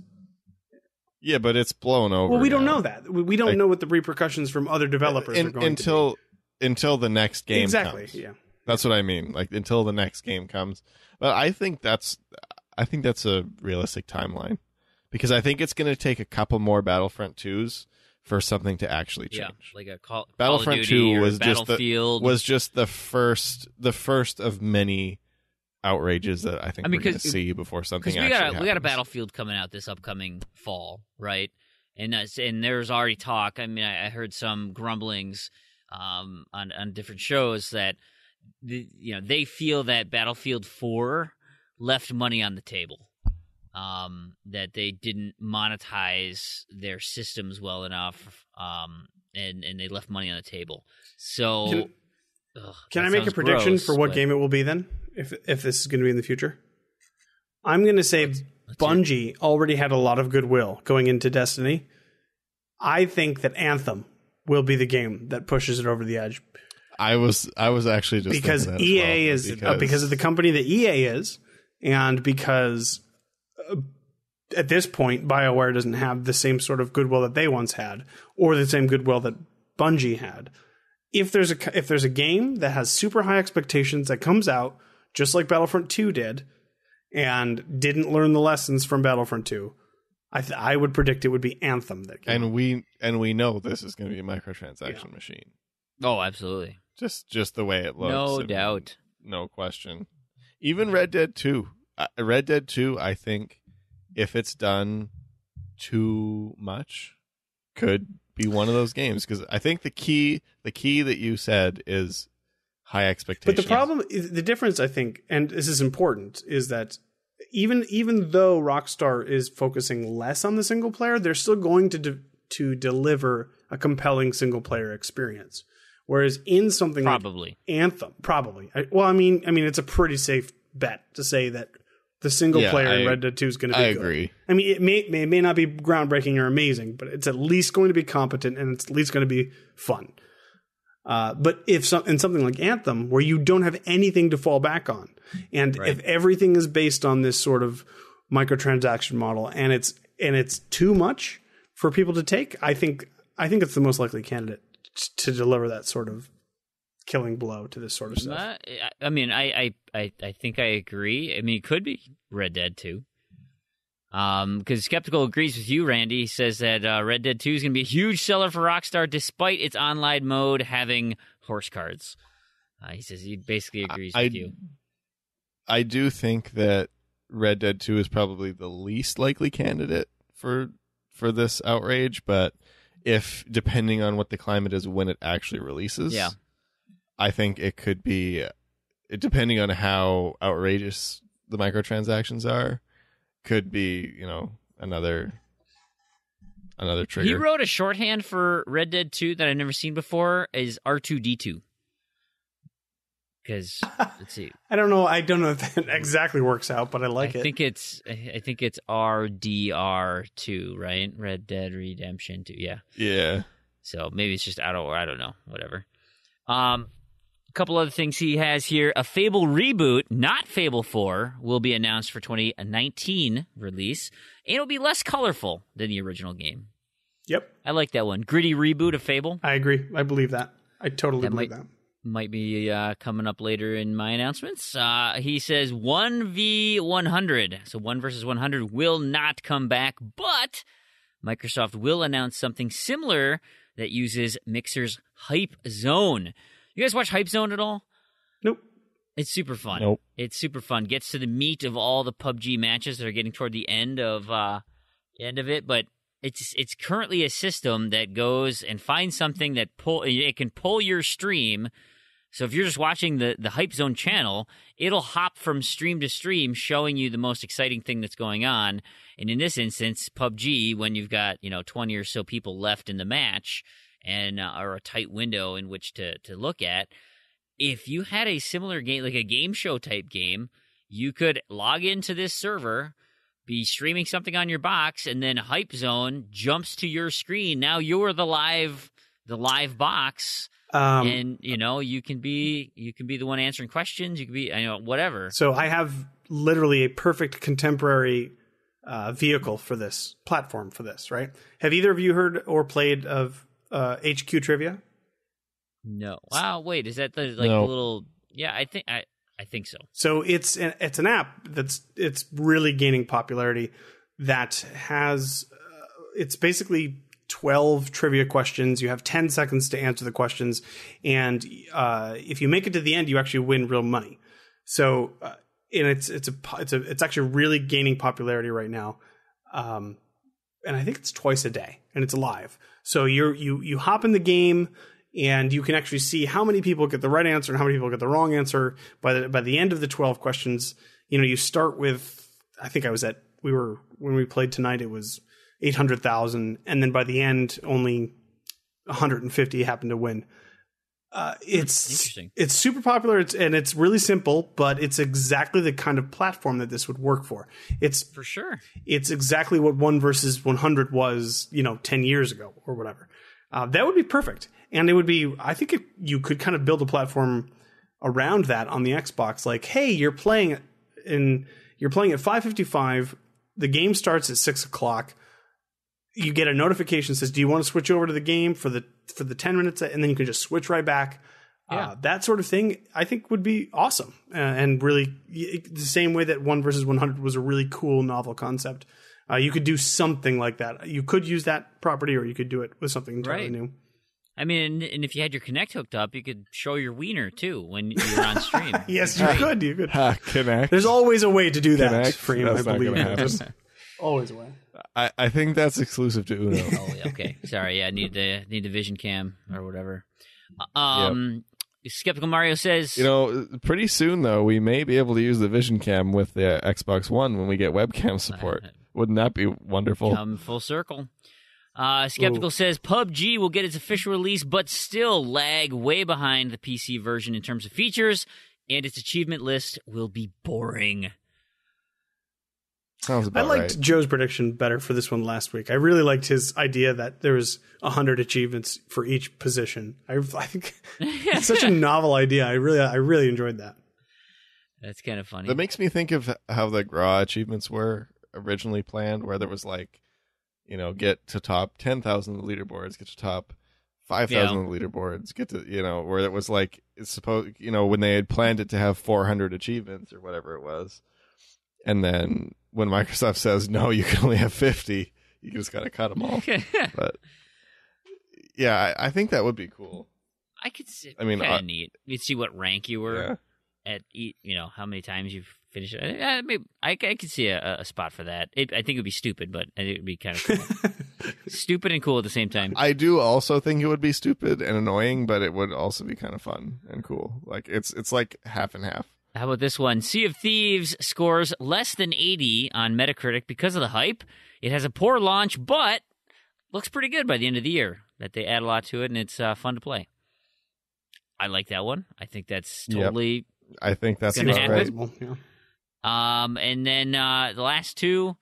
Yeah, but it's blown over. Well, we don't know that. We don't know what the repercussions from other developers are going to be. Until the next game comes. Yeah. That's what I mean. Like, until the next game comes. But I think that's a realistic timeline, because I think it's going to take a couple more Battlefront 2s for something to actually change. Yeah, like a Call Battlefront of Duty 2 was or Battlefield was just the first of many outrages that I think we're going to see before something actually happens. We got a Battlefield coming out this upcoming fall, right? And there's already talk. I mean, I heard some grumblings on different shows that they feel that Battlefield 4 left money on the table, that they didn't monetize their systems well enough, and they left money on the table. So, can I make a prediction for what game it will be then? If this is going to be in the future, I'm going to say Bungie already had a lot of goodwill going into Destiny. I think that Anthem will be the game that pushes it over the edge. I was actually just because EA is because of the company that EA is, and because at this point BioWare doesn't have the same sort of goodwill that they once had, or the same goodwill that Bungie had. If there's a game that has super high expectations that comes out just like Battlefront 2 did, and didn't learn the lessons from Battlefront 2, I would predict it would be Anthem that came out. And we know this is going to be a microtransaction machine. Oh, absolutely. Just the way it looks. No doubt. No question. Even Red Dead 2. Red Dead 2, I think, if it's done too much, could be one of those games. Because I think the key that you said is high expectations. But the problem, the difference, I think, and this is important, is that even though Rockstar is focusing less on the single player, they're still going to deliver a compelling single player experience. Whereas in something like Anthem, probably. I mean, it's a pretty safe bet to say that the single player in Red Dead 2 is going to be good. I agree. I mean, it may not be groundbreaking or amazing, but it's at least going to be competent and it's at least going to be fun. But in something like Anthem, where you don't have anything to fall back on, and if everything is based on this sort of microtransaction model, and it's too much for people to take, I think it's the most likely candidate to deliver that sort of killing blow to this sort of stuff. I mean, I think I agree. I mean, it could be Red Dead 2. Because Skeptical agrees with you, Randy. He says that Red Dead 2 is going to be a huge seller for Rockstar despite its online mode having horse cards. He says he basically agrees with you. I do think that Red Dead 2 is probably the least likely candidate for this outrage, but depending on what the climate is when it actually releases, I think it could be, depending on how outrageous the microtransactions are, could be, another trigger. He wrote a shorthand for Red Dead 2 that I've never seen before is R2D2. Because let's see, I don't know if that exactly works out, but I like it. I think it's RDR2, right? Red Dead Redemption 2. Yeah. So maybe it's just I don't know, whatever. A couple other things he has here. A Fable reboot, not Fable 4, will be announced for 2019 release, and it'll be less colorful than the original game. Yep. I like that one. Gritty reboot of Fable. I agree. I believe that. I totally believe that. Might be coming up later in my announcements. He says 1v100, so 1 versus 100 will not come back, but Microsoft will announce something similar that uses Mixer's Hype Zone. You guys watch Hype Zone at all? Nope. It's super fun. Nope. It's super fun. Gets to the meat of all the PUBG matches that are getting toward the end of it, but it's currently a system that goes and finds something that it can pull your stream. So if you're just watching the Hype Zone channel, it'll hop from stream to stream, showing you the most exciting thing that's going on. And in this instance, PUBG, when you've got 20 or so people left in the match, and or a tight window in which to look at, if you had a similar game, like a game show type game, you could log into this server, be streaming something on your box, and then Hype Zone jumps to your screen. Now you're the live box. And you can be the one answering questions. You can be whatever. So I have literally a perfect contemporary vehicle for this platform for this. Right? Have either of you heard or played of HQ Trivia? No. Wow. Wait. Is that the little? Yeah. I think so. So it's an app it's really gaining popularity. That has it's basically 12 trivia questions. You have 10 seconds to answer the questions, and if you make it to the end, you actually win real money. So, and it's actually really gaining popularity right now. And I think it's twice a day, and it's live. So you hop in the game, and you can actually see how many people get the right answer and how many people get the wrong answer by the end of the 12 questions. You start with, I think when we played tonight, it was 800,000, and then by the end, only 150 happened to win. It's interesting. It's super popular, and it's really simple, but it's exactly the kind of platform that this would work for. It's for sure. It's exactly what 1 versus 100 was, 10 years ago or whatever. That would be perfect, and it would be. I think you could kind of build a platform around that on the Xbox. Like, hey, you're playing at 5:55. The game starts at 6:00. You get a notification that says, "Do you want to switch over to the game for the 10 minutes?" And then you can just switch right back. Yeah. That sort of thing, I think, would be awesome, and really the same way that 1 versus 100 was a really cool, novel concept. You could do something like that. You could use that property, or you could do it with something entirely new. I mean, and if you had your Kinect hooked up, you could show your wiener too when you're on stream. Yes, you could. You could. Kinect. There's always a way to do that. Kinect? Fream, That's I believe. not going to happen. Always a way. I think that's exclusive to Uno. Oh, yeah, okay. Sorry, yeah, need the Vision Cam or whatever. Yep. Skeptical Mario says, pretty soon though, we may be able to use the Vision Cam with the Xbox One when we get webcam support. Wouldn't that be wonderful? Come full circle. Skeptical says PUBG will get its official release, but still lag way behind the PC version in terms of features, and its achievement list will be boring. Sounds about I liked right. Joe's prediction better for this one last week. I really liked his idea that there was 100 achievements for each position. I think it's such a novel idea. I really enjoyed that. That's kind of funny. That makes me think of how the GRAW achievements were originally planned, where there was like, get to top 10,000 leaderboards, get to top 5,000 leaderboards, get to, where it was like, it's supposed, when they had planned it to have 400 achievements or whatever it was. And then when Microsoft says, no, you can only have 50, you just got to cut them all. But yeah, I think that would be cool. I could see, kind of neat. You'd see what rank you were at, how many times you've finished it. Maybe I could see a spot for that. I think it would be stupid, but I think it would be kind of cool. Stupid and cool at the same time. I do also think it would be stupid and annoying, but it would also be kind of fun and cool. Like it's like half and half. How about this one? Sea of Thieves scores less than 80 on Metacritic because of the hype. It has a poor launch, but looks pretty good by the end of the year. That they add a lot to it, and it's fun to play. I like that one. I think that's totally. Yep. I think that's going to happen. Right. Yeah. And then the last two.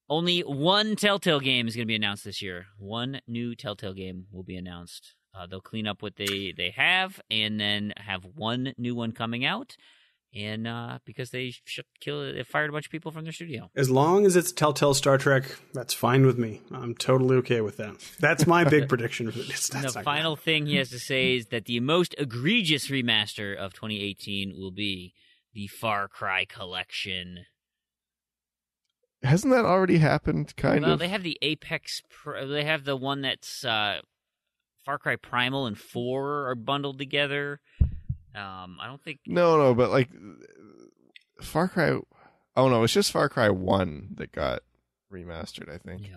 Only one Telltale game is going to be announced this year. One new Telltale game will be announced. They'll clean up what they have, and then have one new one coming out. And because they fired a bunch of people from their studio. As long as it's Telltale Star Trek, that's fine with me. I'm totally okay with that. That's my big prediction. The final thing he has to say is that the most egregious remaster of 2018 will be the Far Cry collection. Hasn't that already happened, kind of? Well, they have the Apex... they have the one that's Far Cry Primal and 4 are bundled together. I don't think... No, but like Far Cry... Oh, no, it's just Far Cry 1 that got remastered, I think.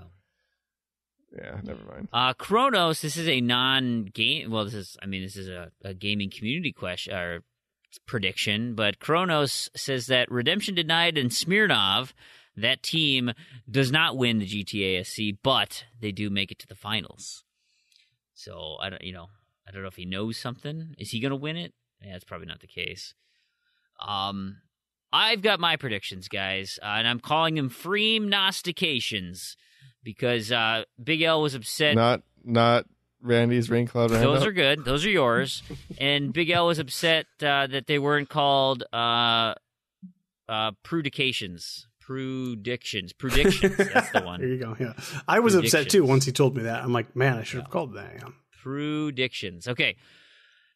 Yeah, never mind. Chronos, this is a non-game... Well, this is a gaming community question or prediction, but Chronos says that Redemption Denied and Smirnov, that team, does not win the GTA SC, but they do make it to the finals. So, I don't know if he knows something. Is he going to win it? Yeah, that's probably not the case. I've got my predictions, guys, and I'm calling them Fream Gnostications because Big L was upset. Not Randy's Ring Cloud Roundup. Those are good. Those are yours. And Big L was upset that they weren't called Predictions. Predictions. That's the one. There you go. Yeah, I was upset too once he told me that. I'm like, man, I should have called that. Yeah. Predictions. Okay.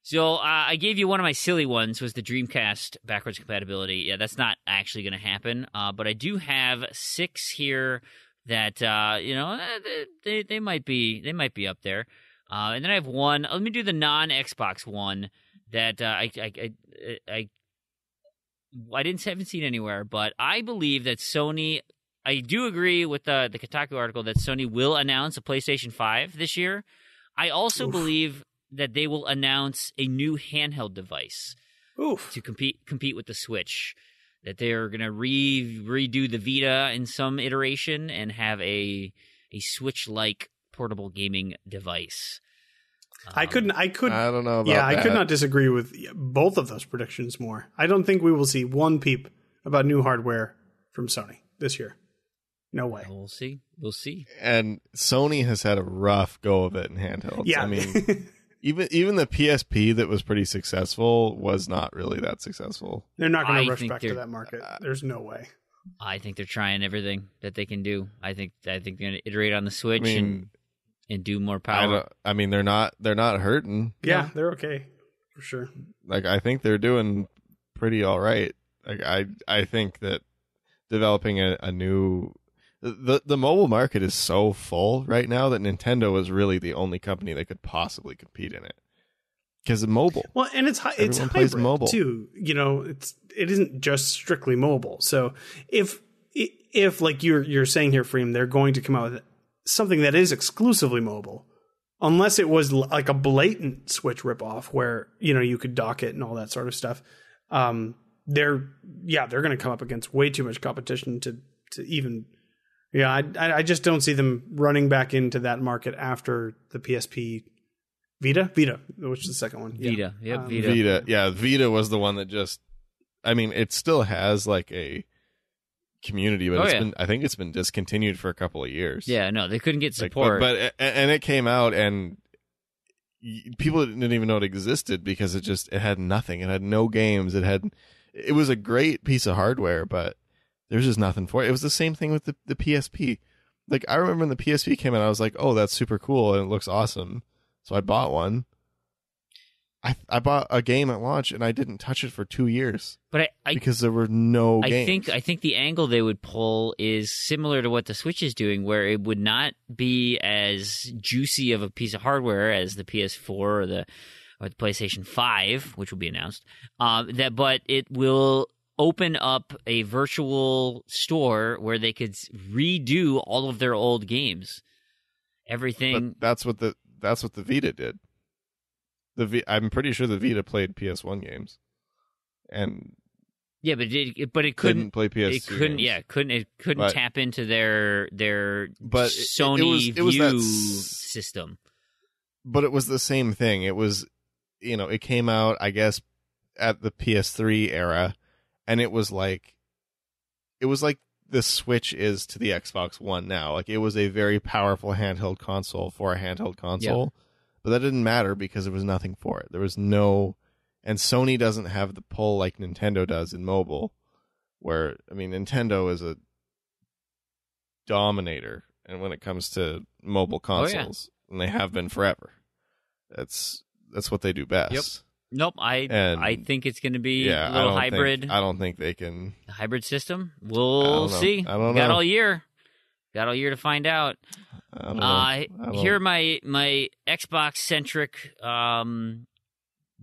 So I gave you one of my silly ones, was the Dreamcast backwards compatibility. Yeah, that's not actually going to happen. But I do have 6 here that they might be up there. And then I have one. Let me do the non-Xbox one that I haven't seen anywhere, but I believe that Sony. I do agree with the Kotaku article that Sony will announce a PlayStation 5 this year. I also believe that they will announce a new handheld device to compete with the Switch. That they're going to redo the Vita in some iteration and have a Switch-like portable gaming device. I don't know about that. Yeah, I could not disagree with both of those predictions more. I don't think we will see one peep about new hardware from Sony this year. No way. We'll see. And Sony has had a rough go of it in handhelds. Yeah. I mean, even the PSP that was pretty successful was not really that successful. They're not going to rush back to that market. There's no way. I think they're trying everything that they can do. I think they're going to iterate on the Switch and do more power. They're not hurting. Yeah, they're okay for sure. Like, I think they're doing pretty all right. Like, I think that developing a new the mobile market is so full right now that Nintendo is really the only company that could possibly compete in it. Because of mobile. Well, and it's hybrid mobile too. It isn't just strictly mobile. So if like you're saying here, Fream, they're going to come out with something that is exclusively mobile, unless it was like a blatant Switch ripoff where, you could dock it and all that sort of stuff. They're going to come up against way too much competition to even. Yeah, I just don't see them running back into that market after the PSP Vita, which is the second one. Vita, Vita. Vita, yeah, Vita was the one that just. I mean, it still has like a community, but I think it's been discontinued for a couple of years. Yeah, no, they couldn't get support. But it came out and people didn't even know it existed because it had nothing. It had no games. It was a great piece of hardware, but there's just nothing for it. It was the same thing with the PSP. Like, I remember when the PSP came out, I was like, oh, that's super cool and it looks awesome. So I bought one. I bought a game at launch and I didn't touch it for 2 years. But because there were no games. I think the angle they would pull is similar to what the Switch is doing, where it would not be as juicy of a piece of hardware as the PS4 or the PlayStation 5, which will be announced. But it will open up a virtual store where they could redo all of their old games. Everything. But that's what the Vita did. I'm pretty sure the Vita played PS1 games, and but it couldn't play PS2. It couldn't. Games. Yeah, it couldn't tap into their Sony it was View system. But it was the same thing. It was, it came out, I guess, at the PS3 era, and it was like the Switch is to the Xbox One now. Like, it was a very powerful handheld console for a handheld console. Yep. But that didn't matter because there was nothing for it. There was no... And Sony doesn't have the pull like Nintendo does in mobile, where, I mean, Nintendo is a dominator and when it comes to mobile consoles. And they have been forever. That's what they do best. Yep. Nope, I think it's going to be a little hybrid. I don't think they can... A hybrid system? We'll see. I don't know. Got all year to find out. Here are my Xbox-centric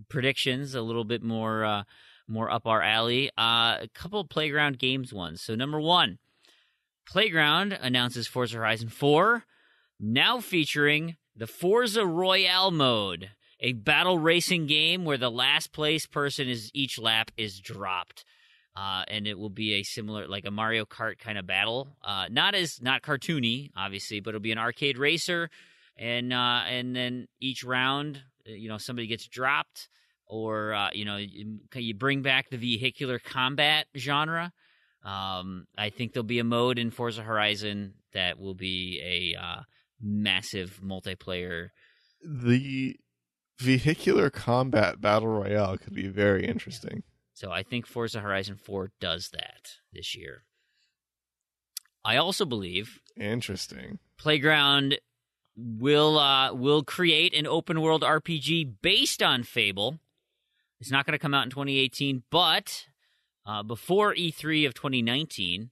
predictions, a little bit more up our alley. A couple of Playground Games ones. So number 1, Playground announces Forza Horizon 4, now featuring the Forza Royale mode, a battle racing game where the last place person each lap is dropped. And it will be a similar, like a Mario Kart kind of battle. Not cartoony, obviously, but it'll be an arcade racer. And then each round, somebody gets dropped, or you bring back the vehicular combat genre. I think there'll be a mode in Forza Horizon that will be a massive multiplayer. The vehicular combat battle royale could be very interesting. So I think Forza Horizon 4 does that this year. I also believe Playground will create an open world RPG based on Fable. It's not going to come out in 2018, but before E3 of 2019,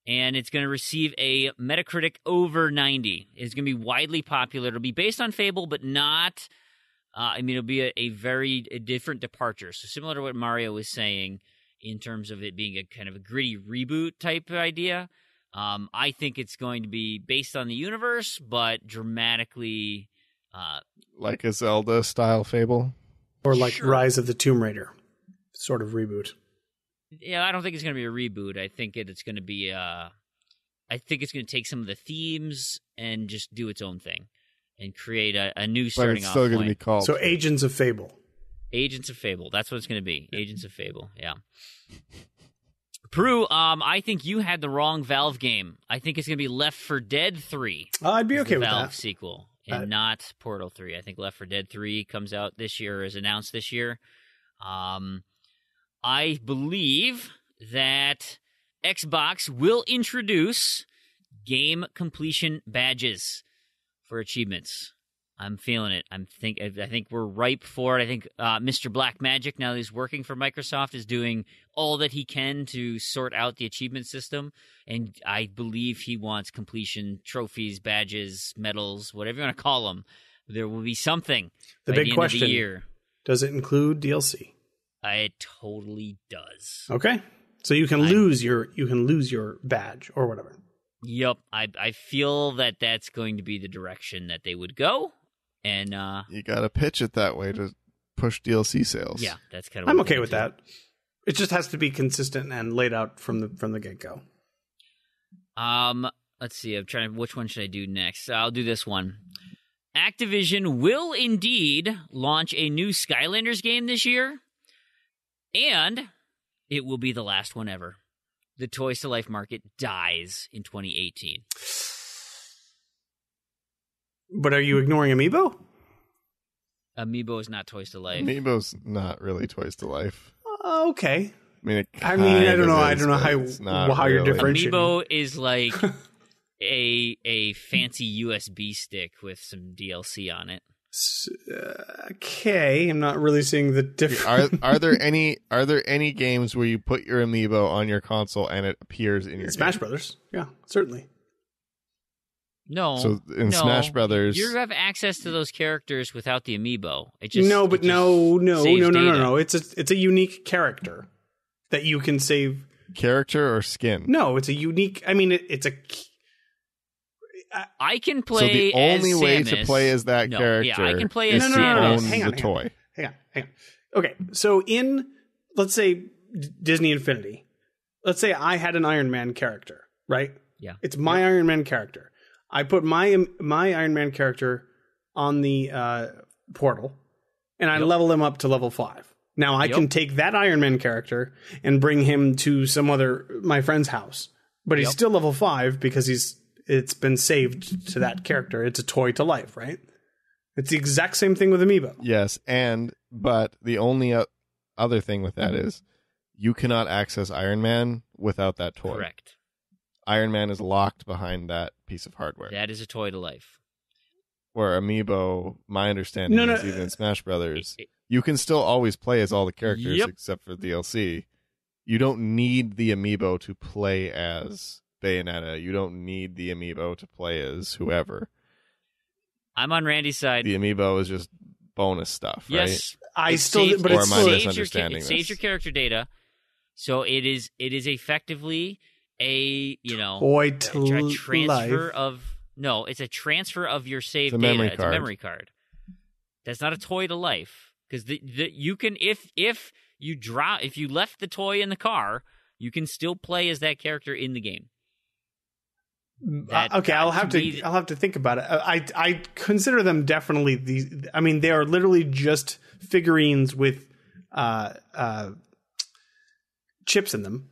and it's going to receive a Metacritic over 90. It's going to be widely popular. It'll be based on Fable, but not... it'll be a very different departure. So similar to what Mario was saying in terms of it being a kind of a gritty reboot type of idea, I think it's going to be based on the universe, but dramatically... like a Zelda-style Fable? Or like Rise of the Tomb Raider sort of reboot. Yeah, I don't think it's going to be a reboot. I think it's going to be... I think it's going to take some of the themes and just do its own thing. And create a new starting off point. But it's still going to be called... So Agents of Fable. Agents of Fable. That's what it's going to be. Agents of Fable. Yeah. Proulx, I think you had the wrong Valve game. I think it's going to be Left 4 Dead 3. I'd be okay with Valve that. Sequel, and not Portal 3. I think Left 4 Dead 3 comes out this year, or is announced this year. I believe that Xbox will introduce game completion badges for achievements. I'm feeling it. I think we're ripe for it. I think Mr. Blackmagic, now that he's working for Microsoft, is doing all that he can to sort out the achievement system. And I believe he wants completion trophies, badges, medals, whatever you want to call them. There will be something. The big question: year. Does it include DLC? It totally does. Okay, so you can lose your badge or whatever. Yep, I feel that that's going to be the direction that they would go. And you got to pitch it that way to push DLC sales. yeah, that's kind of. I'm okay with that. It just has to be consistent and laid out from the get-go. Let's see. I'm trying. Which one should I do next? I'll do this one. Activision will indeed launch a new Skylanders game this year, and it will be the last one ever. The Toys to Life market dies in 2018. But are you ignoring Amiibo? Amiibo is not Toys to Life. Amiibo's not really Toys to Life. Okay. I mean, I don't know. I is, don't know how you're really. differentiating. Amiibo is like a fancy USB stick with some DLC on it. Okay, I'm not really seeing the difference. Are there any games where you put your Amiibo on your console and it appears in your Smash game? Brothers? Yeah, certainly. No. So in Smash Brothers, you have access to those characters without the Amiibo. It just no. saves data. It's a unique character that you can save. Character or skin? No, it's a unique. I mean, it's a. I can play. So the only as way Samus. to play as that character. Yeah, I can play is as to Samus. own Hang on, the toy. Hang on. Okay, so in let's say Disney Infinity, let's say I had an Iron Man character, right? Yeah, it's my Iron Man character. I put my Iron Man character on the portal, and I level him up to level 5. Now I can take that Iron Man character and bring him to my friend's house, but he's still level 5 because it's been saved to that character. It's a toy to life, right? It's the exact same thing with Amiibo. Yes, but the only other thing with that is you cannot access Iron Man without that toy. Correct. Iron Man is locked behind that piece of hardware. That is a toy to life. Where Amiibo, my understanding is even in Smash Brothers, you can still always play as all the characters except for DLC. You don't need the Amiibo to play as Bayonetta. You don't need the Amiibo to play as whoever. I'm on Randy's side. The Amiibo is just bonus stuff, yes, right? it saves Saves your character data. So it is effectively a toy to transfer life. of it's a transfer of your saved it's data. It's a memory card. That's not a toy to life because you can if you left the toy in the car, you can still play as that character in the game. Okay, I'll have to think about it. I consider them definitely they are literally just figurines with chips in them.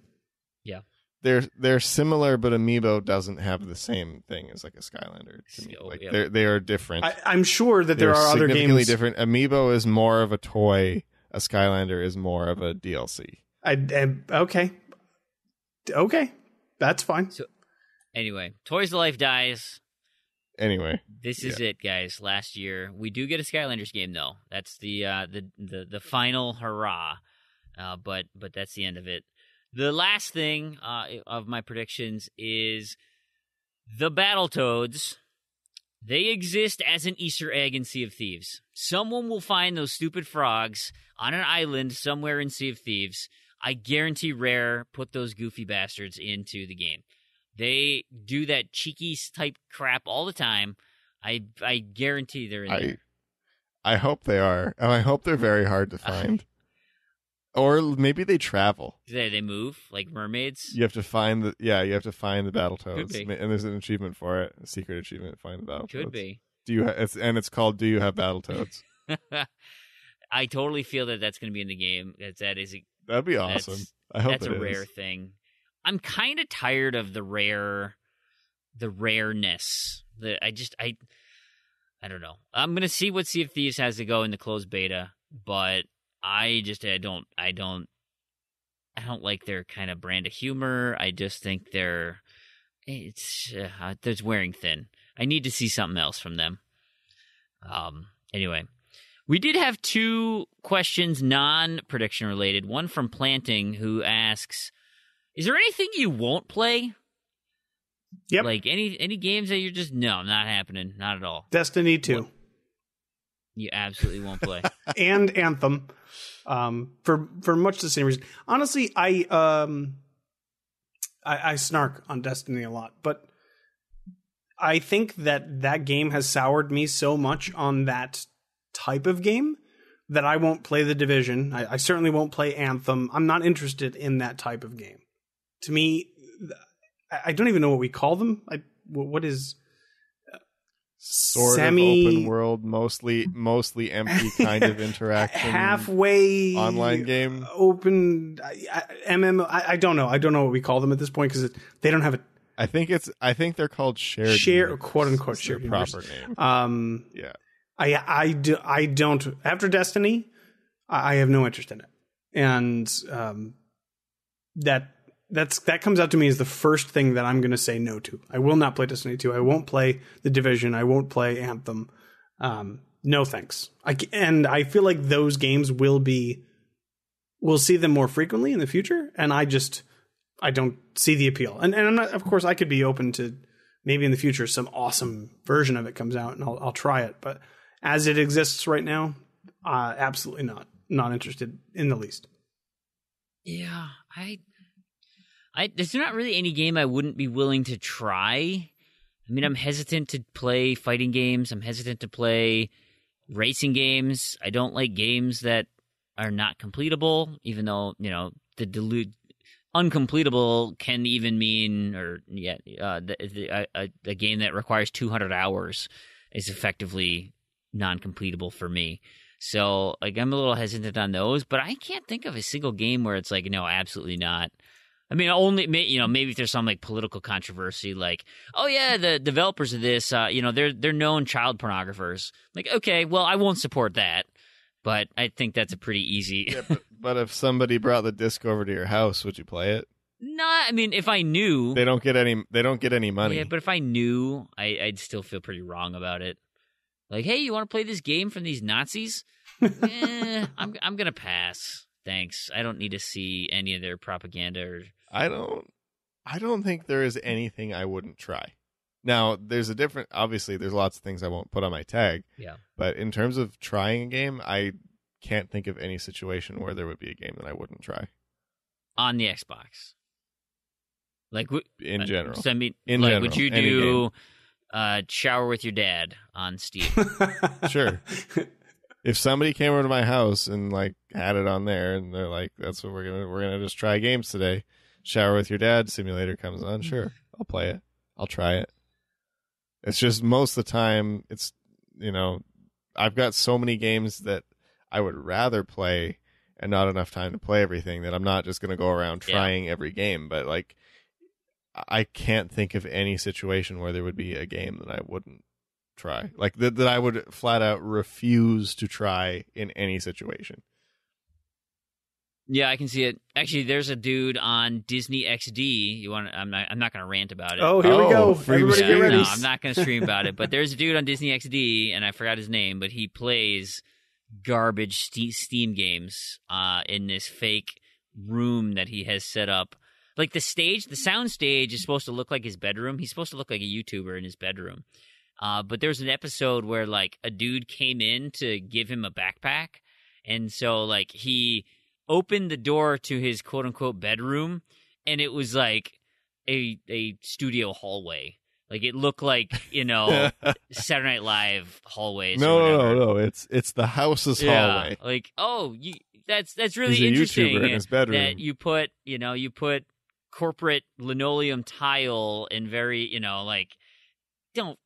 Yeah. They're similar, but Amiibo doesn't have the same thing as like a Skylander. To me. They are different. I'm sure that there are other games significantly different. Amiibo is more of a toy. A Skylander is more of a DLC. Okay, that's fine. So anyway, Toys to Life dies. Anyway, this is it, guys. Last year, we do get a Skylanders game though. That's the final hurrah. But that's the end of it. The last thing of my predictions is the Battletoads. They exist as an Easter egg in Sea of Thieves. Someone will find those stupid frogs on an island somewhere in Sea of Thieves. I guarantee Rare put those goofy bastards into the game. They do that cheeky type crap all the time. I guarantee they're in there. I hope they are. And I hope they're very hard to find. Or maybe they travel. They move like mermaids. You have to find the Battletoads. Could be. And there's an achievement for it, a secret achievement, find the Battletoads. Could be. It's called Do You Have Battletoads? I totally feel that's going to be in the game. That'd be awesome. I hope that's a rare thing. I'm kind of tired of the rareness. I don't know. I'm going to see what Sea of Thieves has to go in the closed beta, but I don't like their kind of brand of humor. I just think they're wearing thin. I need to see something else from them. Anyway, we did have 2 questions non-prediction related. One from Planting, who asks, is there anything you won't play? Yep. Like any games that you're just, no, not happening. Not at all. Destiny 2. You absolutely won't play. And Anthem. For much the same reason. Honestly, I snark on Destiny a lot, but I think that game has soured me so much on that type of game that I won't play The Division. I certainly won't play Anthem. I'm not interested in that type of game. To me, I don't even know what we call them. What is sort of open world, mostly empty kind of interaction, halfway online game, open MMO. I don't know. I don't know what we call them at this point because they don't have a. I think they're called shared quote unquote shared proper name. Yeah. I don't after Destiny. I have no interest in it, and that comes out to me as the first thing that I'm going to say no to. I will not play Destiny 2. I won't play The Division. I won't play Anthem. No thanks. And I feel like those games we'll see them more frequently in the future, and I don't see the appeal. And I'm not, of course, I could be open to maybe in the future some awesome version of it comes out and I'll try it. But as it exists right now, absolutely not interested in the least. Yeah, there's not really any game I wouldn't be willing to try. I mean, I'm hesitant to play fighting games. I'm hesitant to play racing games. I don't like games that are not completable, even though, uncompletable can even mean, a game that requires 200 hours is effectively non-completable for me. So, I'm a little hesitant on those, but I can't think of a single game where it's no, absolutely not. I mean, maybe if there's some political controversy, the developers of this, they're known child pornographers. Okay, well, I won't support that, but I think that's a pretty easy. Yeah, but if somebody brought the disc over to your house, would you play it? No, I mean, if I knew, they don't get any money. Yeah, but if I knew, I'd still feel pretty wrong about it. Hey, you want to play this game from these Nazis? I'm gonna pass. Thanks. I don't need to see any of their propaganda. I don't think there is anything I wouldn't try. Now, obviously there's lots of things I won't put on my tag. Yeah. But in terms of trying a game, I can't think of any situation where there would be a game that I wouldn't try. On the Xbox. In general. So, I mean, in general, would you do Shower with Your Dad on Steam? Sure. If somebody came over to my house and had it on there and they're like, that's what we're gonna just try games today. Shower with Your Dad simulator comes on, sure. I'll play it. I'll try it. It's just most of the time it's I've got so many games that I would rather play and not enough time to play everything that I'm not just gonna go around trying every game. But I can't think of any situation where there would be a game that I wouldn't try, that I would flat out refuse to try in any situation. Yeah, I can see it. Actually, there's a dude on Disney XD. I'm not going to rant about it. Oh, here we go. Everybody get ready. No, I'm not going to stream about it. But there's a dude on Disney XD, and I forgot his name, but he plays garbage Steam games in this fake room that he has set up. The sound stage is supposed to look like his bedroom. He's supposed to look like a YouTuber in his bedroom. But there's an episode where a dude came in to give him a backpack, and so he opened the door to his quote unquote bedroom, and it was a studio hallway. It looked like Saturday Night Live hallways. No, it's the house's hallway. That's really He's a interesting. YouTuber in his bedroom. That you put corporate linoleum tile and very don't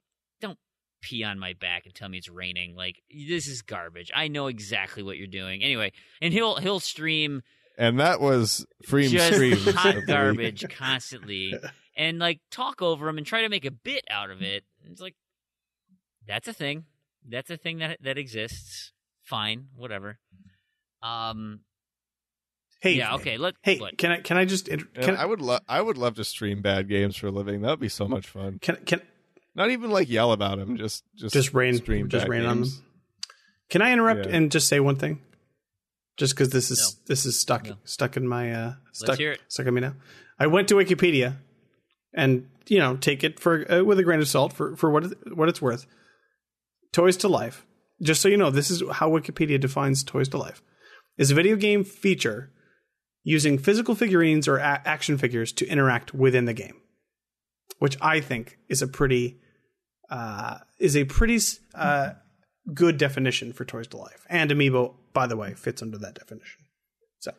pee on my back and tell me it's raining. This is garbage. I know exactly what you're doing. Anyway, and he'll stream, and that was Fream just streams hot garbage constantly, and talk over him and try to make a bit out of it. It's that's a thing. That's a thing that exists. Fine, whatever. Hey, yeah, okay. Can I just? I would love to stream bad games for a living. That'd be so much fun. Can not even yell about them. Just rain on them. Can I interrupt Yeah. and just say one thing? Just because this is stuck in my stuck in me now. I went to Wikipedia, and take it for with a grain of salt for what it's worth. Toys to Life. Just so you know, this is how Wikipedia defines Toys to Life: is a video game feature using physical figurines or action figures to interact within the game, which I think is a pretty is a pretty good definition for Toys to Life. And Amiibo, by the way, fits under that definition. So,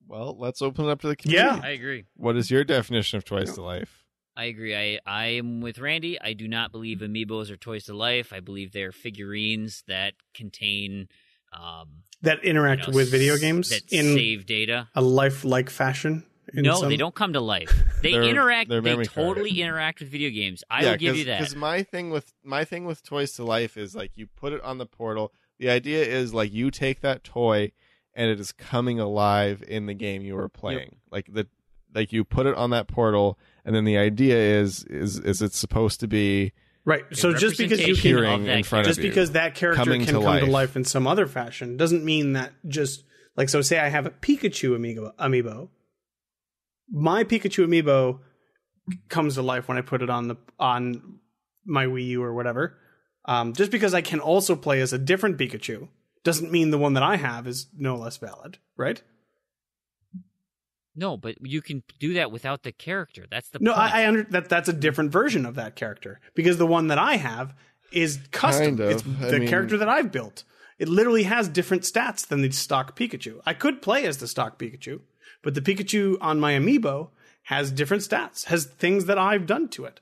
Well, let's open it up to the community. Yeah. I agree. What is your definition of Toys to Life? I agree. I am with Randy. I do not believe Amiibos are toys to life. I believe they're figurines that contain that interact with video games that in save data. a lifelike fashion. No, they don't come to life. They interact. they're They memory totally cards. interact with video games. I will give you that. Because my thing with Toys to Life is like you put it on the portal. The idea is like you take that toy and it is coming alive in the game you are playing. Like you put it on that portal, and then the idea is it's supposed to be right. So just because you appearing can, in front just of you, because that character coming can to come life. to life in some other fashion, doesn't mean that just like so. Say I have a Pikachu amiibo. My Pikachu amiibo comes to life when I put it on my Wii U or whatever. Just because I can also play as a different Pikachu doesn't mean the one that I have is no less valid, right? No, but you can do that without the character. That's the No, point. that's a different version of that character because the one that I have is custom. Kind of. It's the character that I've built. It literally has different stats than the stock Pikachu. I could play as the stock Pikachu, but the Pikachu on my amiibo has different stats, has things that I've done to it.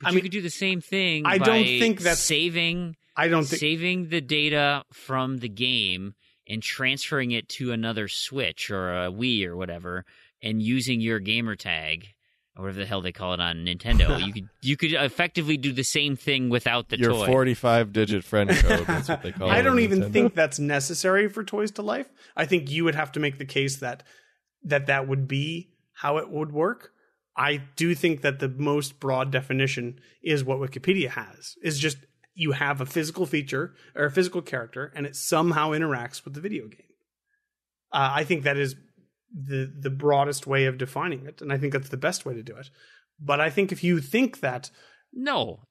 But you could do the same thing. I by don't think that's saving. Saving the data from the game and transferring it to another Switch or a Wii or whatever, and using your gamer tag or whatever the hell they call it on Nintendo. you could effectively do the same thing without the your toy. 45-digit friend code. That's what they call it. I don't on even Nintendo. think that's necessary for Toys to Life. I think you would have to make the case that would be how it would work. I do think that the most broad definition is what Wikipedia has. Is just you have a physical feature or a physical character, and it somehow interacts with the video game. I think that is the broadest way of defining it, and I think that's the best way to do it. But I think if you think that No,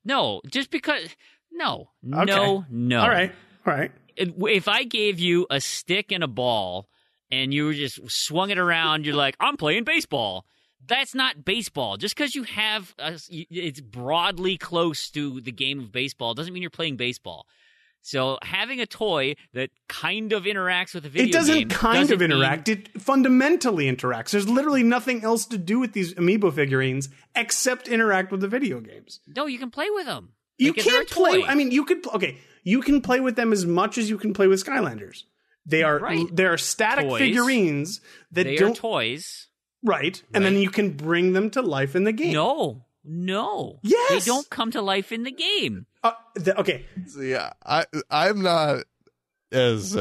just because no. all right. If I gave you a stick and a ball and you were just swung it around, you're like, I'm playing baseball. That's not baseball. Just because you have it's broadly close to the game of baseball doesn't mean you're playing baseball. So having a toy that kind of interacts with a video game... It doesn't kind of interact. It fundamentally interacts. There's literally nothing else to do with these amiibo figurines except interact with the video games. No, you can play with them. You Like, if they're can't a play... toy. I mean, you could... Okay, you can play with them as much as you can play with Skylanders. They are Right. They are static Toys. figurines that They don't... are toys. Right. And then you can bring them to life in the game. No. Yes. They don't come to life in the game. Okay. See, I'm not as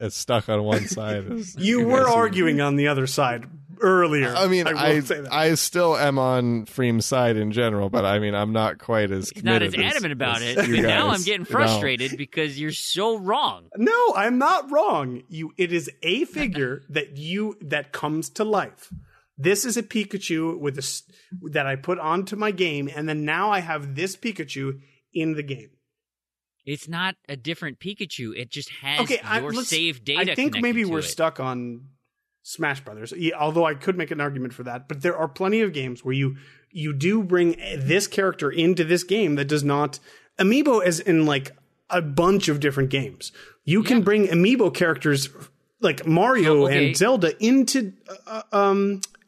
stuck on one side as You were guys are. arguing on the other side earlier. I mean, will say that. I still am on Fream's side in general, but I mean, I'm not quite as He's not committed as adamant about as it. But you now guys, I'm getting you know. frustrated because you're so wrong. No, I'm not wrong. It is a figure that comes to life. This is a Pikachu that I put onto my game, and then now I have this Pikachu in the game. It's not a different Pikachu. It just has your saved data. I think connected maybe to we're it. stuck on Smash Brothers. Although I could make an argument for that, but there are plenty of games where you do bring this character into this game that does not Amiibo as in like a bunch of different games. You can bring Amiibo characters like Mario and Zelda into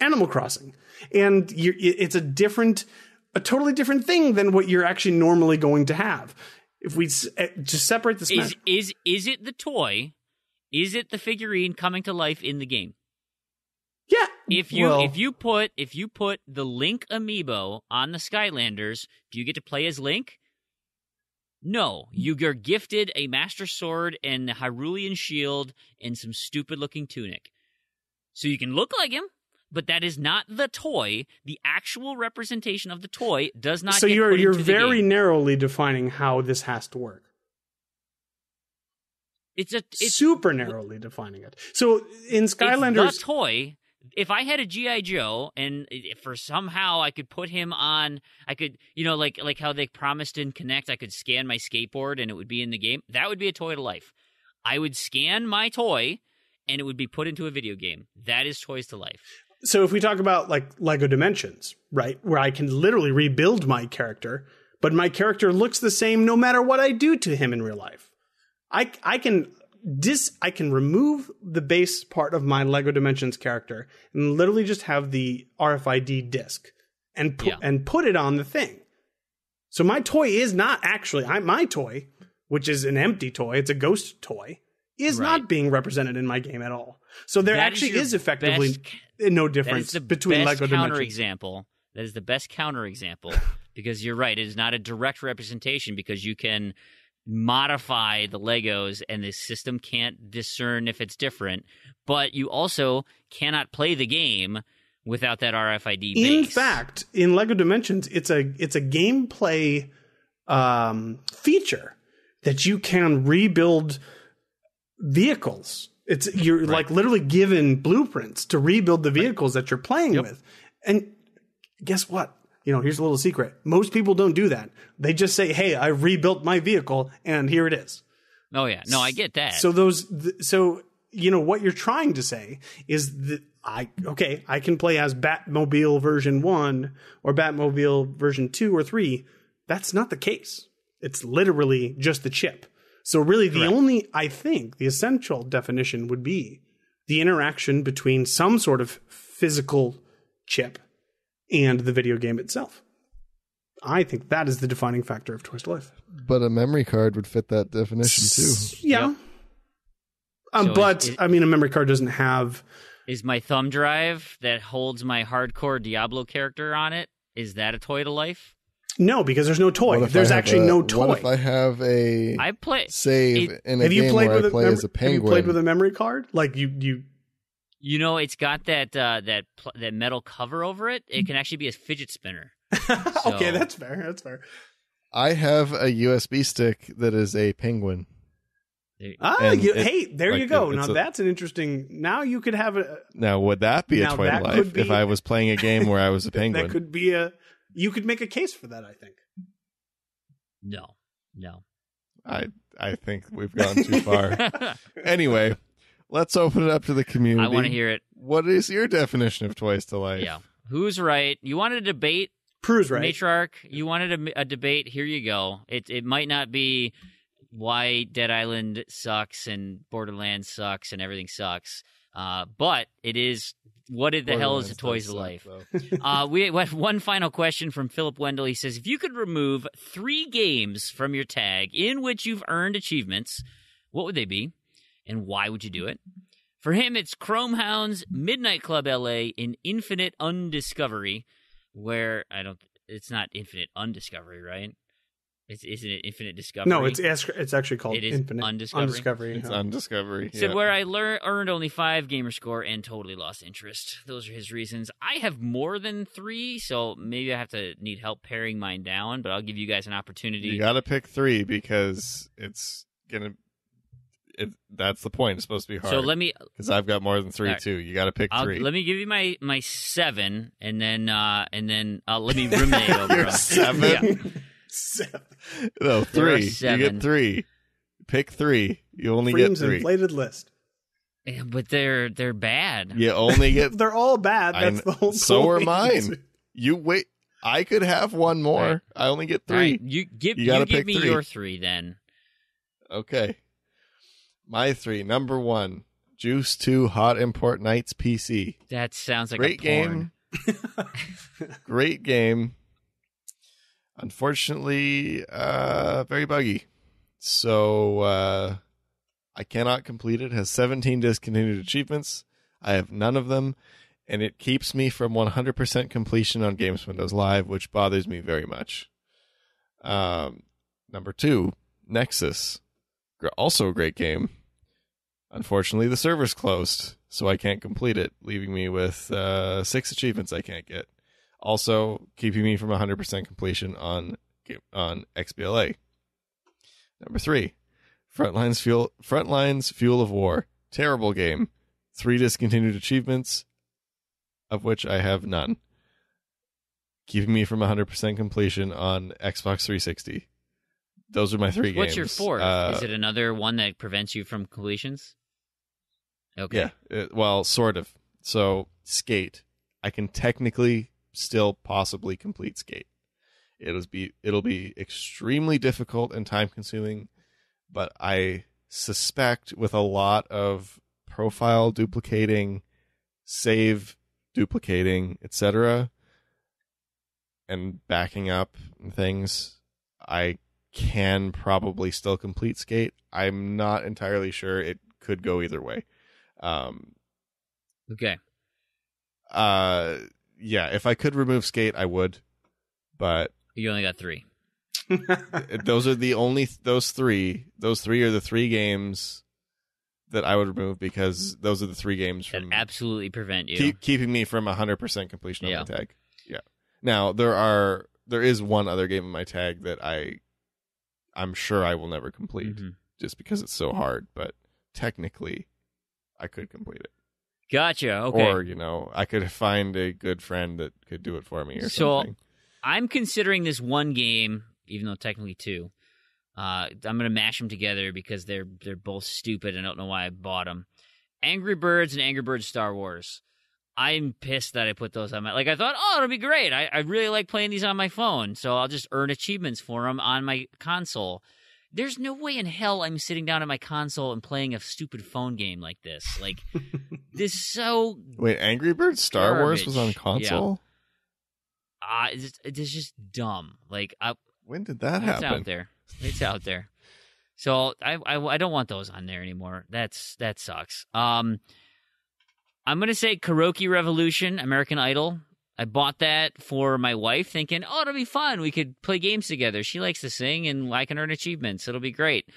Animal Crossing, and it's a totally different thing than what you're actually normally going to have. If we just separate the Smash, is it the toy? Is it the figurine coming to life in the game? yeah. If you put the Link amiibo on the Skylanders, do you get to play as Link? No, you're gifted a Master Sword and a Hyrulean shield and some stupid-looking tunic. So you can look like him, but that is not the toy. The actual representation of the toy does not. So get you're put into the very game. narrowly defining how this has to work. It's super narrowly defining it. So in Skylanders, it's the toy. If I had a G.I. Joe and for somehow I could put him on, I could, like how they promised in Connect, I could scan my skateboard and it would be in the game. That would be a toy to life. I would scan my toy and it would be put into a video game. That is toys to life. So if we talk about like Lego Dimensions, right, where I can literally rebuild my character, but my character looks the same no matter what I do to him in real life. I can remove the base part of my Lego Dimensions character and literally just have the RFID disc and put it on the thing. So my toy is not actually my toy, which is an empty toy. It's a ghost toy, is not being represented in my game at all. So there actually is effectively no difference between Lego Dimensions. That is the best counterexample because you're right. It is not a direct representation because you can modify the Legos and the system can't discern if it's different. But you also cannot play the game without that RFID base. In fact, in Lego Dimensions, it's a gameplay feature that you can rebuild vehicles. You're like literally given blueprints to rebuild the vehicles that you're playing with. And guess what? Here's a little secret. Most people don't do that. They just say, "Hey, I rebuilt my vehicle and here it is." Oh yeah. No, I get that. So what you're trying to say is that I can play as Batmobile version 1 or Batmobile version 2 or 3. That's not the case. It's literally just the chip. So really the essential definition would be the interaction between some sort of physical chip and the video game itself. I think that is the defining factor of Toys to Life. But a memory card would fit that definition too. Yeah. Yep. A memory card doesn't have... Is my thumb drive that holds my hardcore Diablo character on it, is that a Toy to Life? No, because there's no toy. There's actually no toy. What if I have a save in a game where I play as a penguin? Have you played with a memory card? Like you... it's got that metal cover over it. It can actually be a fidget spinner. Okay, that's fair. That's fair. I have a USB stick that is a penguin. There you go. Now that's an interesting. Now you could have a. Now would that be a Toy to Life if I was playing a game where I was a penguin? That could be You could make a case for that. I think. No. I think we've gone too far. Anyway, let's open it up to the community. I want to hear it. What is your definition of Toys to Life? Yeah. Who's right? You wanted a debate? Proulx right. Matriarch, you wanted a debate? Here you go. It might not be why Dead Island sucks and Borderlands sucks and everything sucks, but it is what the hell is a Toys to Life? We have one final question from Philip Wendell. He says, if you could remove 3 games from your tag in which you've earned achievements, what would they be? And why would you do it? For him, it's Chromehounds, Midnight Club LA, and Infinite Undiscovery, where it's not Infinite Undiscovery, right? Isn't it Infinite Discovery? No, it's actually called Infinite Undiscovery. It's Undiscovery. He said, where I earned only 5 Gamerscore and totally lost interest. Those are his reasons. I have more than 3, so maybe I need help paring mine down, but I'll give you guys an opportunity. You got to pick 3 because it's going to... that's the point. It's supposed to be hard. So let me... Because I've got more than 3, too. You got to pick 3. Let me give you my 7, and then let me ruminate over Your 7? Yeah. 7. No, 3. You get 3. Pick 3. You only Fream's get 3. Inflated list. Yeah, but they're bad. You only get... They're all bad. That's the whole point. So are mine. You wait. I could have one more. Right. I only get 3. Right. You give me 3. Your 3 then. Okay. My 3. Number 1. Juice 2 Hot Import Nights PC. That sounds like great a porn. Game. Great game. Unfortunately, very buggy. So I cannot complete it. It has 17 discontinued achievements. I have none of them. And it keeps me from 100% completion on Games Windows Live, which bothers me very much. Number 2, Nexus. Also a great game. Unfortunately, the server's closed, so I can't complete it, leaving me with 6 achievements I can't get. Also, keeping me from 100% completion on XBLA. Number 3, Frontlines Fuel of War. Terrible game. 3 discontinued achievements, of which I have none. Keeping me from 100% completion on Xbox 360. Those are my 3 games. What's your 4th? Is it another one that prevents you from completions? Okay. Yeah. Well, sort of. So, Skate. I can technically still possibly complete Skate. It'll be extremely difficult and time consuming, but I suspect with a lot of profile duplicating, save duplicating, etc., and backing up and things, I can probably still complete Skate. I'm not entirely sure. It could go either way. Okay. Yeah, if I could remove Skate, I would, but You only got 3. those are those three are the 3 games that I would remove, because those are the 3 games That from absolutely prevent you. keeping me from 100% completion of my tag. Yeah. Now there is one other game in my tag that I'm sure I will never complete, just because it's so hard, but technically I could complete it. Gotcha. Okay. Or, I could find a good friend that could do it for me or something. I'm considering this one game, even though technically 2. I'm going to mash them together because they're both stupid. I don't know why I bought them. Angry Birds and Angry Birds Star Wars. I'm pissed that I put those on my... Like, I thought, it'll be great. I really like playing these on my phone, so I'll just earn achievements for them on my console. There's no way in hell I'm sitting down at my console and playing a stupid phone game like this. Like, this is so... Wait, Angry Birds Star Wars was on console? Yeah. It's just dumb. Like, when did that happen? It's out there. So I don't want those on there anymore. That sucks. I'm gonna say Karaoke Revolution, American Idol. I bought that for my wife, thinking, it'll be fun. We could play games together. She likes to sing, and I can earn achievements. It'll be great.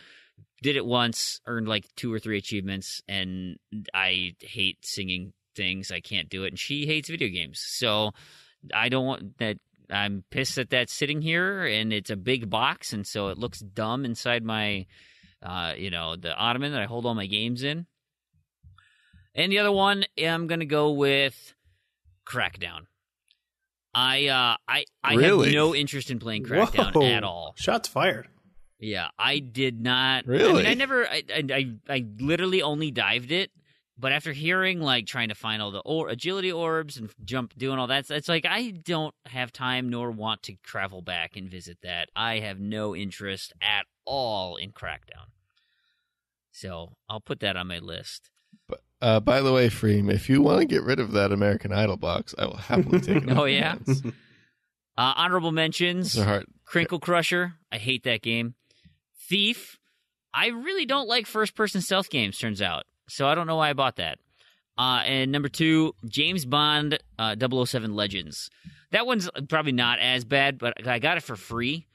Did it once, earned like 2 or 3 achievements, and I hate singing things. I can't do it, and she hates video games. So I don't want that. I'm pissed that that's sitting here, and it's a big box, and so it looks dumb inside my, the ottoman that I hold all my games in. And the other one, I'm going to go with Crackdown. I Really? have no interest in playing Crackdown at all. Shots fired. Yeah, I did not. Really? I literally only dived it. But after hearing, like, trying to find all the agility orbs and doing all that, it's like I don't have time nor want to travel back and visit that. I have no interest at all in Crackdown. So I'll put that on my list. But, by the way, Fream, if you want to get rid of that American Idol box, I will happily take it. Oh, yeah? Honorable mentions, Crinkle Crusher. I hate that game. Thief. I really don't like first-person stealth games, turns out. So I don't know why I bought that. And number 2, James Bond 007 Legends. That one's probably not as bad, but I got it for free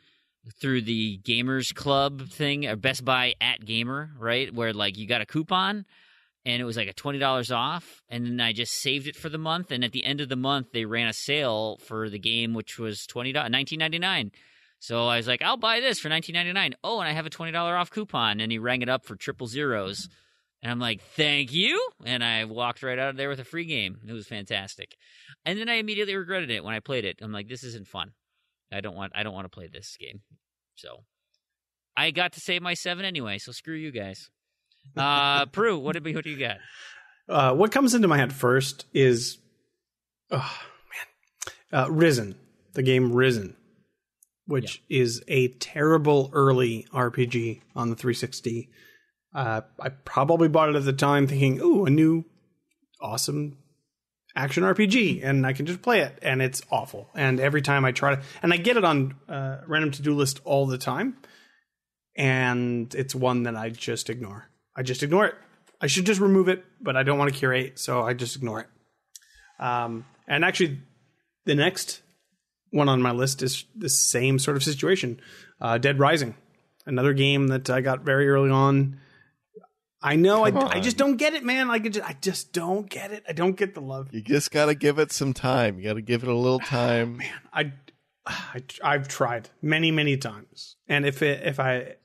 through the Gamers Club thing, or Best Buy at Gamer, right? Where, like, you got a coupon, and it was like a $20 off, and then I just saved it for the month, and at the end of the month, they ran a sale for the game, which was $19.99. So I was like, I'll buy this for $19.99. Oh, and I have a $20 off coupon, and he rang it up for 000. And I'm like, thank you. And I walked right out of there with a free game. It was fantastic. And then I immediately regretted it when I played it. I'm like, this isn't fun. I don't want to play this game. So I got to save my 7 anyway, so screw you guys. Proulx, what do you got? What comes into my head first is, Risen, the game Risen, which is a terrible early RPG on the 360. I probably bought it at the time thinking, ooh, a new awesome action RPG, and I can just play it, and it's awful. And every time I try to... And I get it on random to-do list all the time, and it's one that I just ignore. I just ignore it. I should just remove it, but I don't want to curate, so I just ignore it. And actually, the next one on my list is the same sort of situation. Dead Rising, another game that I got very early on. I know, I just don't get it, man. I just don't get it. I don't get the love. You just got to give it some time. You got to give it a little time. Man, I've tried many, many times. And if I...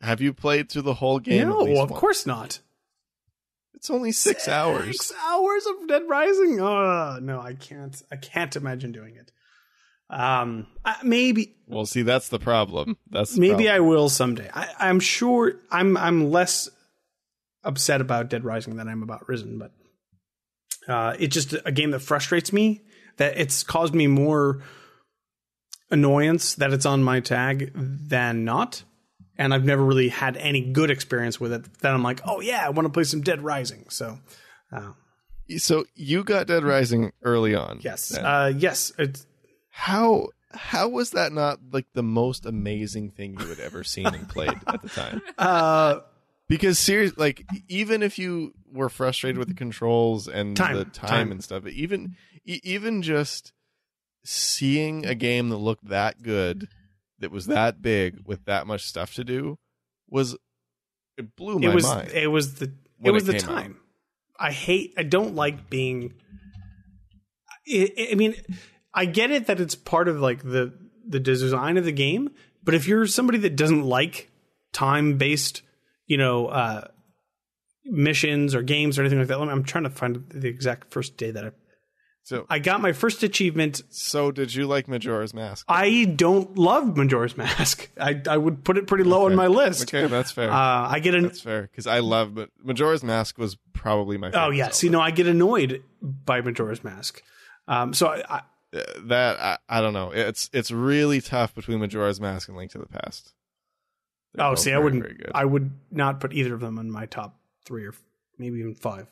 Have you played through the whole game? No, of course not. It's only 6 hours. 6 hours of Dead Rising? Oh, no, I can't imagine doing it. Maybe. Well, see, that's the problem. I will someday. I'm sure I'm less upset about Dead Rising than I'm about Risen, but it's just a game that frustrates me that it's caused me more annoyance that it's on my tag than not. And I've never really had any good experience with it. Then I'm like, oh yeah, I want to play some Dead Rising. So you got Dead Rising early on. Yes. Then. Yes. How was that not like the most amazing thing you had ever seen and played at the time? Because seriously, like even if you were frustrated with the controls and the time and stuff, even just seeing a game that looked that good, that was that big with that much stuff to do, it blew my mind. It was the time. Out. I don't like being. I mean, I get it that it's part of like the design of the game, but if you're somebody that doesn't like time-based, missions or games or anything like that, I'm trying to find the exact first day that I got my first achievement. So did you like Majora's Mask? I don't love Majora's Mask. I would put it pretty low on my list. Okay, that's fair. That's fair because I love, but Majora's Mask was probably my favorite. Oh yeah, I get annoyed by Majora's Mask. I don't know. It's really tough between Majora's Mask and Link to the Past. I would not put either of them in my top 3 or maybe even 5.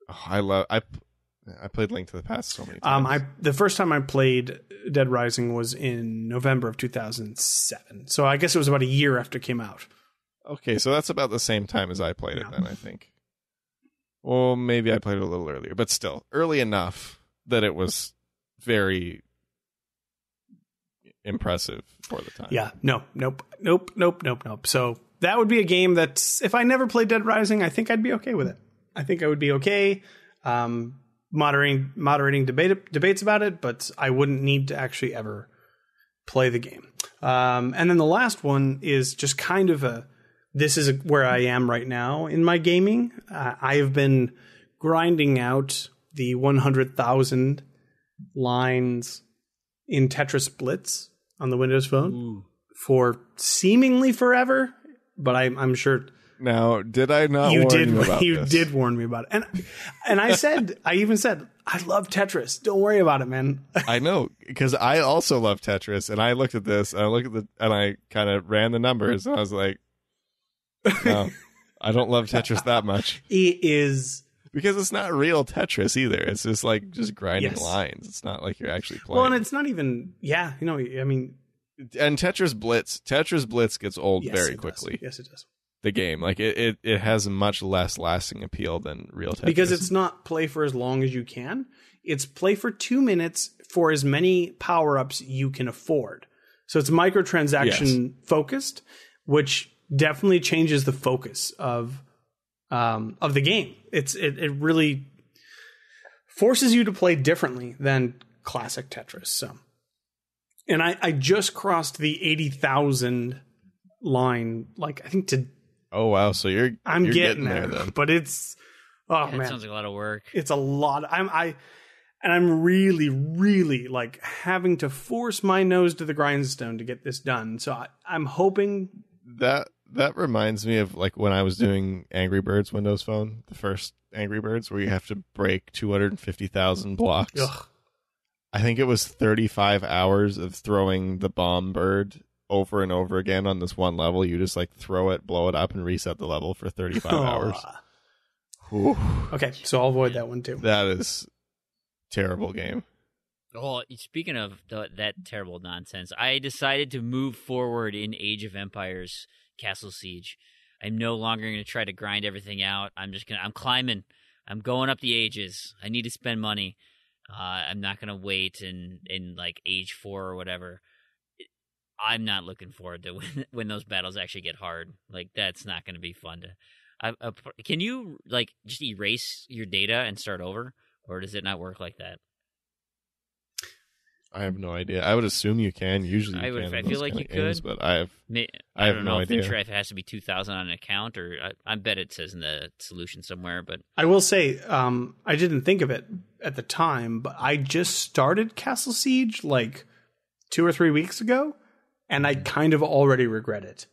Oh, I played Link to the Past so many times. The first time I played Dead Rising was in November of 2007. So I guess it was about a year after it came out. Okay, so that's about the same time as I played it then, I think. Well, maybe I played it a little earlier, but still early enough that it was very impressive for the time. Yeah, nope. So that would be a game that if I never played Dead Rising, I think I'd be okay with it. I think I would be okay moderating debates about it, but I wouldn't need to actually ever play the game. And then the last one is just kind of where I am right now in my gaming. I have been grinding out the 100,000 lines in Tetris Blitz on the Windows Phone for seemingly forever, but I'm sure. Now, did I not warn you about this? You did warn me about it. And I even said, I love Tetris. Don't worry about it, man. I know, because I also love Tetris, and I looked at this, and I kind of ran the numbers, and I was like, no, I don't love Tetris that much. It is... Because it's not real Tetris either. It's just like grinding lines. It's not like you're actually playing. Well, and it's not even, I mean... And Tetris Blitz gets old very quickly. Yes, it does. The game, like it has much less lasting appeal than real Tetris. Because it's not play for as long as you can. It's play for 2 minutes for as many power-ups you can afford. So it's microtransaction focused, which definitely changes the focus of the game. It really forces you to play differentently than classic Tetris. So, and I just crossed the 80,000 line, like I think Oh wow! So you're getting there then. But it's man, it sounds like a lot of work. It's a lot. I'm really, really like having to force my nose to the grindstone to get this done. So I'm hoping that reminds me of like when I was doing Angry Birds Windows Phone, the first Angry Birds, where you have to break 250,000 blocks. Ugh. I think it was 35 hours of throwing the bomb bird over and over again on this one level. You just like throw it, blow it up, and reset the level for 35 hours. Whew. Okay, so I'll avoid that one too. That is terrible game. Oh, speaking of that terrible nonsense, I decided to move forward in Age of Empires Castle Siege. I'm no longer going to try to grind everything out. I'm climbing. I'm going up the ages. I need to spend money. I'm not going to wait in like Age 4 or whatever. I'm not looking forward to when those battles actually get hard. Like, that's not going to be fun to... can you, like, just erase your data and start over? Or does it not work like that? I have no idea. I would assume you can. Usually you can. I feel like you games, could. But I have no idea. If it has to be 2,000 on an account, or I bet it says in the solution somewhere. But I will say, I didn't think of it at the time, but I just started Castle Siege like 2 or 3 weeks ago, and I kind of already regret it.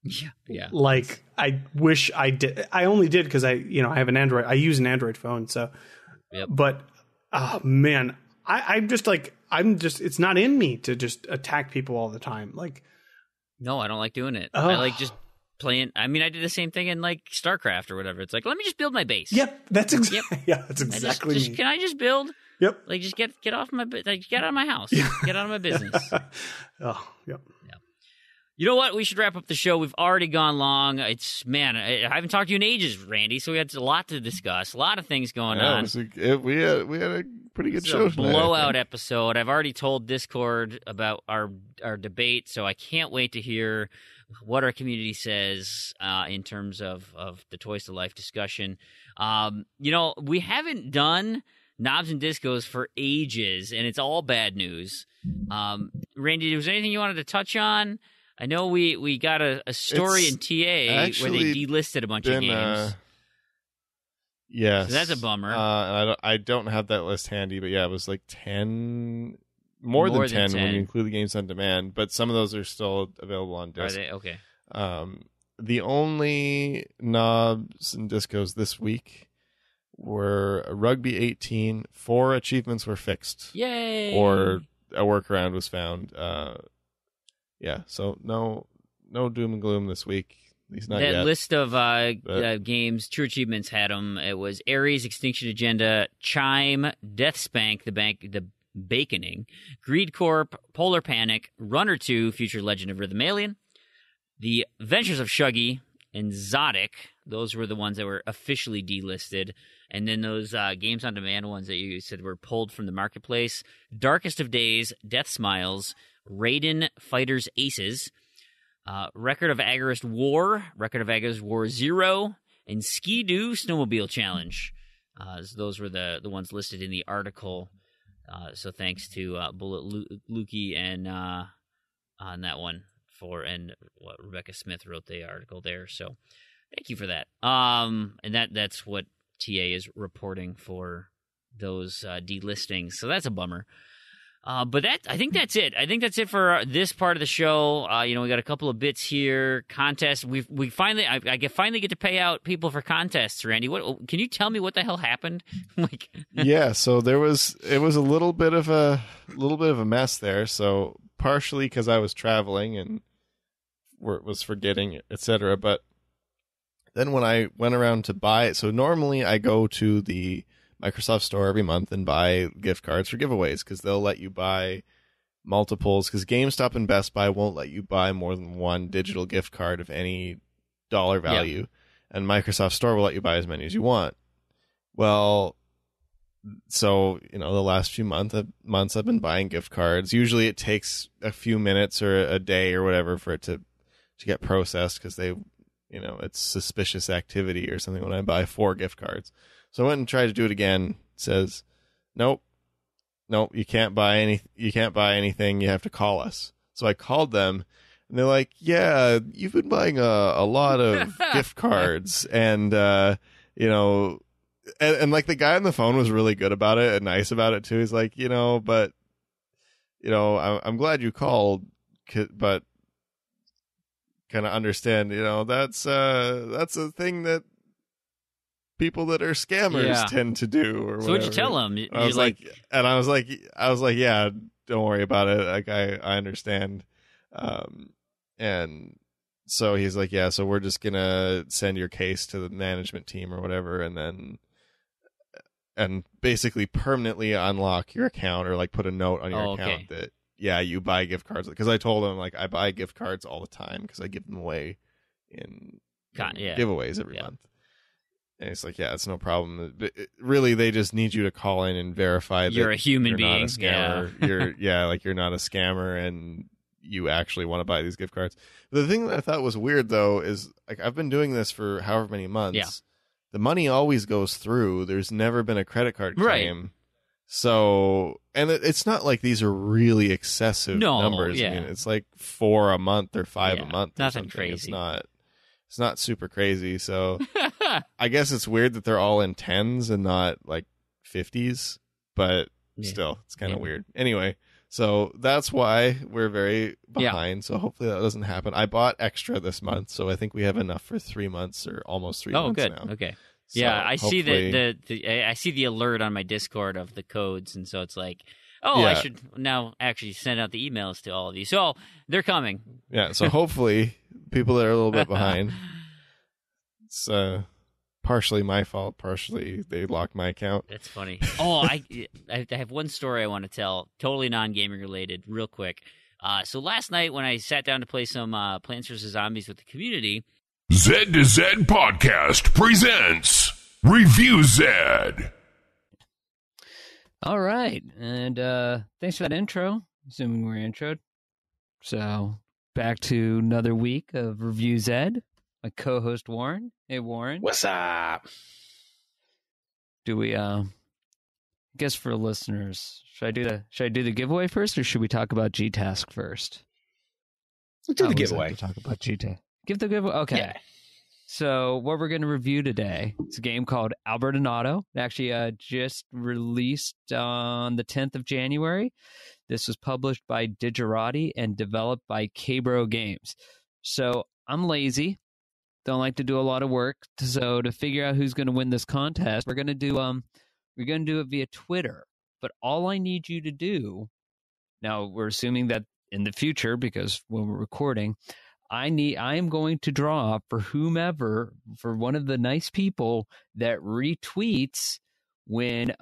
Yeah. Like, I wish I did. I only did because I have an Android. I use an Android phone, so. Yep. But, oh man, I'm just it's not in me to just attack people all the time. Like, no, I don't like doing it. I like just playing. I mean, I did the same thing in like StarCraft or whatever. It's like, let me just build my base. Yep, that's exactly me. Can I just build? Yep. Like, just get off my like get out of my house. Get out of my business. Oh, yep. You know what? We should wrap up the show. We've already gone long. I haven't talked to you in ages, Randy. So we had a lot to discuss. A lot of things going on. We had a pretty good show tonight. Blowout episode. I've already told Discord about our debate, so I can't wait to hear what our community says in terms of the Toys to Life discussion. We haven't done Knobs and Discos for ages, and it's all bad news. Randy, was there anything you wanted to touch on? I know we got a story in TA where they delisted a bunch of games. Yes. So that's a bummer. I don't have that list handy, but yeah, it was like 10, more than 10 when you include the games on demand, but some of those are still available on disc. Are they? Okay. The only Knobs and Discos this week were Rugby 18. 4 achievements were fixed. Yay! Or a workaround was found. Yeah, so no doom and gloom this week. At least not yet. That list of games, True Achievements had them. It was Ares, Extinction Agenda, Chime, Deathspank, the Baconing, Greed Corp, Polar Panic, Runner 2, Future Legend of Rhythm Alien, The Adventures of Shuggy, and Zodic. Those were the ones that were officially delisted. And then those games on demand ones that you said were pulled from the marketplace. Darkest of Days, Death Smiles, Raiden Fighters Aces, Record of Agarist War, Record of Agarist War 0, and Ski-Doo Snowmobile Challenge. So those were the ones listed in the article. So thanks to Bullet Lukey and on that one and what Rebecca Smith wrote the article there. So thank you for that. And that's what TA is reporting for those delistings. So that's a bummer. But I think that's it. I think that's it for this part of the show. We got a couple of bits here. Contests. We finally, I finally get to pay out people for contests. Randy, what can you tell me what the hell happened? Yeah, so it was a little bit of a mess there. So partially because I was traveling and was forgetting, etc. But then when I went around to buy it, so normally I go to the Microsoft Store every month and buy gift cards for giveaways because they'll let you buy multiples, because GameStop and Best Buy won't let you buy more than one digital gift card of any dollar value. Yep. And Microsoft Store will let you buy as many as you want. Well, so, the last few months I've been buying gift cards. Usually it takes a few minutes or a day or whatever for it to get processed because they, it's suspicious activity or something when I buy 4 gift cards. So I went and tried to do it again. It says, nope, you can't buy anything. You have to call us. So I called them, and they're like, yeah, you've been buying a lot of gift cards, and and like the guy on the phone was really good about it and nice about it too. He's like, but I'm glad you called, but kind of understand, that's a thing that people that are scammers tend to do, or so what'd you tell them? I was like, yeah, don't worry about it. Like, I understand. And so he's like, yeah, so we're just gonna send your case to the management team or whatever, and basically permanently unlock your account, or like put a note on your account that, yeah, you buy gift cards. Because I told him, like, I buy gift cards all the time because I give them away in giveaways every month. And it's like, yeah, it's no problem. Really, they just need you to call in and verify that you're a human being, not a scammer. Yeah. You're not a scammer, and you actually want to buy these gift cards. The thing that I thought was weird, though, is like I've been doing this for however many months. Yeah. The money always goes through. There's never been a credit card claim. Right. So, and it's not like these are really excessive numbers. Yeah. I mean, it's like 4 a month or 5 a month. Nothing crazy. It's not super crazy. So I guess it's weird that they're all in 10s and not like 50s, but still, it's kind of weird. Anyway, so that's why we're very behind. So hopefully that doesn't happen. I bought extra this month, so I think we have enough for 3 months, or almost 3 months good. now. Okay. So yeah, I see hopefully- I see the alert on my Discord of the codes, and so it's like, oh, I Yeah. should now actually send out the emails to all of you. So they're coming. Yeah, so hopefully people that are a little bit behind. It's partially my fault, partially they locked my account. That's funny. Oh, I have one story I want to tell, totally non-gaming related, real quick. So last night when I sat down to play some Plants vs. Zombies with the community, Z to Z Podcast presents Review Zed. All right, and thanks for that intro, assuming we're introed. So, back to another week of Review Zed. My co-host, Warren. Hey, Warren. What's up? Do we, I guess for listeners, should I do the giveaway first, or should we talk about G-Task first? Let's do the Always like giveaway. to talk about G-Task. Give the giveaway? Okay. Yeah. So what we're going to review today, it's a game called Albert and Otto. It actually just released on the 10th of January. This was published by Digerati and developed by K-Bro Games. So I'm lazy. Don't like to do a lot of work. So to figure out who's going to win this contest, we're going to do it via Twitter. But all I need you to do, now we're assuming that in the future, because when we're recording, I am going to draw for whomever, for one of the nice people that retweets when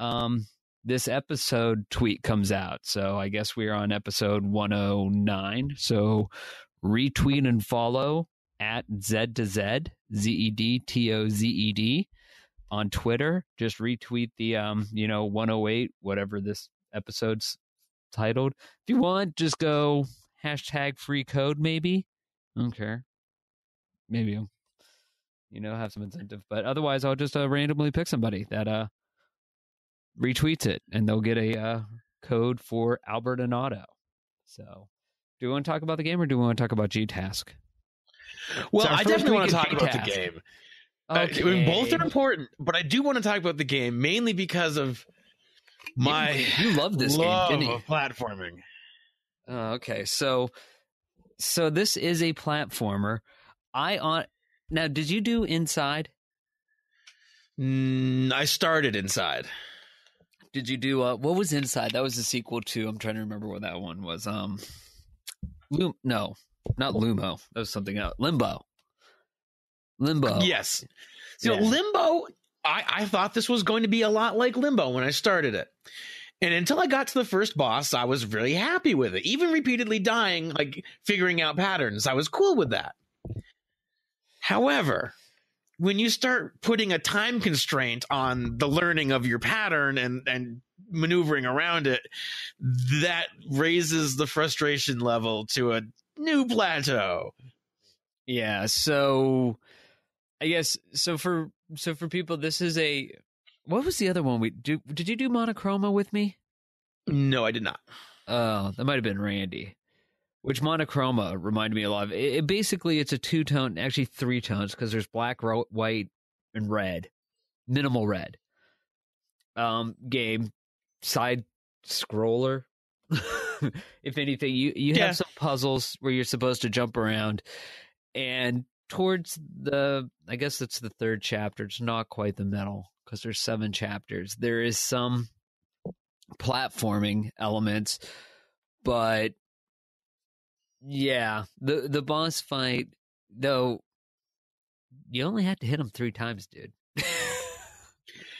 this episode tweet comes out. So I guess we're on episode 109. So retweet and follow at Z2Z, ZEDTOZED on Twitter. Just retweet the 108, whatever this episode's titled. If you want, just go hashtag free code maybe. I don't care. Maybe have some incentive, but otherwise I'll just randomly pick somebody that retweets it, and they'll get a code for Albert and Otto. So, do we want to talk about the game, or do we want to talk about G-Task? Well, It's our I first definitely want week to of talk about the G-Task. game. Okay. I mean, both are important, but I do want to talk about the game mainly because of my You love this love game, didn't you? of platforming. Okay, so this is a platformer. Now, did you do Inside? I started Inside. Did you do what was Inside? That was the sequel to. I'm trying to remember what that one was. No, not Lumo. That was something else. Limbo. Yes. So Yeah. Limbo, I thought this was going to be a lot like Limbo when I started it. And until I got to the first boss, I was really happy with it. Even repeatedly dying, like figuring out patterns, I was cool with that. However, when you start putting a time constraint on the learning of your pattern and maneuvering around it, that raises the frustration level to a new plateau. Yeah. So I guess for people, this is a. What was the other one we do? Did you do Monochroma with me? No, I did not. Oh, that might have been Randy. Which Monochroma reminded me a lot of. It basically, it's a two-tone, actually three tones, because there's black, white, and red. Minimal red. Game. Side scroller. If anything, you have some puzzles where you're supposed to jump around. And towards I guess it's the third chapter. It's not quite the middle, because there's 7 chapters. There is some platforming elements, but yeah, the boss fight, though, you only have to hit him 3 times, dude.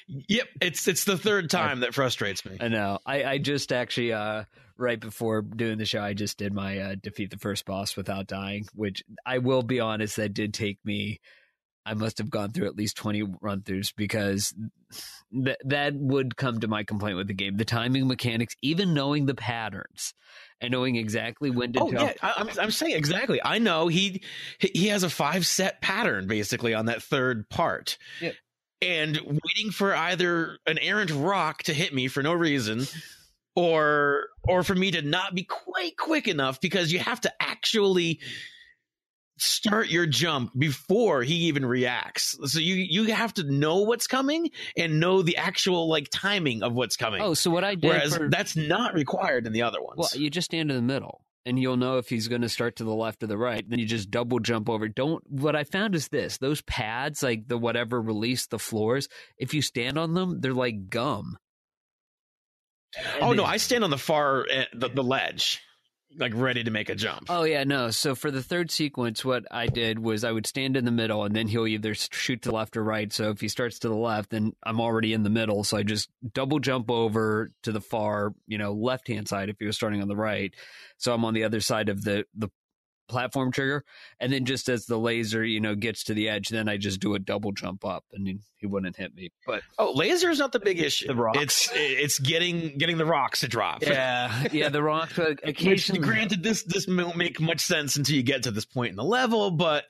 Yep, it's the third time that frustrates me. I know. I just actually right before doing the show, I just did my defeat the first boss without dying, which I will be honest, that did take me. I must have gone through at least 20 run-throughs, because that would come to my complaint with the game. The timing mechanics, even knowing the patterns and knowing exactly when to jump. Yeah, I'm saying exactly. I know he has a 5-set pattern basically on that third part. Yeah. And waiting for either an errant rock to hit me for no reason, or for me to not be quite quick enough, because you have to actually start your jump before he even reacts. So you have to know what's coming and know the actual timing of what's coming. Oh, so what I did, whereas that's not required in the other ones. Well, you just stand in the middle. and you'll know if he's going to start to the left or the right. Then you just double jump over. What I found is this: those pads, like the whatever release the floors, if you stand on them, they're like gum. No, I stand on the far the ledge, like ready to make a jump. Oh yeah, no. So for the third sequence, what I did was I would stand in the middle, and then he'll either shoot to the left or right. So if he starts to the left, then I'm already in the middle. So I just double jump over to the far, left hand side if he was starting on the right. So I'm on the other side of the platform trigger, and then just as the laser gets to the edge, then I just do a double jump up, and he wouldn't hit me. But laser is not the big issue. The rocks. It's getting the rocks to drop. Yeah, the rocks. Occasionally, granted, this won't make much sense until you get to this point in the level, but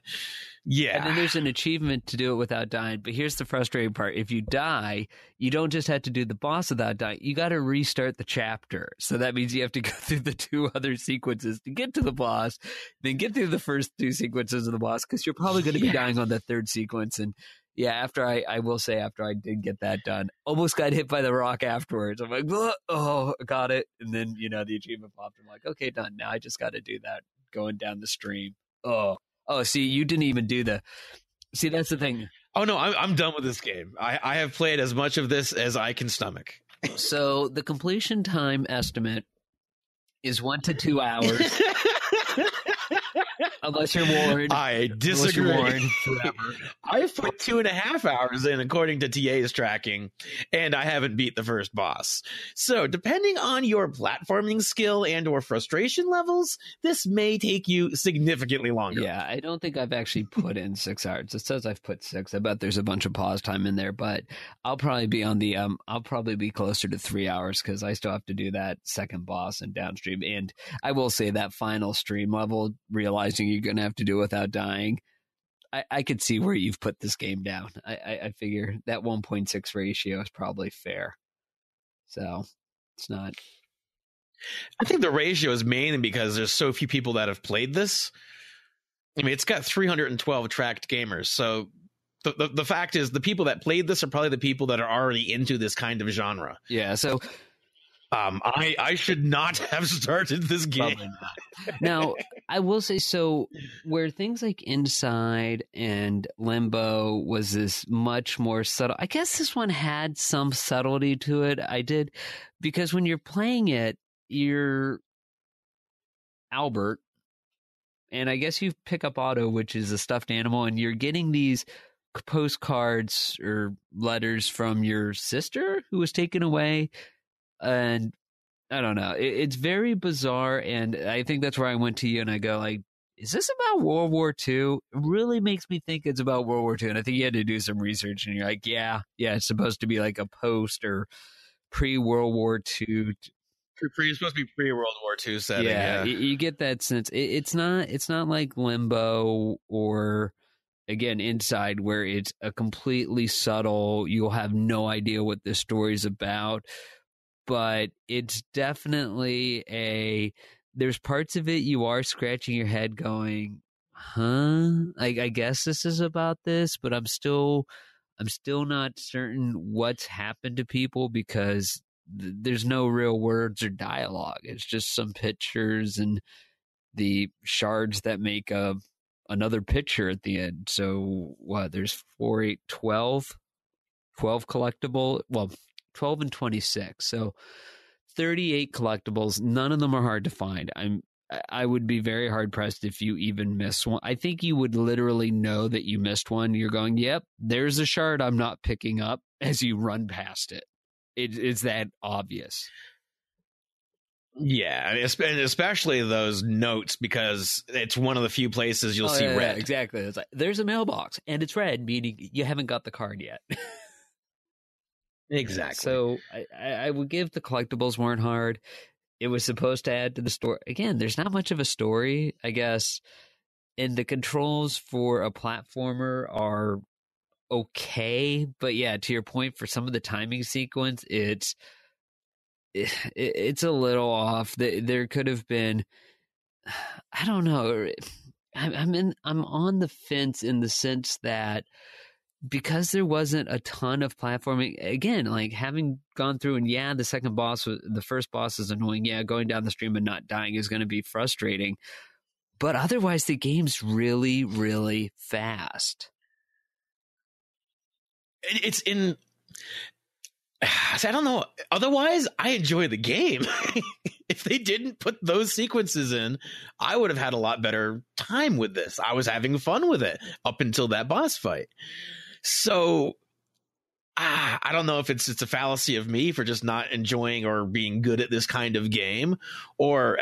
yeah. And then there's an achievement to do it without dying. But here's the frustrating part. If you die, you don't just have to do the boss without dying. You got to restart the chapter. So that means you have to go through the 2 other sequences to get to the boss, then get through the first 2 sequences of the boss, because you're probably going to be dying on the 3rd sequence. And yeah, after I will say, after I did get that done, almost got hit by the rock afterwards. I'm like, oh, got it. And then, the achievement popped. I'm like, okay, done. Now I just got to do that going down the stream. Oh, see, you didn't even do see, that's the thing. Oh, no, I'm done with this game. I have played as much of this as I can stomach. So the completion time estimate is 1 to 2 hours. Unless you're warned. I disagree. Unless you're warned forever. I've put 2.5 hours in, according to TA's tracking, and I haven't beat the first boss. So, depending on your platforming skill and or frustration levels, this may take you significantly longer. Yeah, I don't think I've actually put in 6 hours. It says I've put 6. I bet there's a bunch of pause time in there, but I'll probably be on the I'll probably be closer to 3 hours, because I still have to do that second boss and downstream. And I will say that final stream level, realizing you're going to have to do it without dying, I could see where you've put this game down. I figure that 1.6 ratio is probably fair. So it's not. I think the ratio is mainly because there's so few people that have played this. I mean, it's got 312 tracked gamers. So the fact is, the people that played this are probably the people that are already into this kind of genre. Yeah. So I should not have started this game. Now, I will say, so where things like Inside and Limbo was this much more subtle, I guess this one had some subtlety to it. I did, because when you're playing it, you're Albert, and I guess you pick up Otto, which is a stuffed animal, and you're getting these postcards or letters from your sister who was taken away. And I don't know. It's very bizarre, and I think that's where I went to you and I go, like, is this about World War II? It really makes me think it's about World War II, and I think you had to do some research, and you're like, yeah, it's supposed to be like a post or pre-World War II. It's supposed to be pre-World War II setting. Yeah. You get that sense. It's not like Limbo or, again, Inside, where it's a completely subtle, you'll have no idea what this story's about. But it's definitely there's parts of it you are scratching your head going, huh? I guess this is about this, but I'm still not certain what's happened to people, because there's no real words or dialogue. It's just some pictures and the shards that make another picture at the end. So what, there's 4, 8, 12 collectible, 12 and 26. So 38 collectibles. None of them are hard to find. I would be very hard pressed if you even miss one. I think you would literally know that you missed one. You're going, yep, there's a shard I'm not picking up, as you run past it. It's that obvious. Yeah, and especially those notes, because it's one of the few places you'll see red. Yeah, exactly. It's like, there's a mailbox, and it's red, meaning you haven't got the card yet. Exactly. So I would give the collectibles weren't hard. It was supposed to add to the story. Again, there's not much of a story, I guess. And the controls for a platformer are okay. But yeah, to your point, for some of the timing sequence, it's a little off. There could have been, I don't know. I'm on the fence in the sense that because there wasn't a ton of platforming, again, like having gone through and the first boss is annoying. Yeah, going down the stream and not dying is going to be frustrating. But otherwise, the game's really, really fast. It's in... I don't know. Otherwise, I enjoy the game. If they didn't put those sequences in, I would have had a lot better time with this. I was having fun with it up until that boss fight. So I don't know if it's a fallacy of me for just not enjoying or being good at this kind of game, or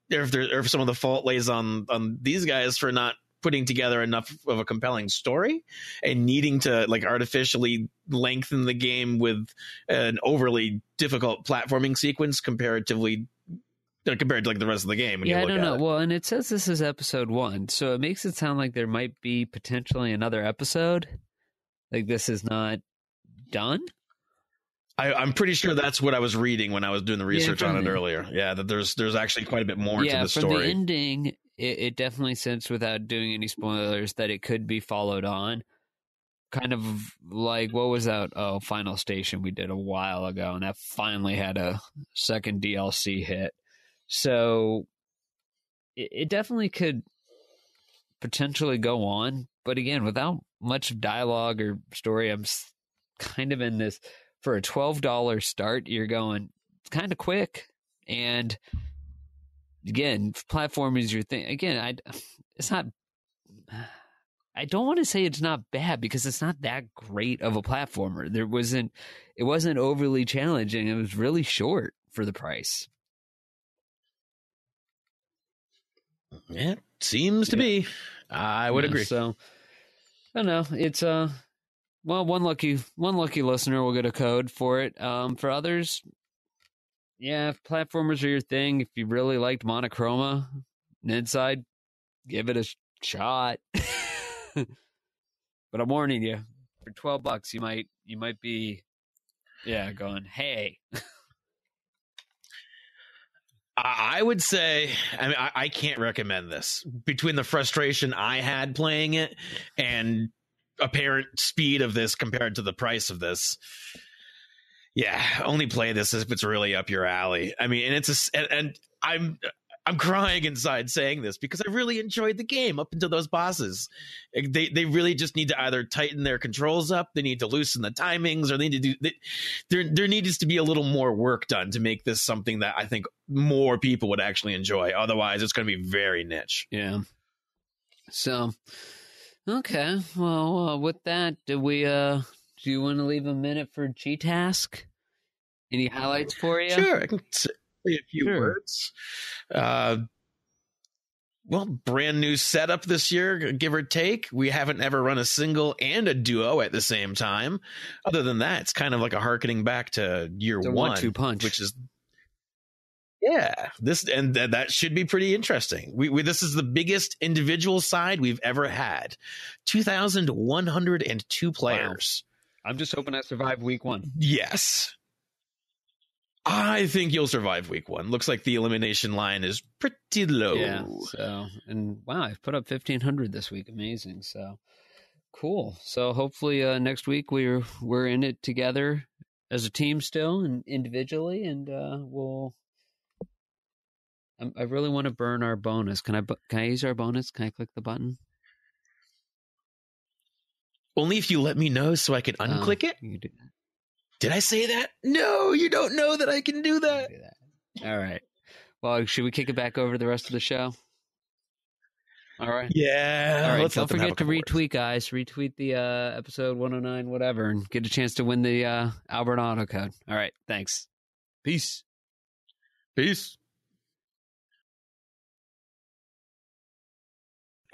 if some of the fault lays on these guys for not putting together enough of a compelling story and needing to like artificially lengthen the game with an overly difficult platforming sequence compared to like the rest of the game. I don't know. Well, and it says this is episode 1, so it makes it sound like there might be potentially another episode. Like this is not done. I'm pretty sure that's what I was reading when I was doing the research on it earlier. Yeah, that there's actually quite a bit more to the story. From the ending, it definitely sensed, without doing any spoilers, that it could be followed on. Kind of like, what was that? Oh, Final Station we did a while ago, and that finally had a second DLC hit. So it definitely could potentially go on. But again, without much dialogue or story, I'm kind of in this... For a $12 start, you're going kind of quick. And again, platform is your thing. Again, it's not... I don't want to say it's not bad, because it's not that great of a platformer. It wasn't overly challenging. It was really short for the price. It seems to be. I would agree. So, I don't know. It's well, one lucky listener will get a code for it. For others, if platformers are your thing, if you really liked Monochroma and Inside, give it a shot. But I'm warning you, for $12, you might be, going, hey. I would say, I can't recommend this. Between the frustration I had playing it and apparent speed of this compared to the price of this, only play this if it's really up your alley. I mean, and I'm crying inside saying this, because I really enjoyed the game up until those bosses. They really just need to either tighten their controls up, they need to loosen the timings, or they need to there needs to be a little more work done to make this something that I think more people would actually enjoy. Otherwise, it's going to be very niche. Yeah. So, okay. Well, with that, do you want to leave a minute for G-Task? Any highlights for you? Sure, I can say a few words. Well, brand new setup this year, give or take. We haven't ever run a single and a duo at the same time. Other than that, it's kind of like a harkening back to year one, 1-2 punch, which is that should be pretty interesting. We this is the biggest individual side we've ever had. 2,102 players. Wow. I'm just hoping I survive week 1. Yes. I think you'll survive week 1. Looks like the elimination line is pretty low. Yeah. So, and wow, I've put up 1,500 this week. Amazing. So cool. So hopefully next week we're in it together as a team still and individually, and I really want to burn our bonus. Can I use our bonus? Can I click the button? Only if you let me know so I can unclick it. You do that. Did I say that? No, you don't know that I can do that. All right. Well, should we kick it back over the rest of the show? All right. Yeah. All right. Don't forget to retweet, guys. Retweet the episode 109, whatever, and get a chance to win the Albert and Otto code. All right. Thanks. Peace. Peace.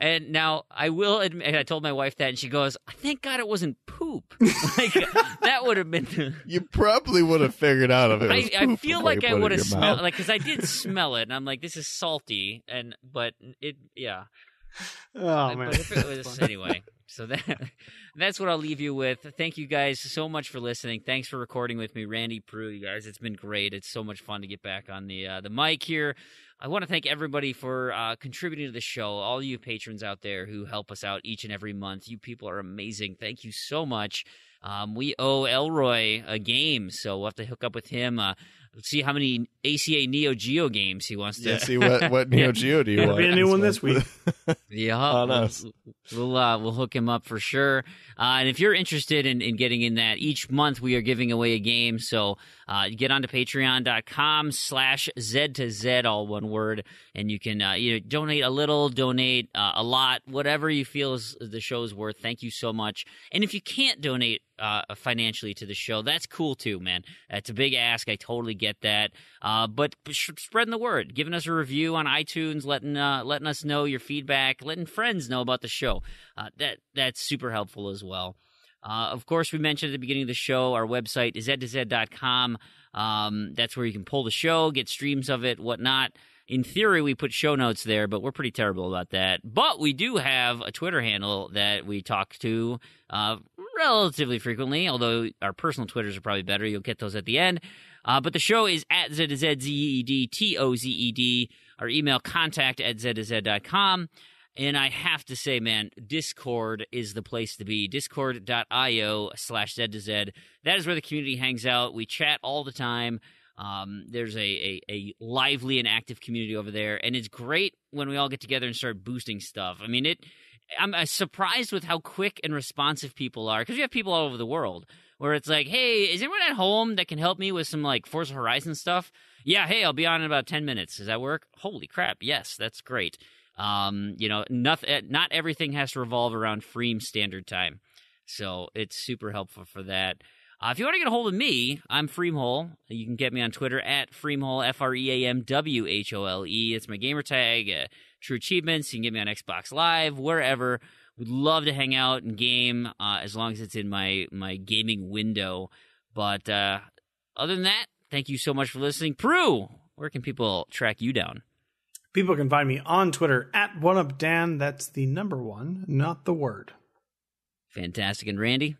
And now I will admit, I told my wife that, and she goes, "Thank God it wasn't poop." Like that would have been. You probably would have figured out if it was I poop feel before like you I put it would in have your smelled, mouth. like, because I did smell it, and I'm like, "This is salty," but it, yeah. Oh man. But if it was anyway, so that's what I'll leave you with. Thank you guys so much for listening. Thanks for recording with me, Randy, Proulx, you guys. It's been great. It's so much fun to get back on the mic here. I want to thank everybody for contributing to the show. All you patrons out there who help us out each and every month. You people are amazing. Thank you so much. We owe Elroy a game, so we'll have to hook up with him. Let's see how many ACA Neo Geo games he wants to. Yeah, see what Neo Geo do you want? Be a new one this week. Yeah, we'll hook him up for sure. And if you're interested in getting in that, each month we are giving away a game. So get onto patreon.com/Z2Z, all one word, and you can either donate a little, donate a lot, whatever you feel is the show's worth. Thank you so much. And if you can't donate financially to the show, that's cool too, man. It's a big ask. I totally get that. But spreading the word, giving us a review on iTunes, letting us know your feedback, letting friends know about the show. That's super helpful as well. Of course, we mentioned at the beginning of the show, our website is z2z.com. That's where you can pull the show, get streams of it, whatnot. In theory, we put show notes there, but we're pretty terrible about that. But we do have a Twitter handle that we talk to relatively frequently, although our personal Twitters are probably better. You'll get those at the end. But the show is at Z2ZZED, our email contact@z2z.com. And I have to say, man, Discord is the place to be. Discord.io/Z2Z. That is where the community hangs out. We chat all the time. There's a lively and active community over there, and it's great when we all get together and start boosting stuff. I mean, I'm surprised with how quick and responsive people are, because we have people all over the world where it's like, hey, is anyone at home that can help me with some like Forza Horizon stuff? Yeah, hey, I'll be on in about 10 minutes. Does that work? Holy crap, yes, that's great. Not everything has to revolve around Fream Standard Time, so it's super helpful for that. If you want to get a hold of me, I'm Freamhole. You can get me on Twitter at Freamhole, FREAMWHOLE. It's my gamer tag. True Achievements. You can get me on Xbox Live, wherever. Would love to hang out and game as long as it's in my gaming window. But other than that, thank you so much for listening. Proulx, where can people track you down? People can find me on Twitter at OneUpDan. That's the number one, not the word. Fantastic. And Randy?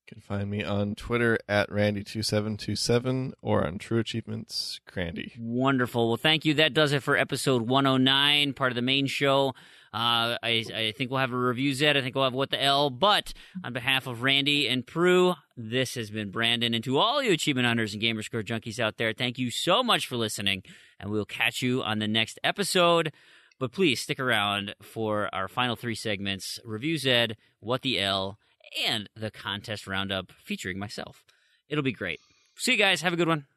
You can find me on Twitter at Randy2727 or on True Achievements, Crandy. Wonderful. Well, thank you. That does it for episode 109, part of the main show. I think we'll have a review, Zed. I think we'll have What the L. But on behalf of Randy and Proulx, this has been Brandon. And to all you achievement hunters and Gamerscore junkies out there, thank you so much for listening. And we'll catch you on the next episode. But please stick around for our final three segments, Review Zed, What the L, and the contest roundup featuring myself. It'll be great. See you guys. Have a good one.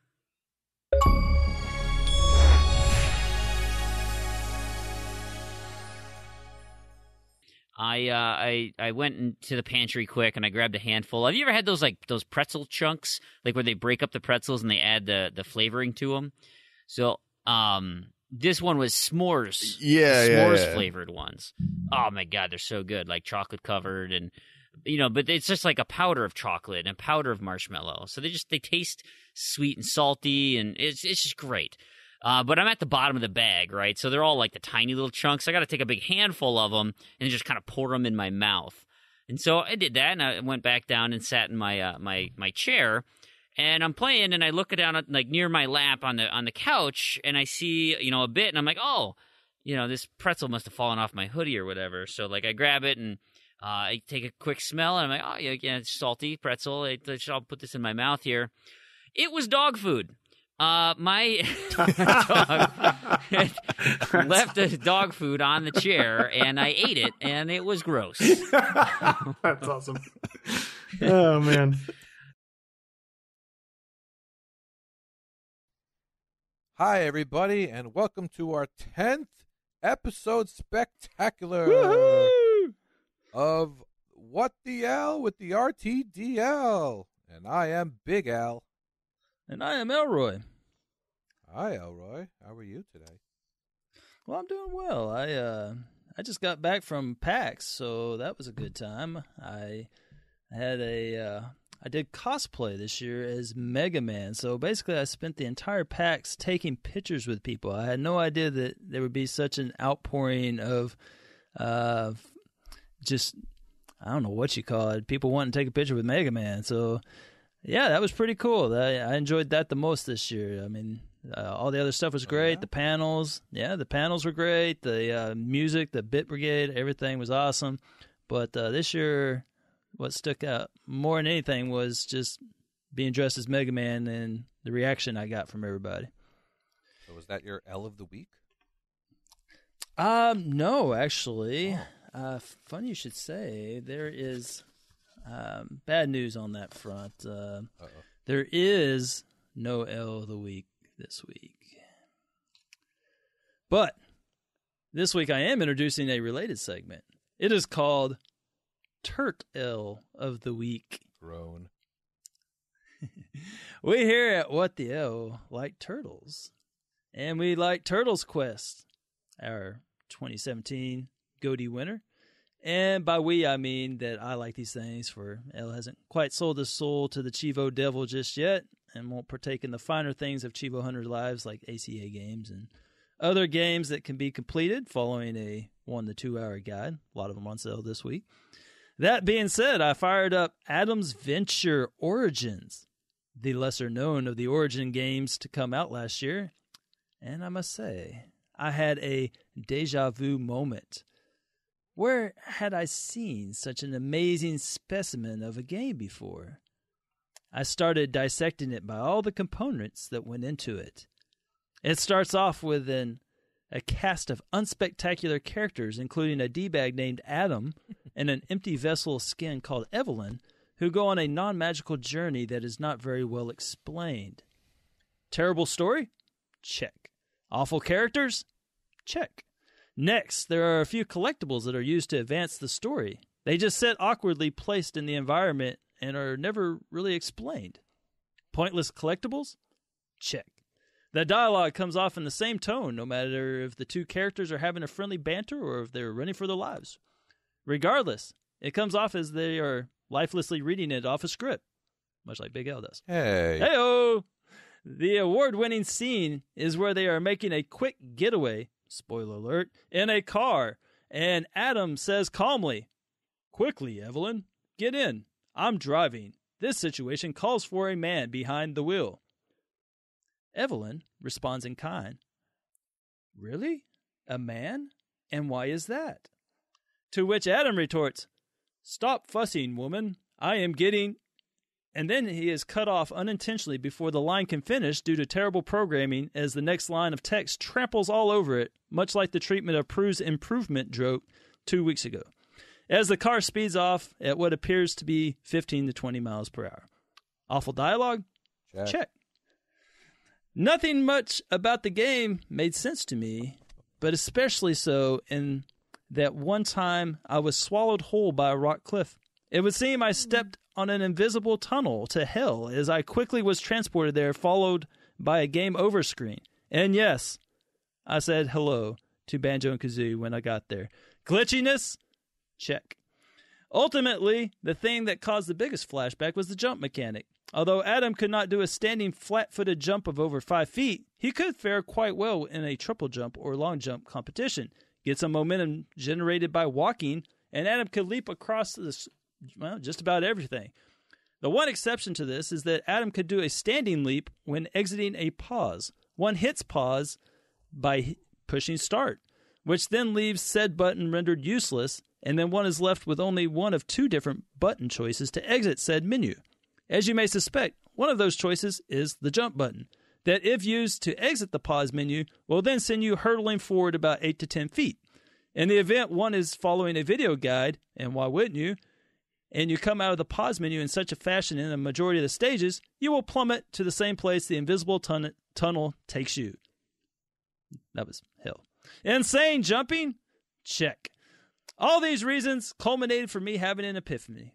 I went into the pantry quick and I grabbed a handful. Have you ever had those pretzel chunks, like where they break up the pretzels and they add the flavoring to them? So this one was s'mores. S'mores flavored ones. Oh my God, they're so good, like chocolate covered and. But it's just like a powder of chocolate and a powder of marshmallow. So they taste sweet and salty, and it's just great. But I'm at the bottom of the bag, right? So they're all like the tiny little chunks. I got to take a big handful of them and just kind of pour them in my mouth. And so I did that, and I went back down and sat in my my chair, and I'm playing, and I look down at, like near my lap on the couch, and I see a bit, and I'm like, oh, this pretzel must have fallen off my hoodie or whatever. So like I grab it and. I take a quick smell, and I'm like, oh, yeah, it's salty pretzel. I'll put this in my mouth here. It was dog food. My dog left the dog food on the chair, and I ate it, and it was gross. That's awesome. Oh, man. Hi, everybody, and welcome to our 10th episode spectacular. Woo-hoo! Of What the L with the RTDL. And I am Big Al. And I am Elroy. Hi, Elroy. How are you today? Well, I'm doing well. I just got back from PAX, so that was a good time. I had a I did cosplay this year as Mega Man. So basically, I spent the entire PAX taking pictures with people. I had no idea that there would be such an outpouring of just, I don't know what you call it, people wanting to take a picture with Mega Man. So, yeah, that was pretty cool. I enjoyed that the most this year. I mean, all the other stuff was great. The panels, the panels were great. The music, the Bit Brigade, everything was awesome. But this year, what stuck out more than anything was just being dressed as Mega Man and the reaction I got from everybody. So was that your L of the week? No, actually. Funny you should say. There is bad news on that front. There is no L of the week this week. But this week I am introducing a related segment. It is called Turk L of the Week. Grown. We here at What the L like turtles. And we like Turtles Quest, our 2017 GOTY winner. And by we, I mean that I like these things, for L hasn't quite sold his soul to the Chivo Devil just yet and won't partake in the finer things of Chivo Hunters' lives like ACA games and other games that can be completed following a 1 to 2 hour guide. A lot of them on sale this week. That being said, I fired up Adam's Venture Origins, the lesser known of the Origin games to come out last year. And I must say, I had a deja vu moment. Where had I seen such an amazing specimen of a game before? I started dissecting it by all the components that went into it. It starts off with a cast of unspectacular characters, including a D-bag named Adam and an empty vessel of skin called Evelyn, who go on a non-magical journey that is not very well explained. Terrible story? Check. Awful characters? Check. Next, there are a few collectibles that are used to advance the story. They just sit awkwardly placed in the environment and are never really explained. Pointless collectibles? Check. The dialogue comes off in the same tone, no matter if the two characters are having a friendly banter or if they're running for their lives. Regardless, it comes off as they are lifelessly reading it off a script, much like Big L does. Hey. Hey-o! The award-winning scene is where they are making a quick getaway, spoiler alert, in a car, and Adam says calmly, "Quickly, Evelyn, get in. I'm driving. This situation calls for a man behind the wheel." Evelyn responds in kind. "Really? A man? And why is that?" To which Adam retorts, "Stop fussing, woman. I am getting..." And then he is cut off unintentionally before the line can finish due to terrible programming, as the next line of text tramples all over it, much like the treatment of Proulx's improvement joke 2 weeks ago, as the car speeds off at what appears to be 15 to 20 miles per hour. Awful dialogue? Check. Nothing much about the game made sense to me, but especially so in that one time I was swallowed whole by a rock cliff. It would seem I stepped on an invisible tunnel to hell as I quickly was transported there, followed by a game over screen. And yes, I said hello to Banjo and Kazooie when I got there. Glitchiness? Check. Ultimately, the thing that caused the biggest flashback was the jump mechanic. Although Adam could not do a standing flat-footed jump of over 5 feet, he could fare quite well in a triple jump or long jump competition, get some momentum generated by walking, and Adam could leap across just about everything. The one exception to this is that Adam could do a standing leap when exiting a pause. One hits pause by pushing start, which then leaves said button rendered useless, and then one is left with only one of 2 different button choices to exit said menu. As you may suspect, one of those choices is the jump button, that if used to exit the pause menu, will then send you hurtling forward about 8 to 10 feet. In the event one is following a video guide, and why wouldn't you, and you come out of the pause menu in such a fashion in a majority of the stages, you will plummet to the same place the invisible tunnel takes you. That was hell. Insane jumping? Check. All these reasons culminated for me having an epiphany.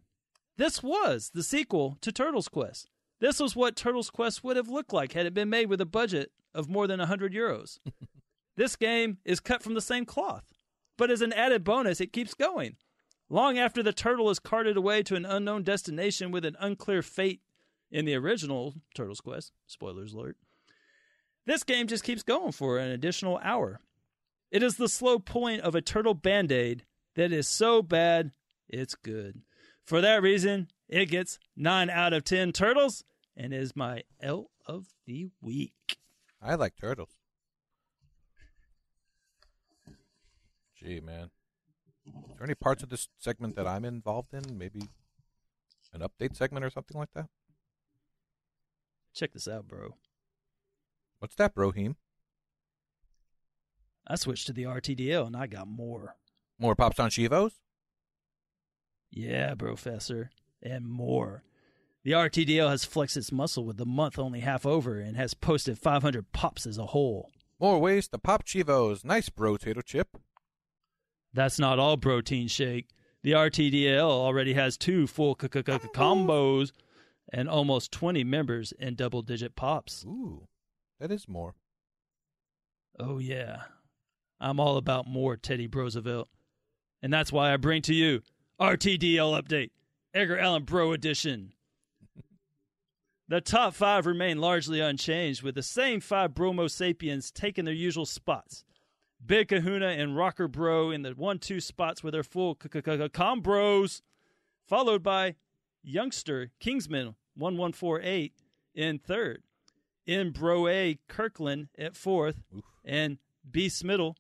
This was the sequel to Turtles Quest. This was what Turtles Quest would have looked like had it been made with a budget of more than €100. This game is cut from the same cloth, but as an added bonus, it keeps going. Long after the turtle is carted away to an unknown destination with an unclear fate in the original Turtles Quest, spoilers alert, this game just keeps going for an additional hour. It is the slow point of a turtle Band-Aid that is so bad, it's good. For that reason, it gets 9 out of 10 turtles and is my L of the week. I like turtles. Gee, man. Is there any parts of this segment that I'm involved in? Maybe an update segment or something like that? Check this out, bro. What's that, Broheem? I switched to the RTDL and I got more. More Pops on Chivos? Yeah, Professor, and more. The RTDL has flexed its muscle with the month only half over and has posted 500 pops as a whole. More ways to pop Chivos. Nice, bro, Tato Chip. That's not all, Protein Shake. The RTDL already has 2 full combos and almost 20 members in double-digit pops. Ooh, that is more. Oh, yeah. I'm all about more, Teddy Roosevelt. And that's why I bring to you RTDL Update, Edgar Allan Bro Edition. The top 5 remain largely unchanged, with the same 5 Bromo Sapiens taking their usual spots. Big Kahuna and Rocker Bro in the 1-2 spots with their full combos, followed by Youngster Kingsman 1148 in 3rd. In Bro A, Kirkland at 4th, and B. Smitty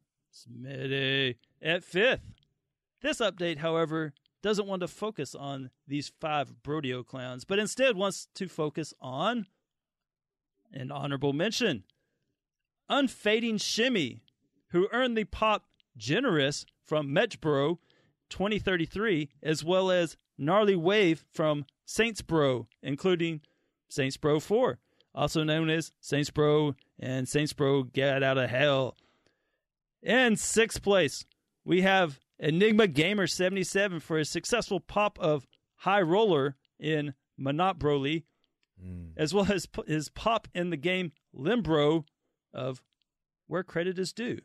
at 5th. This update, however, doesn't want to focus on these 5 Brodeo clowns, but instead wants to focus on an honorable mention. Unfading Shimmy, who earned the pop Generous from Metchbro 2033, as well as Gnarly Wave from Saints Bro, including Saints Bro 4, also known as Saints Bro and Saints Bro Get Out of Hell. In 6th place, we have Enigma Gamer 77 for his successful pop of High Roller in Monot Broly, as well as his pop in the game Limbro of Where Credit Is Due.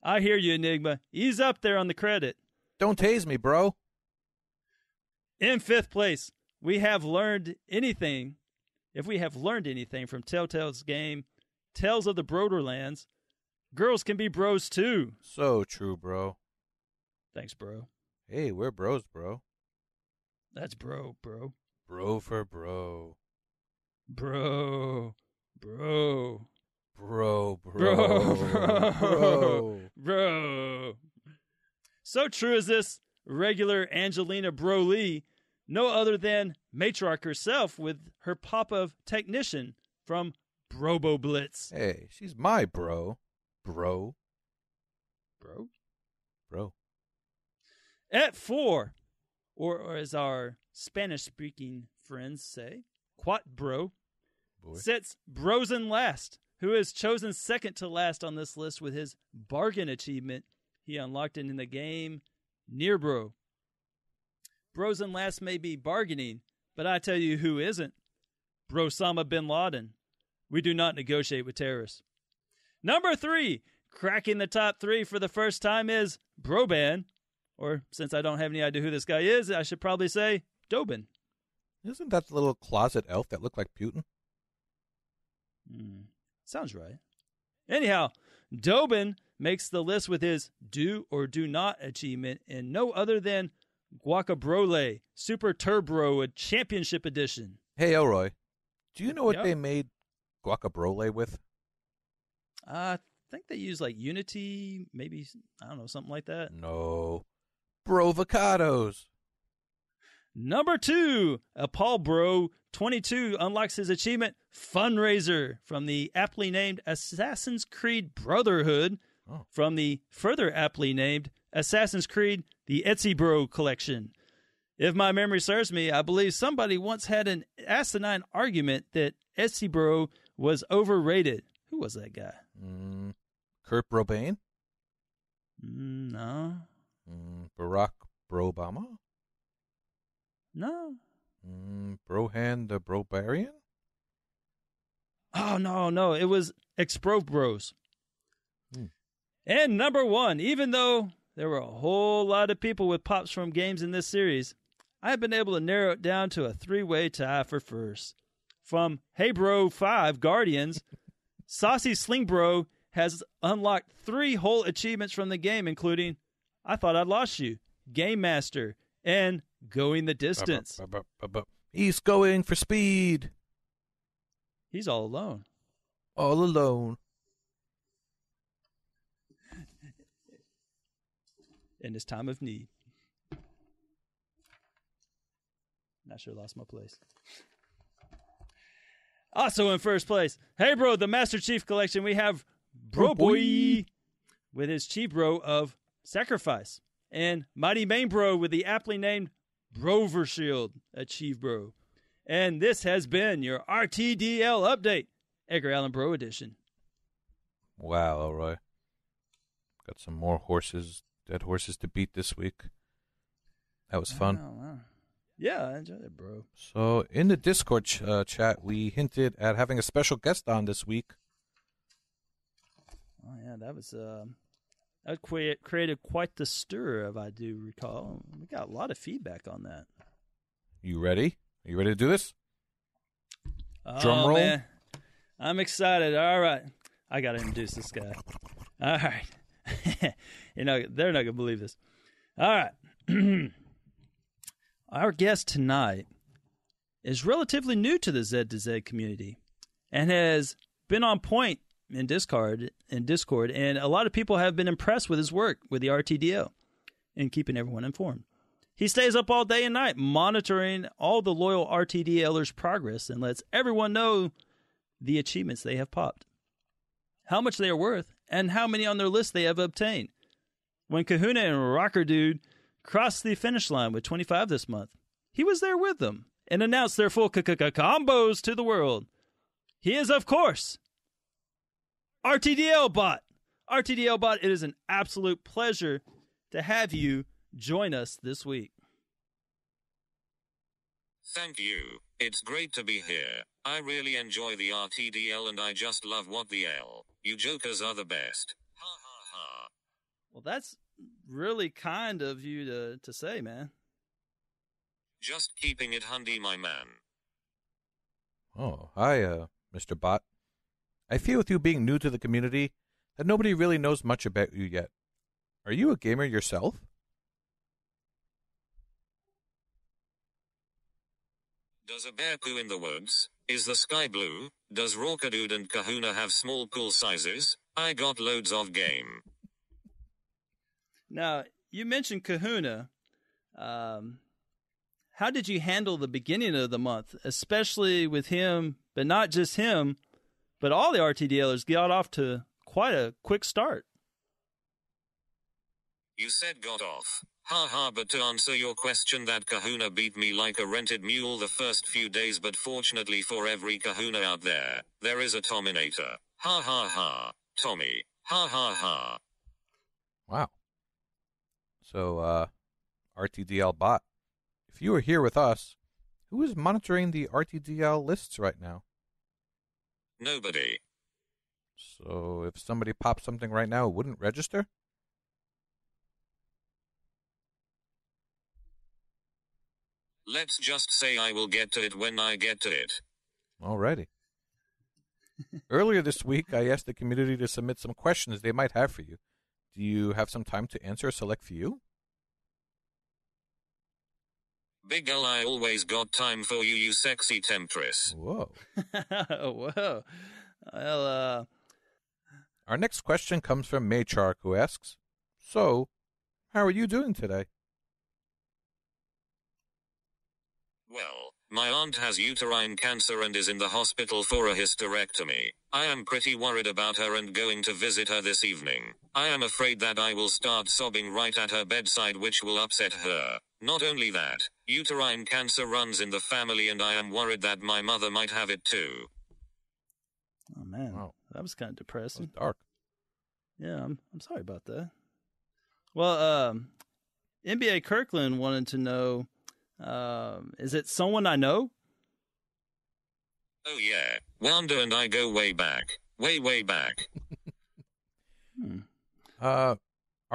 I hear you, Enigma. Ease up there on the credit. Don't tase me, bro. In 5th place, we have learned anything. If we have learned anything from Telltale's game, Tales of the Broderlands, girls can be bros too. So true, bro. Thanks, bro. Hey, we're bros, bro. That's bro. Bro for bro. Bro. Bro. Bro. So true is this regular Angelina Broly, no other than Matriarch herself with her pop of Technician from Brobo Blitz. Hey, she's my bro. Bro. At 4, or as our Spanish-speaking friends say, Quat Bro, sits Brosen Last, who is chosen second to last on this list with his bargain achievement he unlocked in the game Near Bro. Brosen Last may be bargaining, but I tell you who isn't. Brosama Bin Laden. We do not negotiate with terrorists. Number 3, cracking the top 3 for the first time is Broban. Or, since I don't have any idea who this guy is, I should probably say Dobin. Isn't that the little closet elf that looked like Putin? Sounds right. Anyhow, Dobin makes the list with his do or do not achievement in no other than Guacabrole Super Turbo Championship Edition. Hey, Elroy, do you know what they made Guacabrole with? I think they use like Unity, maybe, I don't know, something like that. No. Brovocados. Number 2, Paul Bro 22 unlocks his achievement Fundraiser from the aptly named Assassin's Creed Brotherhood from the further aptly named Assassin's Creed the Etsy Bro collection. If my memory serves me, I believe somebody once had an asinine argument that Etsy Bro was overrated. Who was that guy? Kurt Brobain? No. Barack Obama? No. Brohan the Brobarian? Oh, no. It was Expro Bros. And number 1, even though there were a whole lot of people with pops from games in this series, I've been able to narrow it down to a 3-way tie for first. From Hey Bro 5 Guardians, Saucy Sling Bro has unlocked 3 whole achievements from the game, including I Thought I'd Lost You, Game Master, and Going the Distance. He's going for speed. He's all alone. All alone. In his time of need. Not sure I lost my place. Also in first place, Hey Bro, the Master Chief Collection, we have Bro Boy with his Chief Bro of Sacrifice. And Mighty Main Bro with the aptly named Brover Shield, a Chief Bro. And this has been your RTDL update, Edgar Allan Bro edition. Wow, Elroy. Got some more dead horses to beat this week. That was fun. Wow. Yeah, I enjoyed it, bro. So, in the Discord chat, we hinted at having a special guest on this week. Oh, yeah, that created quite the stir, if I do recall. We got a lot of feedback on that. You ready? Are you ready to do this? Drum roll. Man. I'm excited. All right. I got to introduce this guy. All right. They're not going to believe this. All right. Our guest tonight is relatively new to the Z2Z community and has been on point in Discord, and a lot of people have been impressed with his work with the RTDL and keeping everyone informed. He stays up all day and night monitoring all the loyal RTDLers' progress and lets everyone know the achievements they have popped, how much they are worth, and how many on their list they have obtained. When Kahuna and Rocker Dude crossed the finish line with 25 this month, he was there with them and announced their full combos to the world. He is, of course, RTDL Bot. RTDL Bot, it is an absolute pleasure to have you join us this week. Thank you. It's great to be here. I really enjoy the RTDL and I just love what the L. You jokers are the best. Ha ha ha. Well, that's really kind of you to say, man. Just keeping it handy, my man. Oh, hi, Mr. Bot. I feel with you being new to the community that nobody really knows much about you yet. Are you a gamer yourself? Does a bear poo in the woods? Is the sky blue? Does Rockadude and Kahuna have small pool sizes? I got loads of game. Now, you mentioned Kahuna. How did you handle the beginning of the month, especially with him, but not just him, but all the RTDLers got off to quite a quick start? You said got off. Ha ha, but to answer your question, that Kahuna beat me like a rented mule the first few days, but fortunately for every Kahuna out there, there is a Tominator. Ha ha ha. Tommy. Ha ha ha. Wow. So, RTDL Bot, if you were here with us, who is monitoring the RTDL lists right now? Nobody. So, if somebody pops something right now, it wouldn't register? Let's just say I will get to it when I get to it. Alrighty. Earlier this week, I asked the community to submit some questions they might have for you. Do you have some time to answer a select few? Big L, I always got time for you, you sexy temptress. Whoa. Whoa. Well, Our next question comes from Maychark, who asks, so, how are you doing today? Well, my aunt has uterine cancer and is in the hospital for a hysterectomy. I am pretty worried about her and going to visit her this evening. I am afraid that I will start sobbing right at her bedside, which will upset her. Not only that, uterine cancer runs in the family and I am worried that my mother might have it too. oh man, Wow. that was kind of depressing. That's dark. Yeah, I'm sorry about that. Well, NBA Kirkland wanted to know, is it someone I know? Oh yeah, Wanda and I go way back. Way back.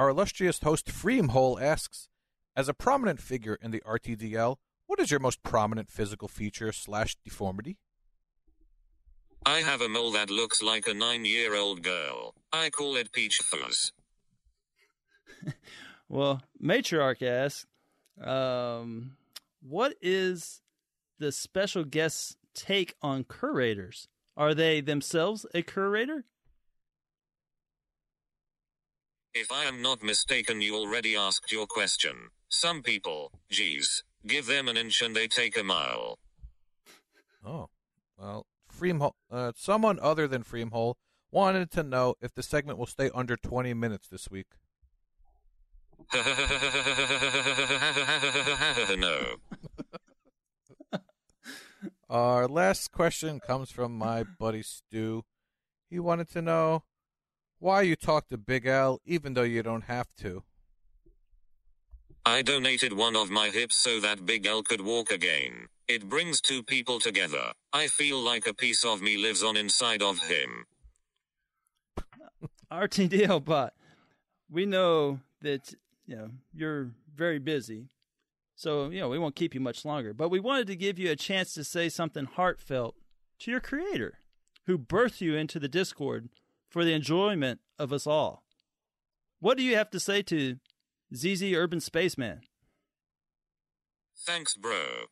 Our illustrious host Fream asks, as a prominent figure in the RTDL, what is your most prominent physical feature / deformity? I have a mole that looks like a 9-year-old girl. I call it Peach Fuzz. Well, Matriarch asks, what is the special guest's take on curators? Are they themselves a curator? If I am not mistaken, you already asked your question. Some people, geez, give them an inch and they take a mile. Oh, well, someone other than Fream wanted to know if the segment will stay under 20 minutes this week. No. Our last question comes from my buddy Stu. He wanted to know why you talk to Big Al even though you don't have to. I donated one of my hips so that Big Al could walk again. It brings two people together. I feel like a piece of me lives on inside of him. RTDL Bot, we know that you're very busy, so we won't keep you much longer. But we wanted to give you a chance to say something heartfelt to your creator, who birthed you into the Discord for the enjoyment of us all. What do you have to say to ZZ Urban Spaceman? Thanks, bro.